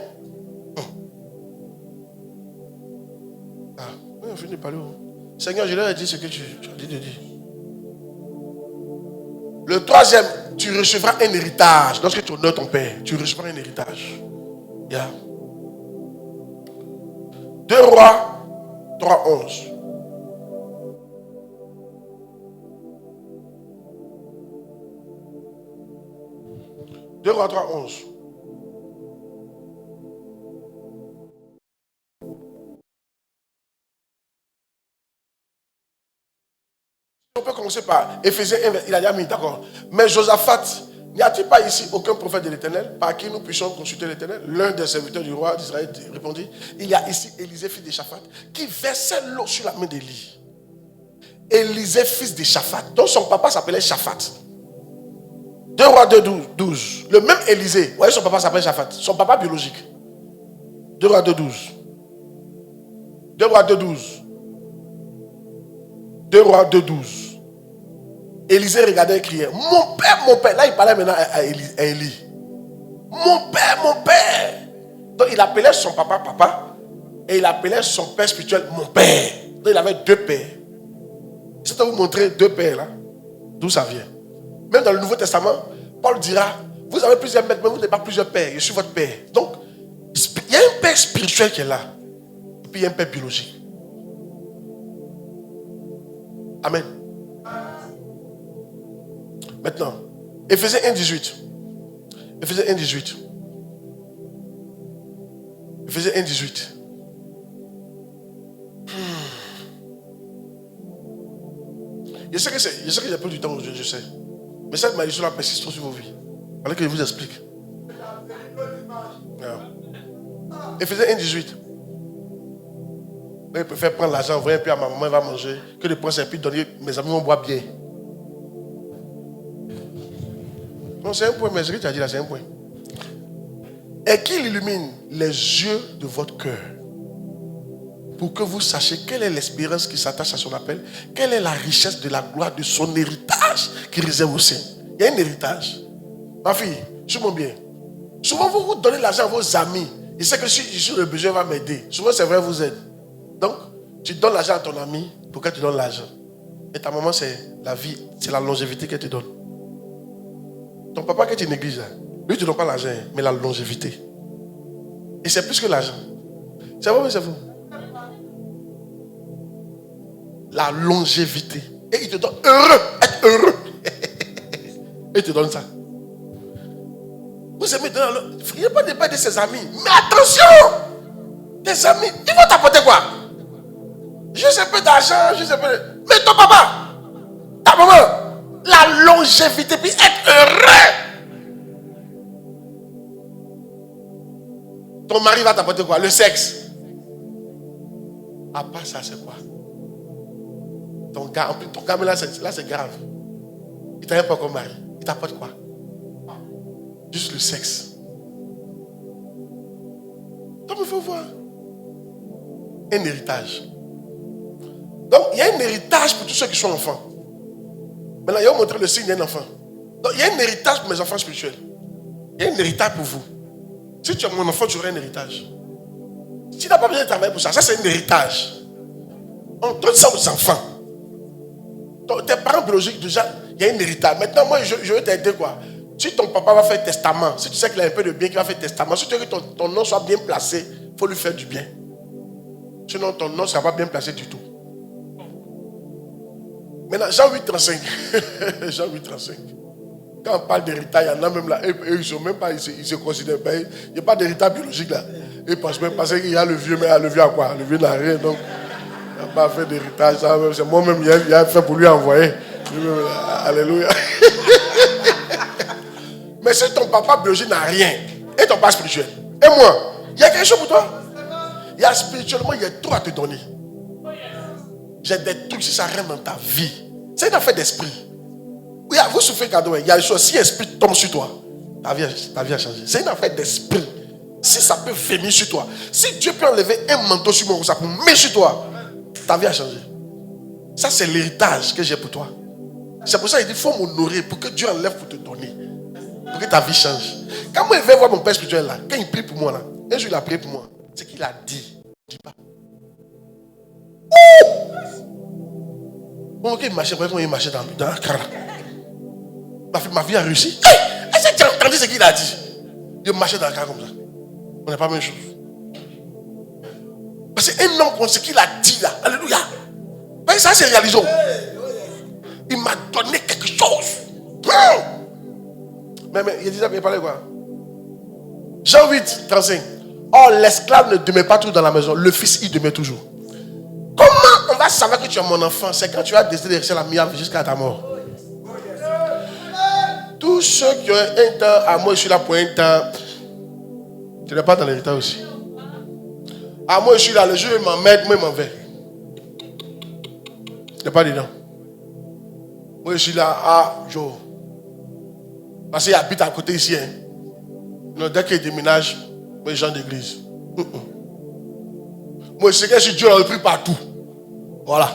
On finit de parler. Seigneur, je leur ai dit ce que tu as dit de dire. Le troisième, tu recevras un héritage. Lorsque tu honores ton père, tu recevras un héritage. 2 Rois 3:11. Deux Rois 3:11. On peut commencer par Éphésiens 1, il a déjà mis, d'accord. Mais Josaphat, n'y a-t-il pas ici aucun prophète de l'Éternel par qui nous puissions consulter l'Éternel? L'un des serviteurs du roi d'Israël répondit, il y a ici Élisée, fils de Shaphat, qui versait l'eau sur la main d'Élie. Élisée, fils de Shaphat, dont son papa s'appelait Shaphat. 2 Rois 2:12. Le même Élisée, vous voyez, son papa s'appelait Shaphat, son papa biologique. 2 Rois 2:12. 2 Rois 2:12. 2 Rois 2:12. Élisée regardait et criait, mon père. Là, il parlait maintenant à Élie. Mon père. Donc, il appelait son papa, et il appelait son père spirituel mon père. Donc, il avait deux pères. Je vais vous montrer deux pères là, d'où ça vient. Même dans le Nouveau Testament, Paul dira, vous avez plusieurs maîtres, mais vous n'avez pas plusieurs pères. Je suis votre père. Donc, il y a un père spirituel qui est là. Et puis, il y a un père biologique. Amen. Maintenant, Éphésiens 1:18. Éphésiens 1:18. Éphésiens 1:18. Je sais que j'ai peu du temps aujourd'hui, je sais. Mais cette malédiction-là persiste trop sur vos vies. Il fallait que je vous explique. Éphésiens 1:18. Je préfère prendre l'argent, envoyer un peu à ma maman, elle va manger, que de prendre ça et puis donner, mes amis vont boire bien. Non, c'est un point, mais ce que tu as dit là, c'est un point. Et qu'il illumine les yeux de votre cœur pour que vous sachiez quelle est l'espérance qui s'attache à son appel, quelle est la richesse de la gloire de son héritage qui réserve au sein. Il y a un héritage. Ma fille, suis-moi bien. Souvent, vous donnez l'argent à vos amis. Il sait que si le besoin va m'aider. Souvent, c'est vrai, vous aide. Donc, tu donnes l'argent à ton ami pour qu'elle te donne l'argent. Et ta maman, c'est la vie, c'est la longévité qu'elle te donne. Ton papa que tu négliges, lui, tu ne donnes pas l'argent, mais la longévité. Et c'est plus que l'argent. C'est vrai, mais c'est vous. La longévité. Et il te donne heureux, être heureux. Et il te donne ça. Vous aimez donner l'autre. Il n'y a pas de débat de ses amis. Mais attention! Tes amis, ils vont t'apporter quoi? Juste un peu d'argent, juste un peu de... Mais ton papa, ta maman, la longévité, puis être heureux. Ton mari va t'apporter quoi? Le sexe. À part ça, c'est quoi? Ton gars, mais là c'est grave. Il t'a pas comme mari. Il t'apporte quoi? Juste le sexe. faut voir. Un héritage. Donc, il y a un héritage pour tous ceux qui sont enfants. Maintenant, il va vous montrer le signe d'un enfant. Donc, il y a un héritage pour mes enfants spirituels. Il y a un héritage pour vous. Si tu es mon enfant, tu auras un héritage. Si tu n'as pas besoin de travailler pour ça, ça c'est un héritage. On donne ça aux enfants. Donc, tes parents biologiques, déjà, il y a un héritage. Maintenant, moi, je vais t'aider quoi. Si ton papa va faire testament, si tu sais qu'il a un peu de bien, qu'il va faire testament, si tu veux que ton nom soit bien placé, il faut lui faire du bien. Sinon, ton nom ne sera pas bien placé du tout. Maintenant, Jean 8,35. Jean 8,35. Quand on parle d'héritage, il y en a même là, ils ne sont même pas, ils se considèrent pas. Il n'y a pas d'héritage biologique là. Ils pensent même parce qu'il y a le vieux, mais le vieux à quoi? Le vieux n'a rien, donc il n'a pas fait d'héritage. C'est moi-même, il a fait pour lui envoyer. Alléluia. Mais si ton papa biologique n'a rien, et ton papa spirituel, et moi, il y a quelque chose pour toi. Il y a spirituellement, il y a tout à te donner. J'ai des trucs, si ça rentre dans ta vie, c'est une affaire d'esprit. Oui, vous souffrez cadeau, il y a des choses, si l'esprit tombe sur toi, ta vie a changé. C'est une affaire d'esprit. Si ça peut venir sur toi, si Dieu peut enlever un manteau sur moi, ça peut mettre sur toi, ta vie a changé. Ça, c'est l'héritage que j'ai pour toi. C'est pour ça qu'il dit, il faut m'honorer pour que Dieu enlève pour te donner. Pour que ta vie change. Quand moi, je vais voir mon père spirituel là, quand il prie pour moi là, un jour il a prié pour moi, c'est qu'il a dit, dis pas. Bon, ok, il marchait, comment il marchait dans la car. Ma vie a réussi. Hey, est-ce que tu as entendu ce qu'il a dit? Il marchait dans la car comme ça. On n'est pas la même chose. Parce qu'un homme, comme ce qu'il a dit là, alléluia. Mais ça, c'est réalisé. Il m'a donné quelque chose. Mais il dit ça, il parlait quoi? Jean 8, 35. Or, l'esclave ne demeure pas toujours dans la maison. Le fils, il demeure toujours. Comment on va savoir que tu es mon enfant? C'est quand tu as décidé de rester la mienne jusqu'à ta mort. Tous ceux qui ont un temps, moi je suis là pour un temps, tu n'es pas dans l'héritage aussi. Moi je suis là, le jour où il m'emmène, moi il m'en vais. Tu n'es pas dedans. Moi je suis là, Joe. Parce qu'il habite à côté ici. Hein. Non, dès qu'il déménage, moi je suis gens d'église. Moi je sais que si Dieu l'a repris partout. Voilà.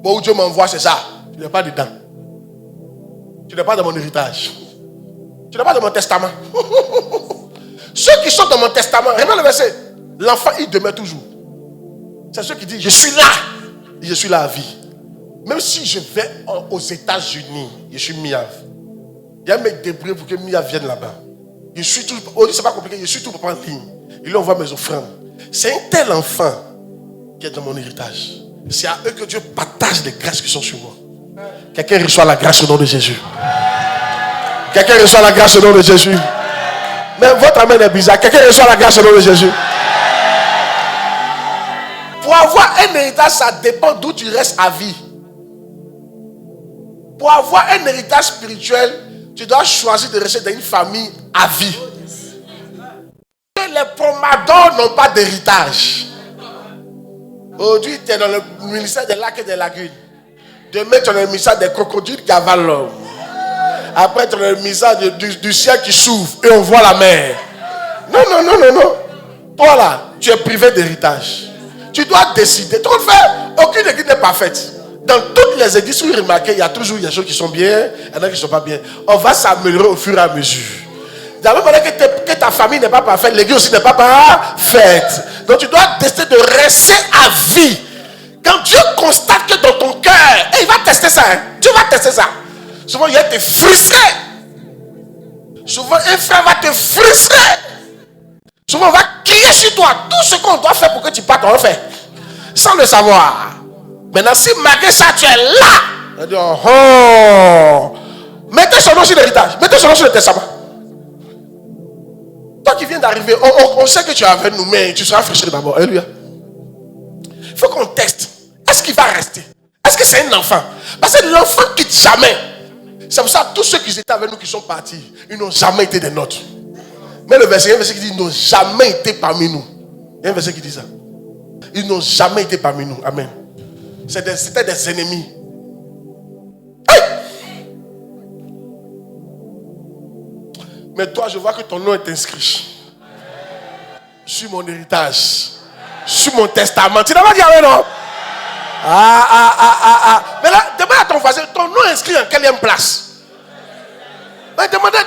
Moi où Dieu m'envoie, c'est ça. Tu n'es pas dedans. Tu n'es pas dans mon héritage. Tu n'es pas dans mon testament. Ceux qui sont dans mon testament, regarde le verset. L'enfant, il demeure toujours. C'est ceux qui disent, je suis là. Et je suis là à vie. Même si je vais aux États-Unis, je suis Miav. Il y a un mec débrouillé pour que Miav vienne là-bas. Je suis tout, c'est pas compliqué, je suis tout pour en ligne. Il lui envoie mes offrandes. C'est un tel enfant qui est dans mon héritage. C'est à eux que Dieu partage les grâces qui sont sur moi. Quelqu'un reçoit la grâce au nom de Jésus. Quelqu'un reçoit la grâce au nom de Jésus. Mais votre amen est bizarre. Quelqu'un reçoit la grâce au nom de Jésus. Pour avoir un héritage, ça dépend d'où tu restes à vie. Pour avoir un héritage spirituel, tu dois choisir de rester dans une famille à vie. Les promadors n'ont pas d'héritage. Aujourd'hui, tu es dans le ministère des lacs et des lagunes. Demain, tu es dans le ministère des crocodiles qui avalent l'homme. Après, tu es dans le ministère du ciel qui s'ouvre et on voit la mer. Non. Toi là, tu es privé d'héritage. Tu dois décider. Tu le fais. Aucune église n'est parfaite. Dans toutes les églises, vous remarquez, il y a toujours des choses qui sont bien, il y en a qui ne sont pas bien. On va s'améliorer au fur et à mesure. De la même manière que ta famille n'est pas parfaite, l'église aussi n'est pas parfaite. Donc tu dois décider de rester à vie. Quand Dieu constate que dans ton cœur, il va tester ça. Hein? Dieu va tester ça. Souvent, il va te frustrer. Souvent, un frère va te frustrer. Souvent, on va crier sur toi. Tout ce qu'on doit faire pour que tu partes, on le fait. Sans le savoir. Maintenant, si malgré ça, tu es là, on dit, mettez son nom sur l'héritage. Mettez son nom sur le testament. Toi qui viens d'arriver, on sait que tu es avec nous, mais tu seras frustré d'abord. Alléluia. Il faut qu'on teste. Est-ce qu'il va rester? Est-ce que c'est un enfant? Parce que l'enfant quitte jamais. C'est pour ça que tous ceux qui étaient avec nous, qui sont partis, ils n'ont jamais été des nôtres. Mais le verset, il y a un verset qui dit, ils n'ont jamais été parmi nous. Il y a un verset qui dit ça. Ils n'ont jamais été parmi nous. Amen. C'était des ennemis. Hey! Mais toi, je vois que ton nom est inscrit. sur mon héritage, sur mon testament. Tu n'as pas dit amen, non? Mais là, demande à ton voisin, ton nom est inscrit en quelle place? Mais demandez,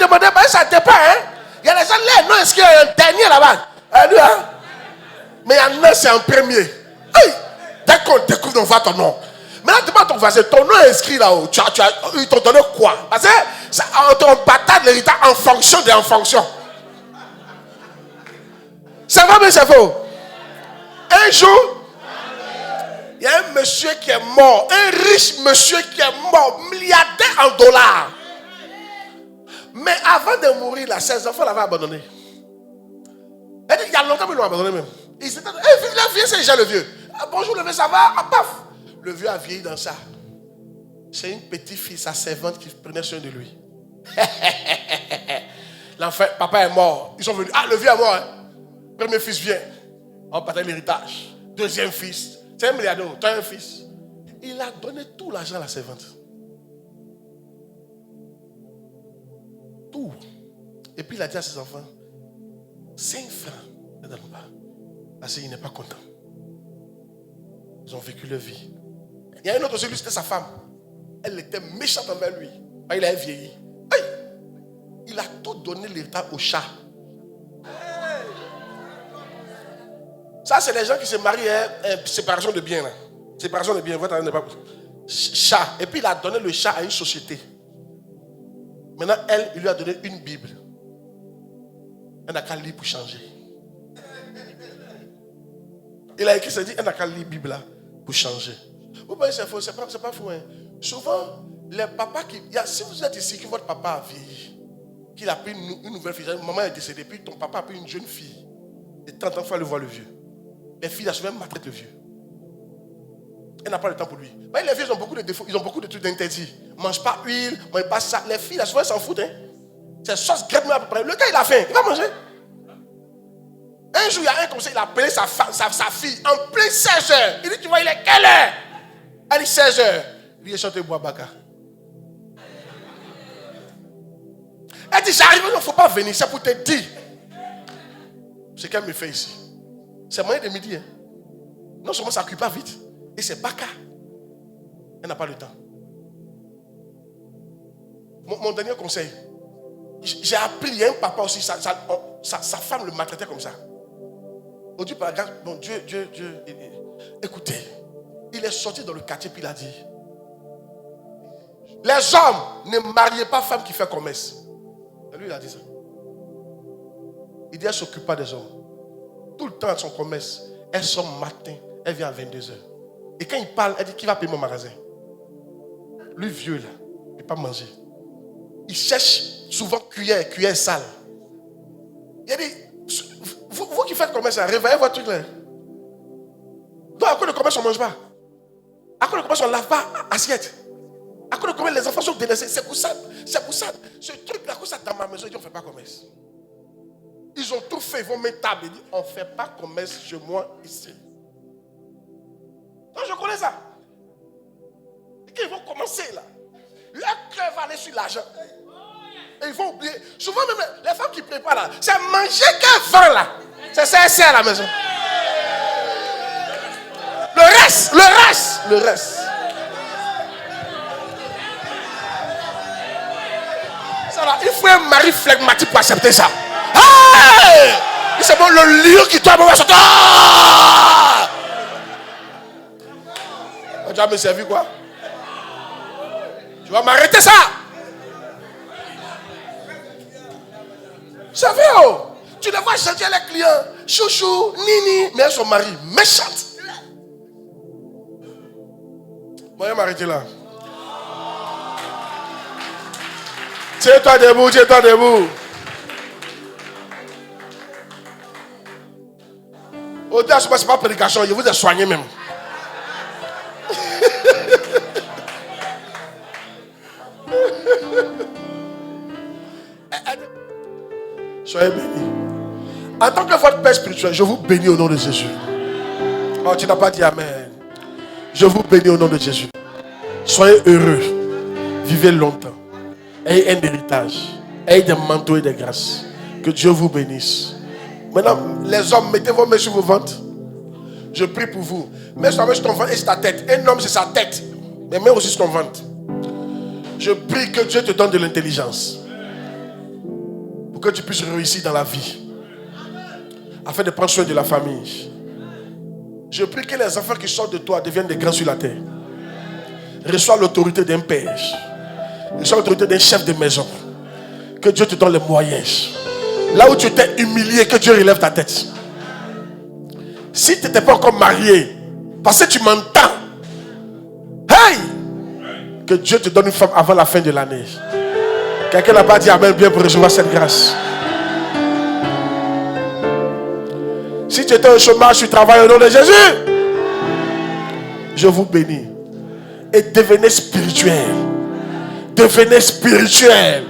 ça dépend, hein? Il y a des gens, les noms inscrits en dernier là-bas. Mais il y en a, c'est en premier. Hey, dès qu'on découvre, on voit ton nom. Maintenant, demande à ton voisin, ton nom est inscrit là-haut. Ils t'ont donné quoi? Parce que on partage l'héritage en fonction de en fonction. Ça va bien, c'est faux? Un jour, il y a un monsieur qui est mort, un riche monsieur qui est mort, milliardaire en dollars. Mais avant de mourir, là, ses enfants l'avaient abandonné. Il y a longtemps qu'ils l'ont abandonné même. Le vieux, c'est déjà le vieux. Ah, bonjour, le vieux, ça va? Ah, paf! Le vieux a vieilli dans ça. C'est une petite fille, sa servante, qui prenait soin de lui. L'enfant, papa est mort. Ils sont venus. Ah, le vieux est mort. Hein? Premier fils vient. On partage l'héritage. Deuxième fils. C'est un milliardaire. Tu as un fils. Il a donné tout l'argent à la servante. Tout. Et puis il a dit à ses enfants, 5 francs, ne donne pas. Parce qu'il n'est pas content. Ils ont vécu leur vie. Il y a un autre, celui, c'était sa femme. Elle était méchante envers lui. Il a vieilli. Hey! Il a tout donné l'héritage au chat. Ça, c'est les gens qui se marient, séparation de biens. Là. Séparation de biens, votre n'est pas chat. Et puis il a donné le chat à une société. Maintenant, il lui a donné une Bible. Elle n'a qu'à lire pour changer. Il a écrit, il dit, elle n'a qu'à lire la Bible là pour changer. Vous voyez, c'est faux, c'est pas faux. Hein. Souvent, les papas si vous êtes ici, que votre papa a vieilli, qu'il a pris une nouvelle fille, maman est décédée, puis ton papa a pris une jeune fille, et 30 ans, il faut aller voir le vieux. Les filles, souvent, maltraitent le vieux. Elle n'a pas le temps pour lui. Mais les vieux, ils ont beaucoup de défauts, ils ont beaucoup de trucs d'interdits. Mange pas huile, mange pas ça. Les filles, souvent, elles s'en foutent. Hein. C'est sauce graine à peu près. Le gars, il a faim, il va manger. Un jour, il y a un conseil, il a appelé sa fille en plein 16 heures. Il dit, tu vois, il est quelle heure? Elle dit 16 heures. Il est chanté Bouabaka. Elle dit, j'arrive, il ne faut pas venir, c'est pour te dire. Ce qu'elle me fait ici. C'est moyen de midi. Hein. Non seulement ça ne cuit pas vite, et c'est Baka. Elle n'a pas le temps. Mon dernier conseil, j'ai appris, il y a un papa aussi, sa femme le maltraitait comme ça. On dit par exemple, bon Dieu, écoutez, il est sorti dans le quartier puis il a dit, les hommes ne mariez pas femme qui fait commerce. Et lui il a dit ça. Il dit, elle ne s'occupe pas des hommes. Tout le temps à son commerce, elle sort matin, elle vient à 22h. Et quand il parle, elle dit, qui va payer mon magasin? Lui vieux là, il ne peut pas manger. Il cherche souvent cuillère sale. Il a dit, vous qui faites commerce, réveillez votre truc là. Donc, à cause de commerce, on ne mange pas. À cause de commerce, on ne lave pas assiette. À cause de commerce, les enfants sont délaissés. C'est pour ça. Ce truc-là, à cause de ça, dans ma maison, ils disent, on ne fait pas commerce. Ils ont tout fait, ils vont mettre table. Ils disent, on ne fait pas commerce chez moi ici. Donc, je connais ça. Et quand ils vont commencer là, leur cœur va aller sur l'argent. Et ils vont oublier. Souvent même les femmes qui préparent là, c'est manger qu'un vent là. C'est ça à la maison. Le reste. Ça là, il faut un mari flegmatique pour accepter ça. Hey! C'est bon, le lion qui doit me sortir. Ah! Tu vas me servir quoi? Tu vas m'arrêter ça? Ça fait oh! Tu les vois changer les clients. Chouchou, nini, mais elles sont mariées. Méchantes. Bon, je vais m'arrêter là. Tiens-toi debout. Au-delà, ce n'est pas prédication, je vous ai soigné même. Soyez bénis. En tant que votre père spirituel, je vous bénis au nom de Jésus. Oh, tu n'as pas dit amen. Je vous bénis au nom de Jésus. Soyez heureux. Vivez longtemps. Ayez un héritage. Ayez des manteaux et des grâces. Que Dieu vous bénisse. Maintenant, les hommes, mettez vos mains sur vos ventres. Je prie pour vous. Mets sur ton ventre et sur ta tête. Un homme, c'est sa tête. Mais mets aussi sur ton ventre. Je prie que Dieu te donne de l'intelligence. Pour que tu puisses réussir dans la vie. Afin de prendre soin de la famille. Je prie que les enfants qui sortent de toi deviennent des grands sur la terre. Reçois l'autorité d'un père. Reçois l'autorité d'un chef de maison. Que Dieu te donne les moyens. Là où tu t'es humilié, que Dieu relève ta tête. Si tu n'étais pas encore marié, parce que tu m'entends, hey! Que Dieu te donne une femme avant la fin de l'année. Quelqu'un n'a pas dit amen bien pour recevoir cette grâce. Si tu étais au chômage, tu travailles au nom de Jésus. Je vous bénis. Et devenez spirituel. Devenez spirituel.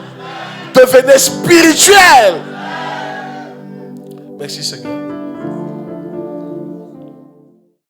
Devenez spirituel. Merci Seigneur.